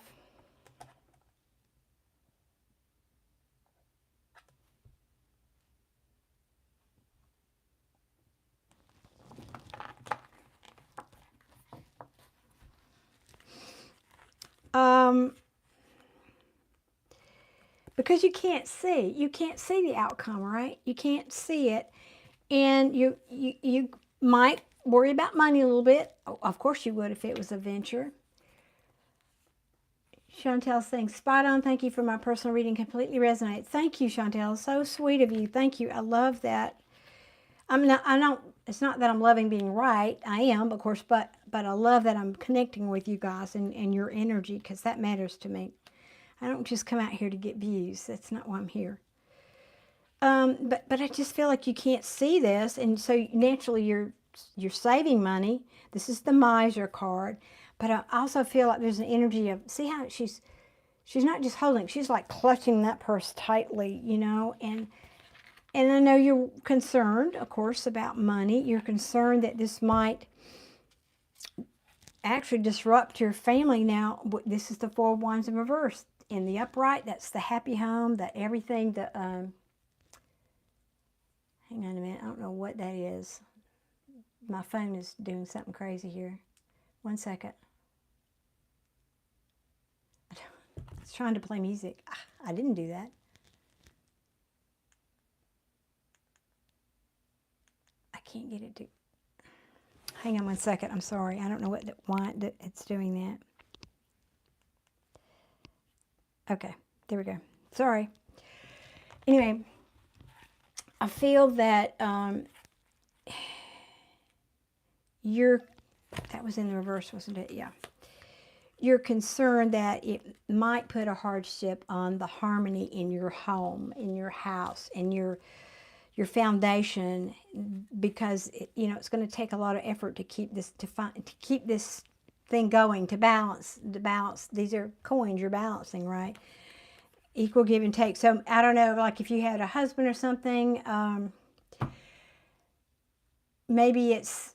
Because you can't see the outcome, right? You can't see it, and you might worry about money a little bit. Of course you would if it was a venture. Shantel's saying, spot on, thank you for my personal reading, completely resonates. Thank you, Shantel, so sweet of you. Thank you, I love that. It's not that I'm loving being right, I am, of course, but I love that I'm connecting with you guys and your energy, because that matters to me. I don't just come out here to get views. That's not why I'm here. But I just feel like you can't see this, and so naturally you're saving money. This is the Miser card, but I also feel like there's an energy of, see how she's not just holding, she's like clutching that purse tightly, you know, and I know you're concerned, of course, about money. You're concerned that this might actually disrupt your family. Now, this is the Four of Wands in reverse. in the upright, that's the happy home, that everything, the, hang on a minute, I don't know what that is. My phone is doing something crazy here. 1 second. It's trying to play music. I didn't do that. I can't get it to. Hang on 1 second. I'm sorry. I don't know why it's doing that. Okay, there we go. Sorry. Anyway, I feel that that was in the reverse, wasn't it? Yeah. You're concerned that it might put a hardship on the harmony in your home, in your house, in your foundation, because it's going to take a lot of effort to keep this keep this thing going, to balance. These are coins you're balancing, right? Equal give and take. So I don't know, like if you had a husband or something, maybe it's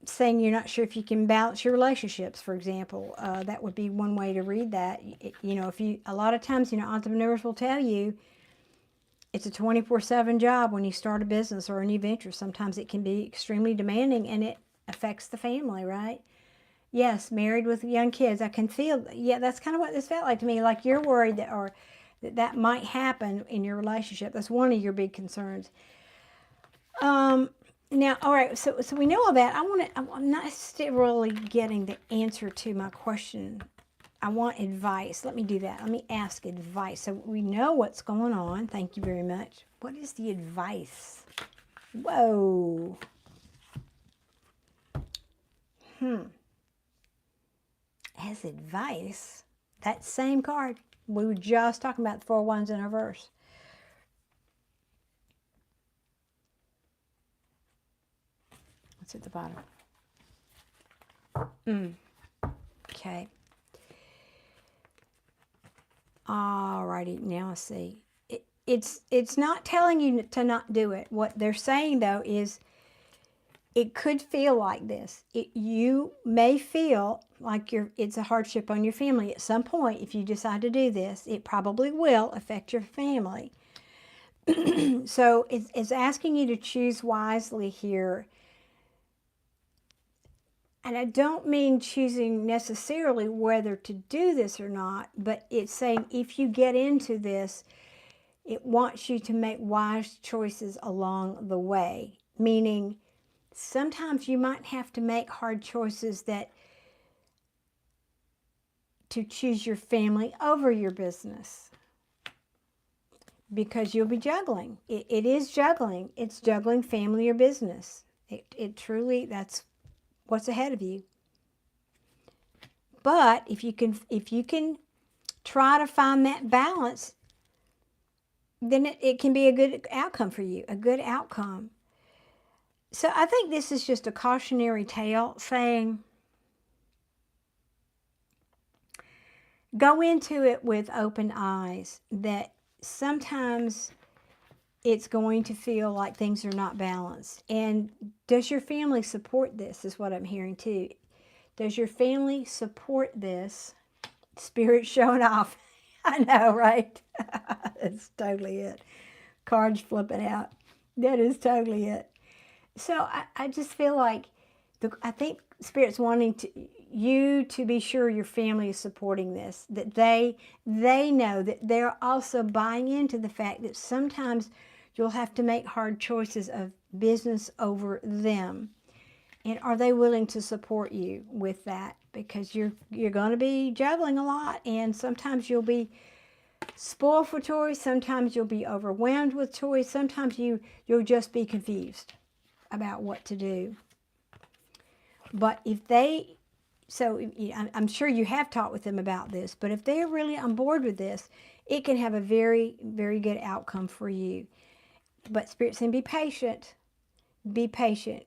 saying you're not sure if you can balance your relationships, for example. That would be one way to read that. A lot of times, entrepreneurs will tell you it's a 24/7 job when you start a business or a new venture. Sometimes it can be extremely demanding, and it affects the family, right? Yes, married with young kids, I can feel, yeah, that's kind of what this felt like to me. Like you're worried that might happen in your relationship. That's one of your big concerns. Now, all right, so we know all that. I'm not still really getting the answer to my question. I want advice. Let me do that. Let me ask advice. So we know what's going on. Thank you very much. What is the advice? Whoa. As advice, that same card. We were just talking about the 4 wands in reverse. What's at the bottom? Okay. Alrighty, now let's see. It's not telling you to not do it. What they're saying though is it could feel like this. You may feel like it's a hardship on your family at some point. If you decide to do this, it probably will affect your family. So it's asking you to choose wisely here. And I don't mean choosing necessarily whether to do this or not, but it's saying if you get into this, it wants you to make wise choices along the way. Meaning, sometimes you might have to make hard choices to choose your family over your business. Because you'll be juggling. It is juggling. It's juggling family or business. It truly, that's what's ahead of you. But if you can try to find that balance, then it can be a good outcome for you, a good outcome. So I think this is just a cautionary tale saying, go into it with open eyes, that sometimes it's going to feel like things are not balanced. And does your family support this, is what I'm hearing too. Does your family support this? Spirit showing off. I know, right? That's totally it. Cards flipping out. That is totally it. So I just feel like, I think Spirit's wanting you to be sure your family is supporting this. That they know that they're also buying into the fact that sometimes you'll have to make hard choices of business over them. And are they willing to support you with that? Because you're going to be juggling a lot, and sometimes you'll be spoiled for choice, sometimes you'll be overwhelmed with choice, sometimes you'll just be confused about what to do. But I'm sure you have talked with them about this, but if they're really on board with this, it can have a very, very good outcome for you. But Spirit's saying be patient. Be patient.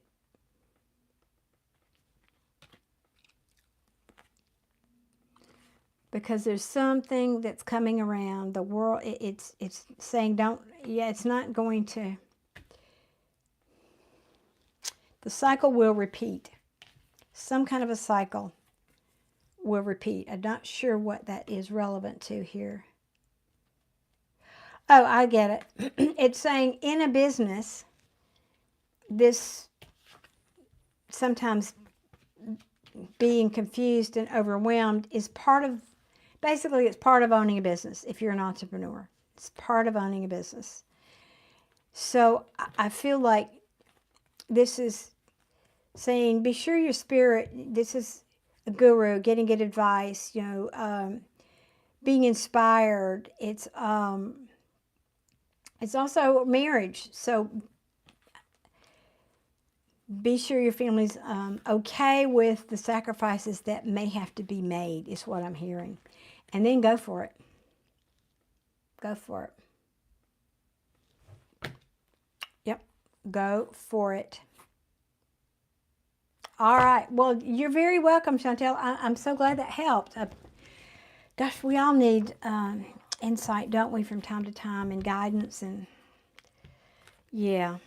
Because there's something that's coming around the world. It's saying it's not going to, the cycle will repeat. Some kind of a cycle will repeat. I'm not sure what that is relevant to here. Oh, I get it. It's saying in a business, this sometimes being confused and overwhelmed is part of, basically it's part of owning a business. If you're an entrepreneur, it's part of owning a business. So I feel like this is saying, be sure your spirit, this is a guru, getting good advice, you know, being inspired. It's also marriage. So be sure your family's okay with the sacrifices that may have to be made, is what I'm hearing. And then go for it. Go for it. Yep, go for it. All right. Well, you're very welcome, Shantel. I'm so glad that helped. Gosh, we all need insight, don't we, from time to time, and guidance. And yeah,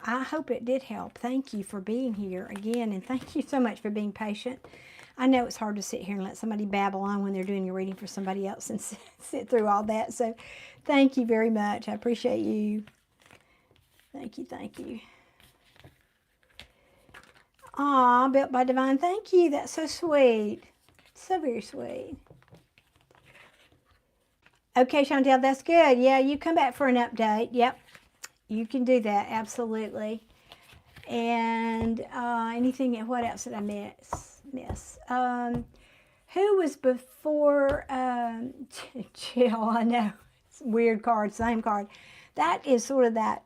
I hope it did help. Thank you for being here again, and thank you so much for being patient. I know it's hard to sit here and let somebody babble on when they're doing a reading for somebody else and sit through all that. So thank you very much. I appreciate you. Thank you, thank you. Aw, Built by Divine, thank you. That's so sweet. So very sweet. Okay, Shantel, that's good. Yeah, you come back for an update. Yep, you can do that, absolutely. And anything, what else did I miss? Who was before Jill? I know, it's a weird card, same card. That is sort of that.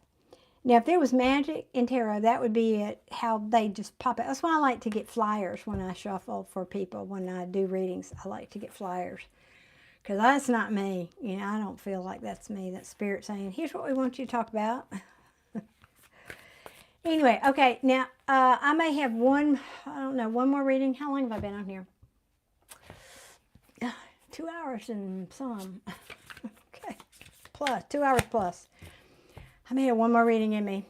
Now, if there was magic in tarot, that would be it, how they just pop out. That's why I like to get flyers when I shuffle for people. When I do readings, I like to get flyers. Because that's not me. You know, I don't feel like that's me. That's Spirit saying, here's what we want you to talk about. Anyway, okay. Now, I may have one more reading. How long have I been on here? 2 hours and some. Okay. Plus, 2 hours plus. I may have one more reading in me.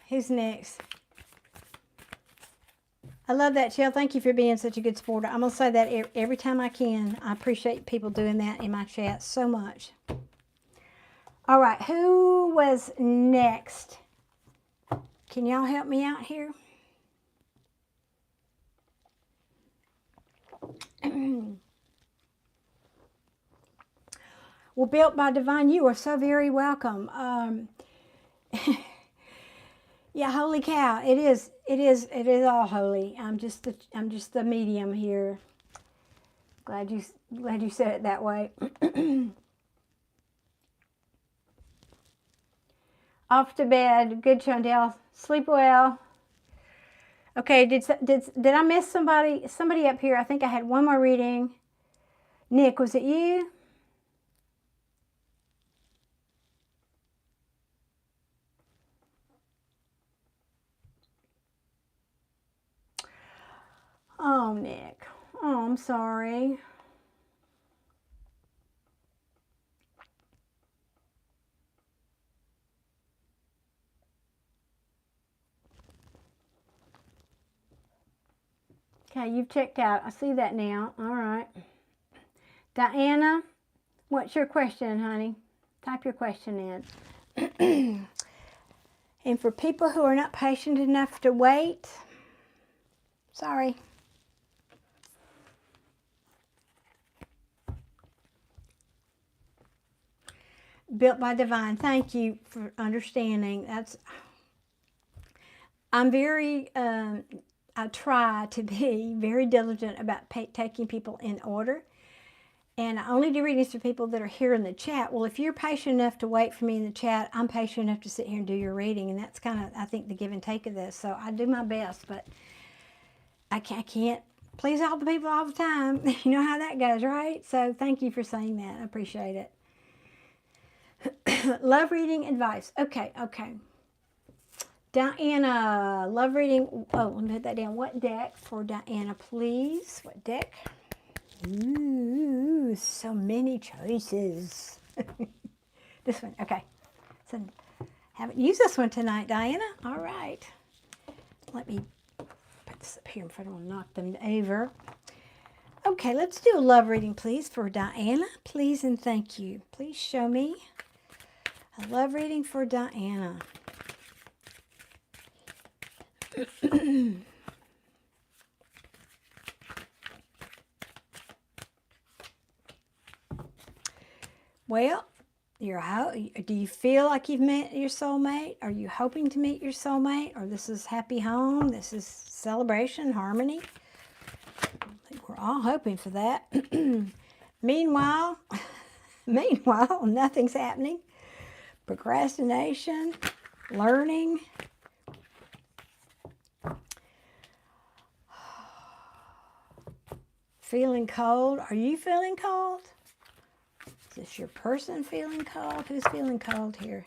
Who's next? I love that, Jill. Thank you for being such a good supporter. I'm going to say that every time I can. I appreciate people doing that in my chat so much. All right, who was next? Can y'all help me out here? Well, Built by Divine, you are so very welcome. Yeah, holy cow! It is all holy. I'm just the medium here. Glad you said it that way. Off to bed. Good, Shantel. Sleep well. Okay, did I miss somebody? Somebody up here. I think I had one more reading. Nick, was it you? Oh, Nick. Oh, I'm sorry. Okay, you've checked out. I see that now. All right. Diana, what's your question, honey? Type your question in. And for people who are not patient enough to wait, sorry. Built by Divine, thank you for understanding. I'm very, I try to be very diligent about taking people in order. And I only do readings for people that are here in the chat. Well, if you're patient enough to wait for me in the chat, I'm patient enough to sit here and do your reading. And that's kind of, I think, the give and take of this. So I do my best, but I can't please all the people all the time. You know how that goes, right? So thank you for saying that. I appreciate it. Love reading advice. Okay. Diana, love reading. Oh, let me put that down. What deck for Diana, please? What deck? Ooh, so many choices. This one, okay. So haven't used this one tonight, Diana. All right. Let me put this up here in front of them, knock them over. Okay, let's do a love reading, please, for Diana. Please and thank you. Please show me a love reading for Diana. Well, do you feel like you've met your soulmate? Are you hoping to meet your soulmate? Or this is happy home? This is celebration, harmony? I think we're all hoping for that. Meanwhile, nothing's happening. Procrastination, learning. Feeling cold. Are you feeling cold? Is this your person feeling cold? Who's feeling cold here?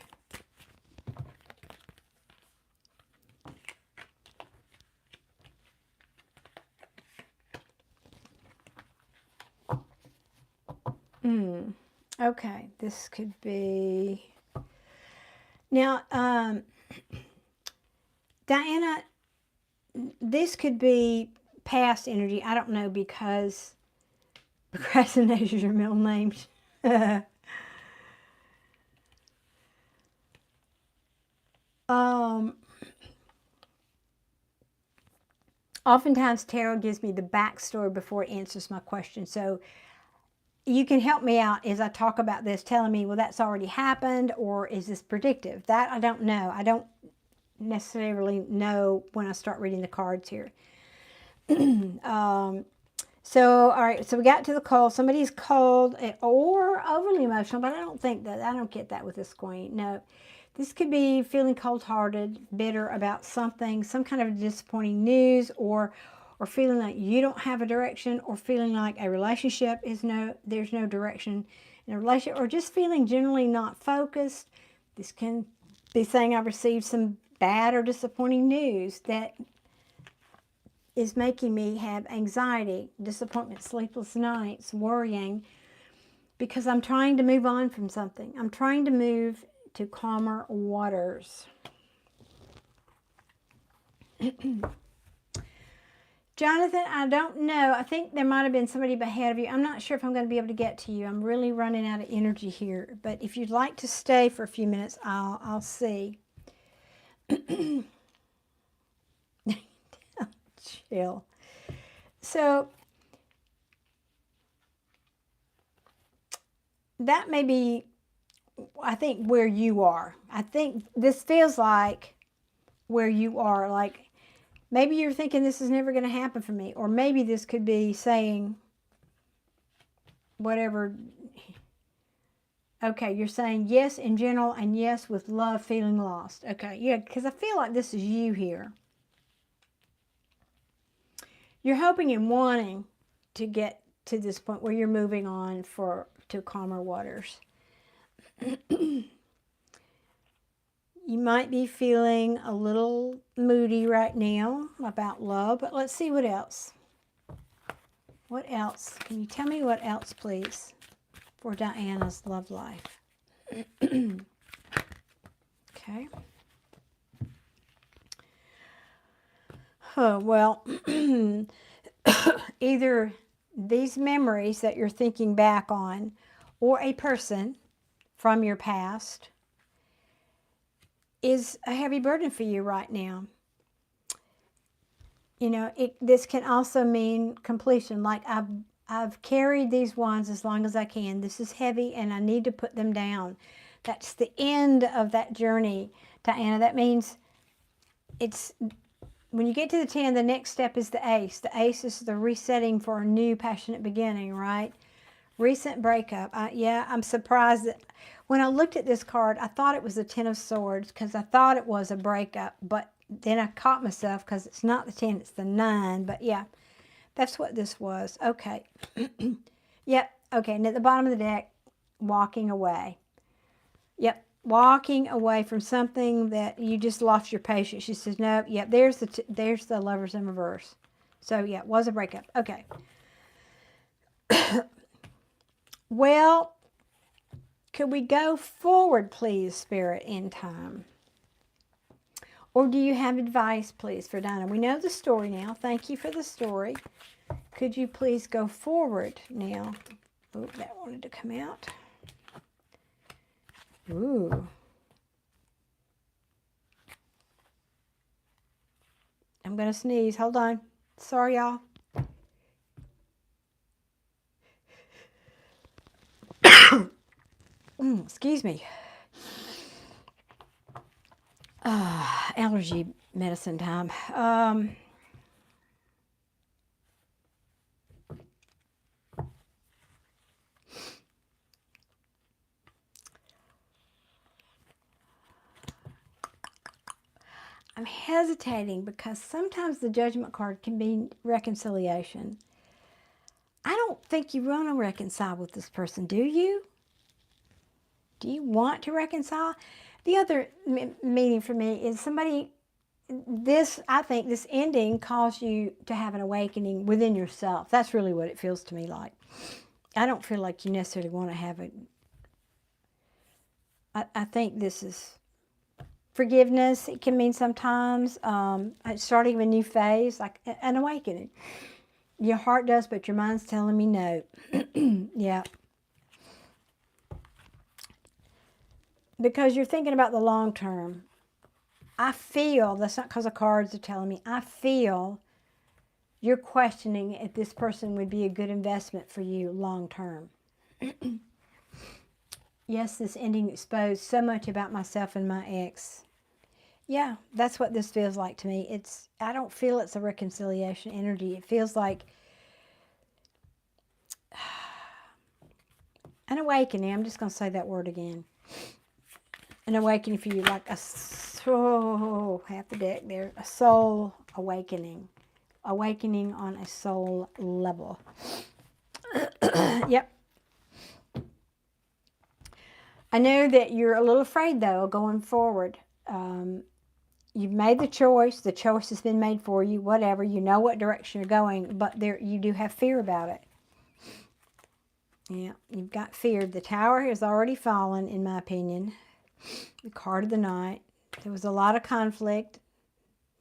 Okay, this could be... Now, Diana, this could be past energy. I don't know, because procrastination is your middle name. Oftentimes tarot gives me the backstory before it answers my question. So you can help me out as I talk about this, telling me, well, that's already happened, or is this predictive? That I don't know. I don't necessarily know when I start reading the cards here. So, all right, so we got to the cold. Somebody's cold or overly emotional, but I don't get that with this queen. No, this could be feeling cold-hearted, bitter about something, some kind of disappointing news, or feeling like you don't have a direction, or feeling like a relationship there's no direction in a relationship, or just feeling generally not focused. This can be saying I've received some bad or disappointing news that is making me have anxiety, disappointment, sleepless nights, worrying, because I'm trying to move on from something. I'm trying to move to calmer waters. Jonathan, I don't know. I think there might have been somebody ahead of you. I'm not sure if I'm going to be able to get to you. I'm really running out of energy here. But if you'd like to stay for a few minutes, I'll see. Chill. So that may be, I think, where you are. I think this feels like where you are. Like, maybe you're thinking this is never going to happen for me. Or maybe this could be saying whatever. Okay, you're saying yes in general and yes with love, feeling lost. Okay, yeah, because I feel like this is you here. You're hoping and wanting to get to this point where you're moving on to calmer waters. You might be feeling a little moody right now about love, but let's see what else. What else? Can you tell me what else, please, for Diana's love life? Okay. Oh, well, either these memories that you're thinking back on, or a person from your past, is a heavy burden for you right now. You know, this can also mean completion. Like, I've carried these wands as long as I can. This is heavy and I need to put them down. That's the end of that journey, Diana. That means when you get to the 10, the next step is the ace. The ace is the resetting for a new passionate beginning, right? Recent breakup. Yeah, I'm surprised that when I looked at this card, I thought it was the 10 of Swords, because I thought it was a breakup. But then I caught myself, because it's not the 10, it's the 9. But yeah, that's what this was. Okay. Yep. Okay, and at the bottom of the deck, walking away. Yep. Walking away from something that you just lost your patience. She says, no, yep, there's the Lovers in reverse. So, yeah, it was a breakup. Okay. Well, could we go forward, please, Spirit, in time? Or do you have advice, please, for Dinah? We know the story now. Thank you for the story. Could you please go forward now? Oh, that wanted to come out. Ooh. I'm going to sneeze. Hold on. Sorry, y'all. Excuse me. Allergy medicine time. I'm hesitating because sometimes the judgment card can be reconciliation. I don't think you want to reconcile with this person, do you? Do you want to reconcile? The other meaning for me is I think this ending caused you to have an awakening within yourself. That's really what it feels to me like. I don't feel like you necessarily want to have it. I think this is forgiveness. It can mean sometimes starting a new phase, like an awakening. Your heart does, but your mind's telling me no. Yeah. Because you're thinking about the long term. I feel, that's not because the cards are telling me, I feel you're questioning if this person would be a good investment for you long term. Yes, this ending exposed so much about myself and my ex. Yeah, that's what this feels like to me. I don't feel it's a reconciliation energy. It feels like an awakening. I'm just going to say that word again. An awakening for you, like half the deck there, a soul awakening. Awakening on a soul level. Yep. I know that you're a little afraid, though, going forward. You've made the choice has been made for you, whatever. You know what direction you're going, but you do have fear about it. Yeah, you've got fear. The tower has already fallen, in my opinion. The card of the night. There was a lot of conflict.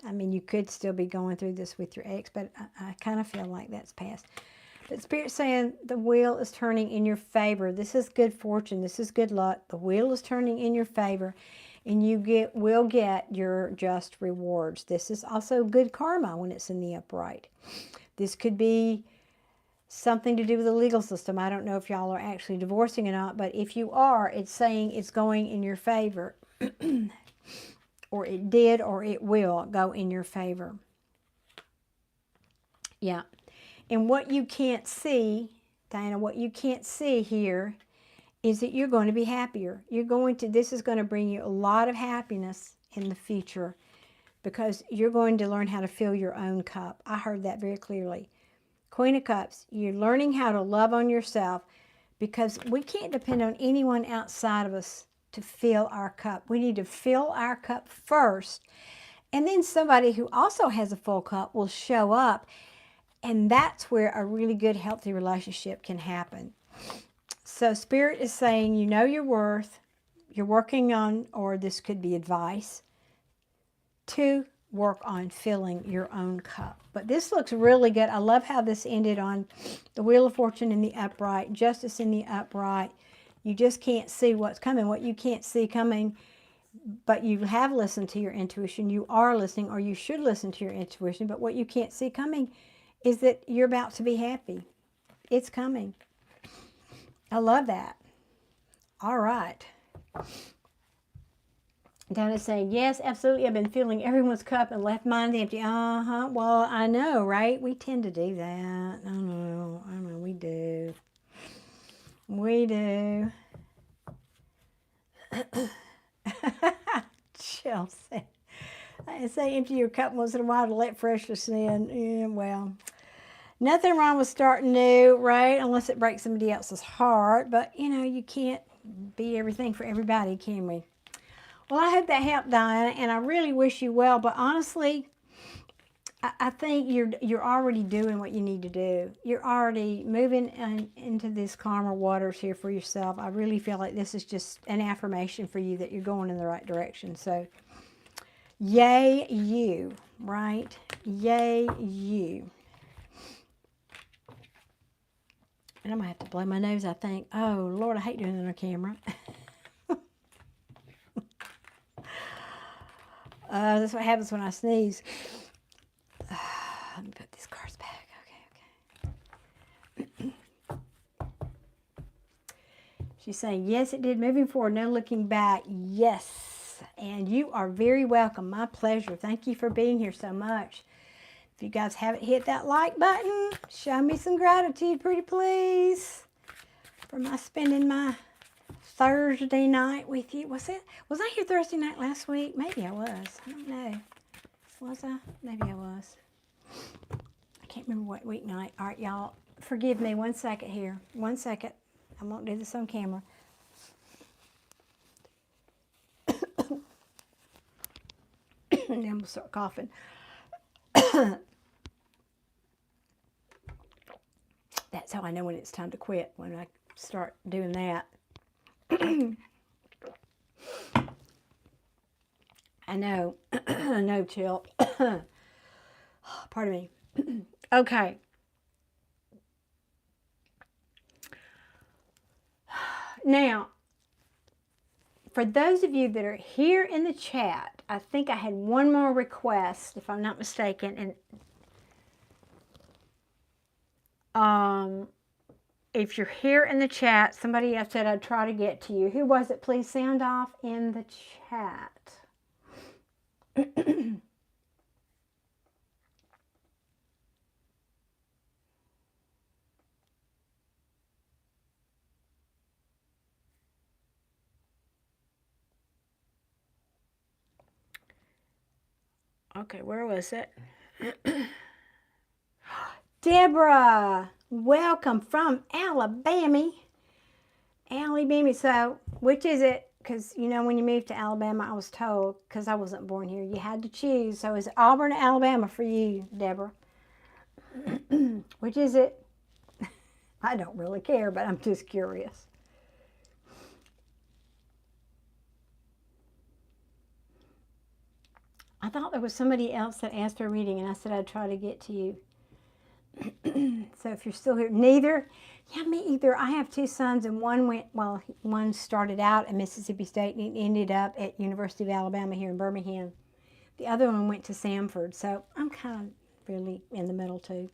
I mean, you could still be going through this with your ex, but I kind of feel like that's past. But Spirit's saying the wheel is turning in your favor. This is good fortune. This is good luck. The wheel is turning in your favor, and you will get your just rewards. This is also good karma when it's in the upright. This could be something to do with the legal system. I don't know if y'all are actually divorcing or not, but if you are, it's saying it's going in your favor. Or it did, or it will go in your favor. Yeah. And what you can't see, Diana, what you can't see here is that you're going to be happier. This is going to bring you a lot of happiness in the future because you're going to learn how to fill your own cup. I heard that very clearly. Queen of Cups, you're learning how to love on yourself because we can't depend on anyone outside of us to fill our cup. We need to fill our cup first, and then somebody who also has a full cup will show up, and that's where a really good, healthy relationship can happen. So Spirit is saying, you know your worth, you're working on, or this could be advice, to work on filling your own cup. But this looks really good. I love how this ended on the Wheel of Fortune in the upright, Justice in the upright. You just can't see what's coming. What you can't see coming, but you have listened to your intuition. You are listening, or you should listen to your intuition. But what you can't see coming is that you're about to be happy. It's coming. I love that. All right. Donna's saying, yes, absolutely. I've been filling everyone's cup and left mine empty. Well, I know, right? We tend to do that. I know, we do. We do. Chelsea. I say empty your cup once in a while to let freshness in. Yeah, well, nothing wrong with starting new, right? Unless it breaks somebody else's heart. But, you can't be everything for everybody, can we? Well, I hope that helped, Diana, and I really wish you well. But honestly, I think you're already doing what you need to do. You're already moving into these calmer waters here for yourself. I really feel like this is just an affirmation for you that you're going in the right direction. So Yay, you, right? Yay, you. And I'm going to have to blow my nose, I think. Oh, Lord, I hate doing it on camera. That's what happens when I sneeze. Let me put these cards back. Okay. She's saying, yes, it did. Moving forward, no looking back. Yes. And you are very welcome. My pleasure. Thank you for being here so much. If you guys haven't hit that like button, show me some gratitude, pretty please, for my spending my Thursday night with you. Was I here Thursday night last week? Maybe I was. I don't know. Was I? Maybe I was. I can't remember what weeknight. All right, y'all. Forgive me 1 second here. 1 second. I won't do this on camera. And then we'll start coughing. That's how I know when it's time to quit, when I start doing that. I know. I know, chill. Pardon me. Okay. Now, for those of you that are here in the chat, I think I had one more request, if I'm not mistaken. And if you're here in the chat, somebody else said I'd try to get to you. Who was it? Please sound off in the chat. Okay, where was it? Deborah, welcome from Alabama. Alabama. So, which is it? Because, you know, when you moved to Alabama, I was told, because I wasn't born here, you had to choose. So, is Auburn or Alabama for you, Deborah? Which is it? I don't really care, but I'm just curious. I thought there was somebody else that asked for a reading, and I said I'd try to get to you. So if you're still here, neither? Yeah, me either. I have two sons, and one started out at Mississippi State and ended up at University of Alabama here in Birmingham. The other one went to Samford, so I'm kind of really in the middle too.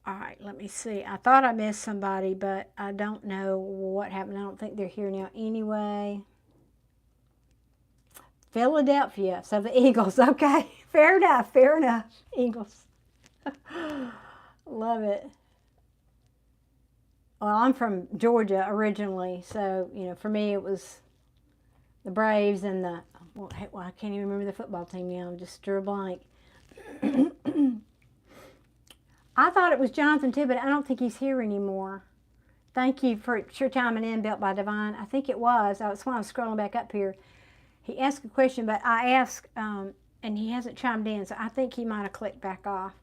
All right, let me see. I thought I missed somebody, but I don't know what happened. I don't think they're here now anyway. Philadelphia. So the Eagles. Okay, fair enough. Fair enough. Eagles. Love it. Well, I'm from Georgia originally, so, you know, for me it was the Braves and the, well, I can't even remember the football team now. I'm just drew a blank. I thought it was Jonathan too, but I don't think he's here anymore. Thank you for your time and in, Built by Divine. I think it was. That's why I'm scrolling back up here. He asked a question, but I asked, and he hasn't chimed in, so I think he might have clicked back off.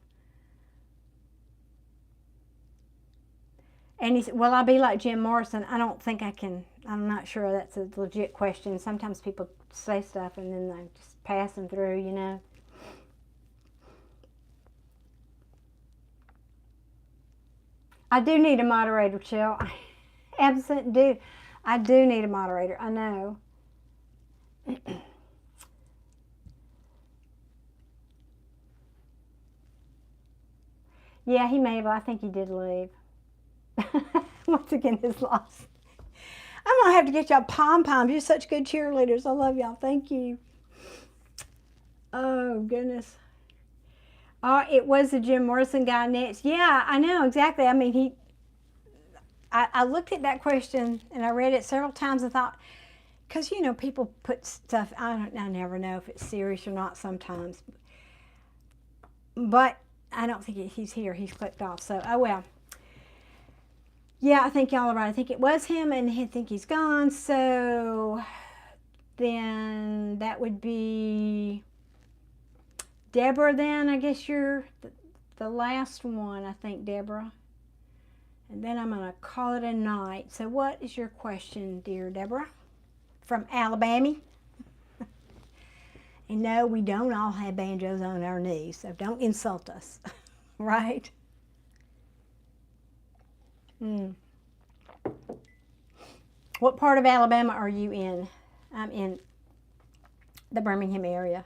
And he said, will I be like Jim Morrison? I don't think I can. I'm not sure that's a legit question. Sometimes people say stuff and then they just pass them through, you know. I do need a moderator, Chill. I do need a moderator. I know. Yeah, he may have. I think he did leave. Once again, his loss. I'm going to have to get y'all pom-poms. You're such good cheerleaders. I love y'all. Thank you. Oh, goodness. Oh, it was the Jim Morrison guy next. Yeah, I know, exactly. I mean, I looked at that question and I read it several times and thought, because, you know, people put stuff, I never know if it's serious or not sometimes. But I don't think he's here. He's clicked off. So, oh well. Yeah, I think y'all are right. I think it was him, and I think he's gone. So then that would be Deborah then. I guess you're the last one, I think, Deborah. And then I'm going to call it a night. So what is your question, dear Deborah? From Alabama? And no, we don't all have banjos on our knees, so don't insult us, right? What part of Alabama are you in? I'm in the Birmingham area.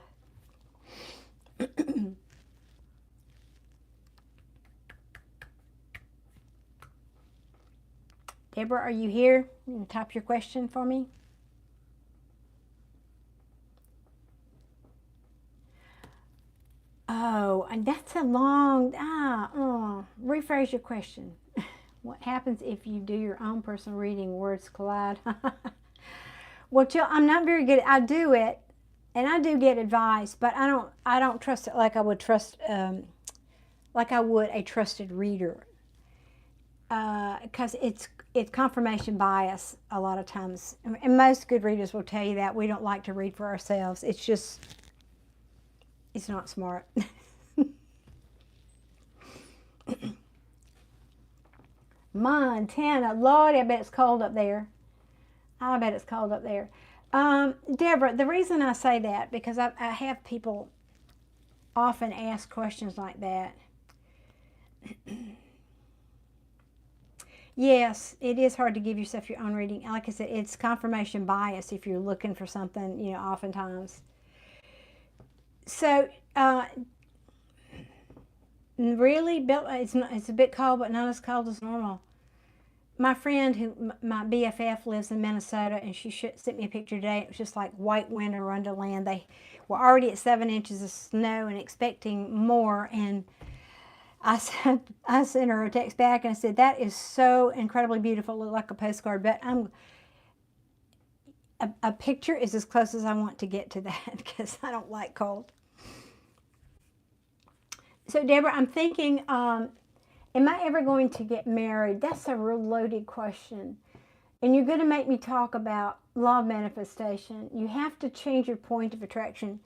Deborah, are you here? You can type your question for me. Oh, and that's a long, rephrase your question. What happens if you do your own personal reading, words collide? Well, Jill, I'm not very good. I do it, and I do get advice, but I don't trust it like I would trust, like I would a trusted reader, because it's confirmation bias a lot of times, and most good readers will tell you that we don't like to read for ourselves. It's just, it's not smart. Montana, Lord, I bet it's cold up there. I bet it's cold up there. Deborah, the reason I say that, because I have people often ask questions like that. Yes, it is hard to give yourself your own reading. Like I said, it's confirmation bias if you're looking for something, you know, oftentimes. So, really, Bill, it's a bit cold, but not as cold as normal. My friend, my BFF, lives in Minnesota, and she sent me a picture today. It was just like white winter wonderland. They were already at 7 inches of snow and expecting more, and I sent her a text back and I said, that is so incredibly beautiful. It looked like a postcard, but a picture is as close as I want to get to that, because I don't like cold. So, Deborah, I'm thinking, am I ever going to get married? That's a real loaded question. And you're going to make me talk about law of manifestation. You have to change your point of attraction.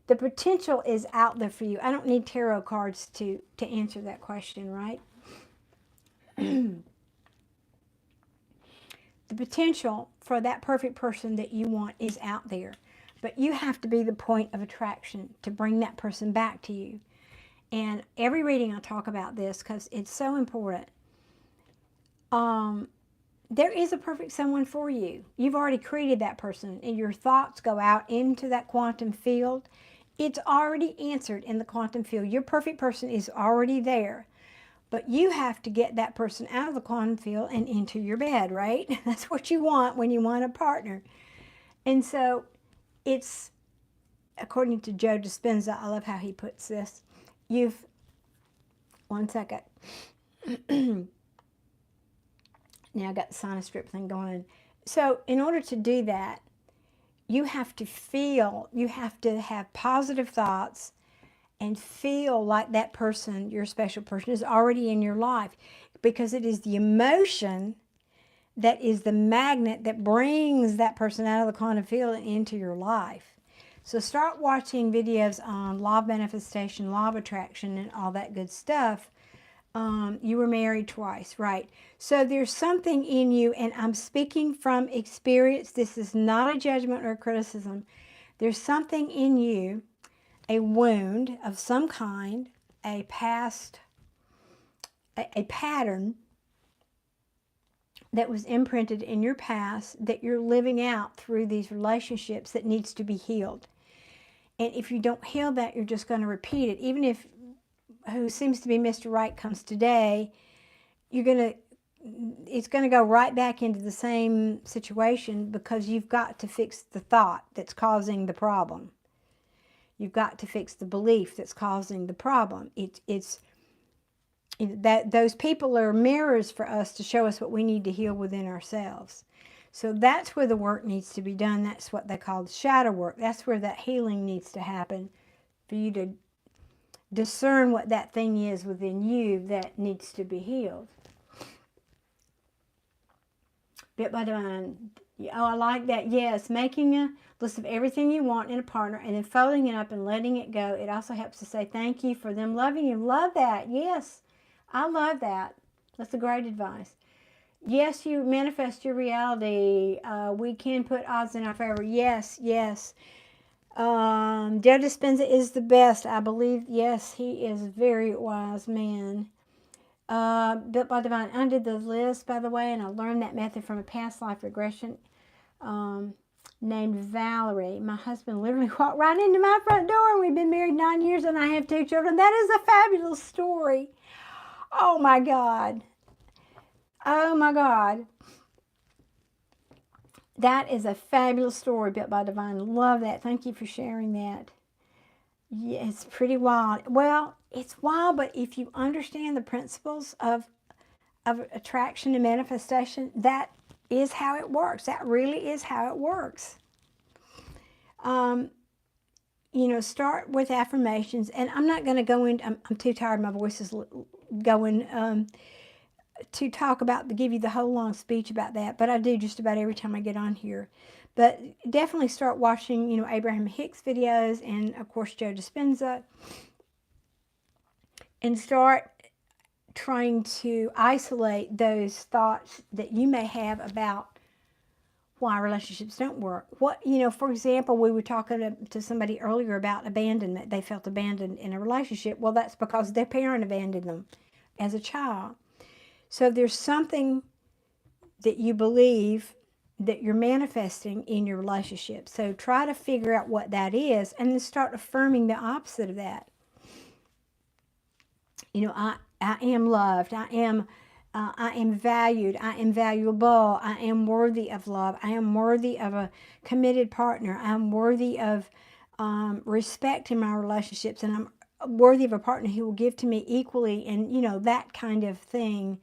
The potential is out there for you. I don't need tarot cards to answer that question, right? The potential for that perfect person that you want is out there. But you have to be the point of attraction to bring that person back to you. And every reading I talk about this because it's so important. There is a perfect someone for you. You've already created that person, and your thoughts go out into that quantum field. It's already answered in the quantum field. Your perfect person is already there. But you have to get that person out of the quantum field and into your bed, right? That's what you want when you want a partner. And so it's, according to Joe Dispenza, I love how he puts this. One second. Now I got the sinus strip thing going. So in order to do that, you have to feel, you have to have positive thoughts and feel like that person, your special person, is already in your life, because it is the emotion that is the magnet that brings that person out of the quantum field and into your life. So start watching videos on law of manifestation, law of attraction, and all that good stuff. You were married twice, right? So there's something in you, and I'm speaking from experience. This is not a judgment or a criticism. There's something in you, a wound of some kind, a past, a pattern that was imprinted in your past that you're living out through these relationships that needs to be healed. And if you don't heal that, you're just going to repeat it. Even if who seems to be Mr. Right comes today, it's going to go right back into the same situation, because you've got to fix the thought that's causing the problem. You've got to fix the belief that's causing the problem. Those people are mirrors for us to show us what we need to heal within ourselves. So that's where the work needs to be done. That's what they call the shadow work. That's where that healing needs to happen, for you to discern what that thing is within you that needs to be healed. Bit by bit. Oh, I like that. Yes, making a list of everything you want in a partner and then folding it up and letting it go. It also helps to say thank you for them loving you. Love that. Yes, I love that. That's a great advice. Yes, you manifest your reality. We can put odds in our favor. Yes, yes. Joe Dispenza is the best, I believe. Yes, he is a very wise man. Built by Divine. I did the list, by the way, and I learned that method from a past life regression named Valerie. My husband literally walked right into my front door, and we've been married 9 years, and I have 2 children. That is a fabulous story. Oh, my God. Oh, my God. That is a fabulous story, Built by Divine. Love that. Thank you for sharing that. Yeah, it's pretty wild. Well, it's wild, but if you understand the principles of attraction and manifestation, that is how it works. That really is how it works. You know, start with affirmations. And I'm not going to go into, I'm too tired. My voice is going to talk about, to give you the whole long speech about that. But I do just about every time I get on here. But definitely start watching, you know, Abraham Hicks videos and, of course, Joe Dispenza. And start trying to isolate those thoughts that you may have about why relationships don't work. What, you know, for example, we were talking to somebody earlier about abandonment. They felt abandoned in a relationship. Well, that's because their parent abandoned them as a child. So there's something that you believe that you're manifesting in your relationship. So try to figure out what that is and then start affirming the opposite of that. You know, I am loved. I am valued. I am valuable. I am worthy of love. I am worthy of a committed partner. I am worthy of respect in my relationships, and I'm worthy of a partner who will give to me equally, and, you know, that kind of thing.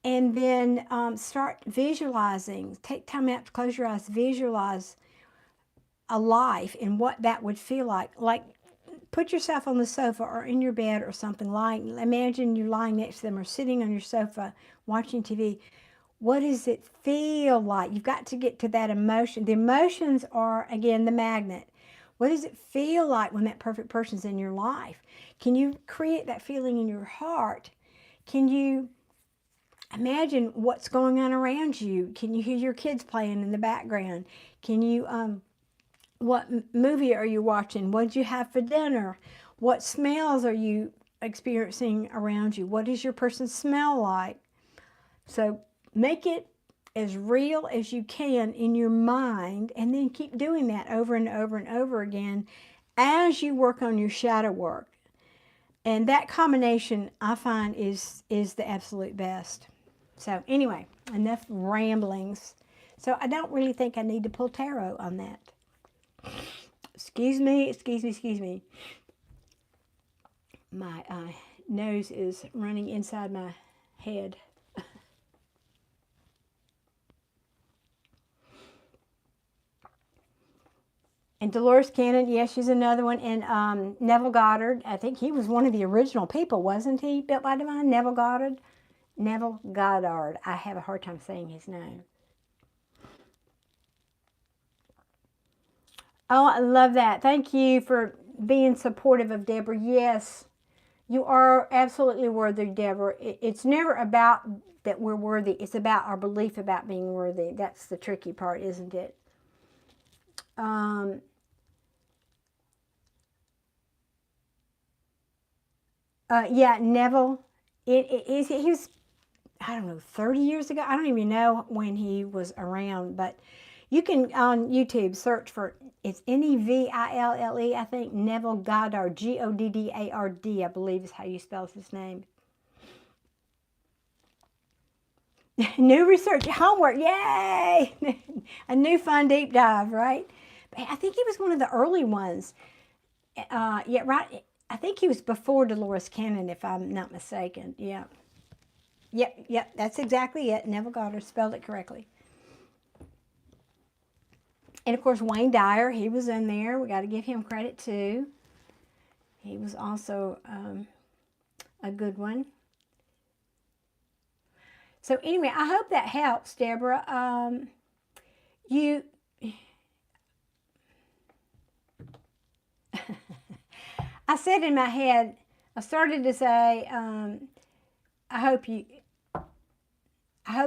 And then start visualizing. Take time out to close your eyes. Visualize a life and what that would feel like. Like, put yourself on the sofa or in your bed or something. Imagine you're lying next to them or sitting on your sofa watching TV. What does it feel like? You've got to get to that emotion. The emotions are, again, the magnet. What does it feel like when that perfect person's in your life? Can you create that feeling in your heart? Can you imagine what's going on around you? Can you hear your kids playing in the background? Can you what movie are you watching? What did you have for dinner? What smells are you experiencing around you? What does your person smell like? So make it as real as you can in your mind, and then keep doing that over and over and over again as you work on your shadow work. And that combination, I find, is the absolute best. So anyway, enough ramblings. So I don't really think I need to pull tarot on that. Excuse me, excuse me, excuse me. My nose is running inside my head. And Dolores Cannon, yes, she's another one. And Neville Goddard, I think he was one of the original people, wasn't he? Built by Divine, Neville Goddard. Neville Goddard. I have a hard time saying his name. Oh, I love that. Thank you for being supportive of Deborah. Yes, you are absolutely worthy, Deborah. It's never about that we're worthy. It's about our belief about being worthy. That's the tricky part, isn't it? Yeah, Neville. He was, I don't know, 30 years ago. I don't even know when he was around, but you can, on YouTube, search for, it's Neville, I think, Neville Goddard, Goddard, I believe is how you spell his name. New research, homework, yay! A new fun deep dive, right? I think he was one of the early ones. Yeah, right. I think he was before Dolores Cannon, if I'm not mistaken. Yeah. Yep, that's exactly it. Neville Goddard spelled it correctly. And of course, Wayne Dyer, he was in there. We got to give him credit too. He was also a good one. So anyway, I hope that helps, Deborah. I said in my head, I started to say, I hope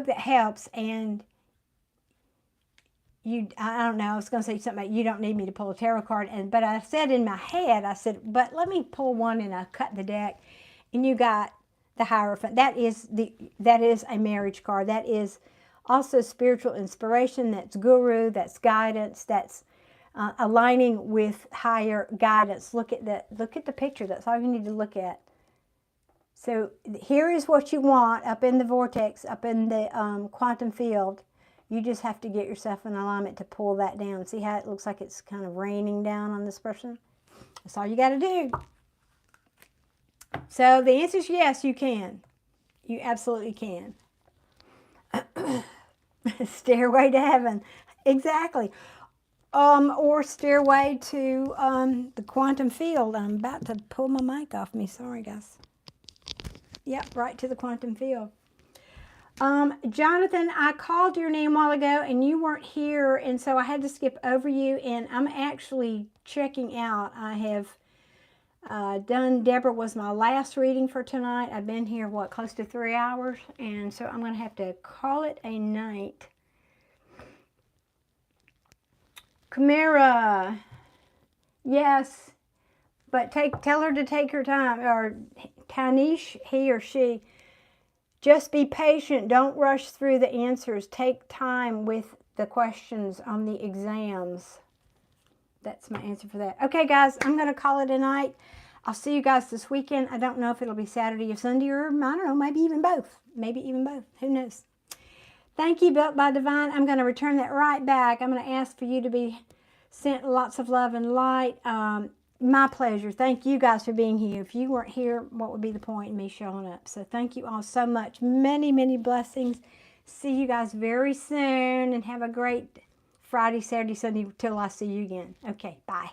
that helps. And I don't know, I was going to say something about you don't need me to pull a tarot card, but I said in my head, I said, but let me pull one, and I cut the deck, and you got the Hierophant. That is a marriage card. That is also spiritual inspiration. That's guru. That's guidance. That's aligning with higher guidance. Look at the picture. That's all you need to look at. So here is what you want up in the vortex, up in the quantum field. You just have to get yourself in alignment to pull that down. See how it looks like it's kind of raining down on this person? That's all you got to do. So the answer is yes, you can. You absolutely can. Stairway to heaven. Exactly. Or stairway to the quantum field. I'm about to pull my mic off me. Sorry, guys. Yep, right to the quantum field. Jonathan, I called your name a while ago and you weren't here, and so I had to skip over you, and I'm actually checking out. I have done, Deborah was my last reading for tonight. I've been here, what, close to 3 hours, and so I'm going to have to call it a night. Chimera, yes, but tell her to take her time, or Tanish, he or she. Just be patient. Don't rush through the answers. Take time with the questions on the exams. That's my answer for that. Okay, guys, I'm going to call it a night. I'll see you guys this weekend. I don't know if it'll be Saturday or Sunday, or I don't know, maybe even both. Maybe even both. Who knows? Thank you, Built by Divine. I'm going to return that right back. I'm going to ask for you to be sent lots of love and light. My pleasure. Thank you guys for being here. If you weren't here, what would be the point in me showing up? So thank you all so much. Many, many blessings. See you guys very soon, and have a great Friday, Saturday, Sunday till I see you again. Okay, bye.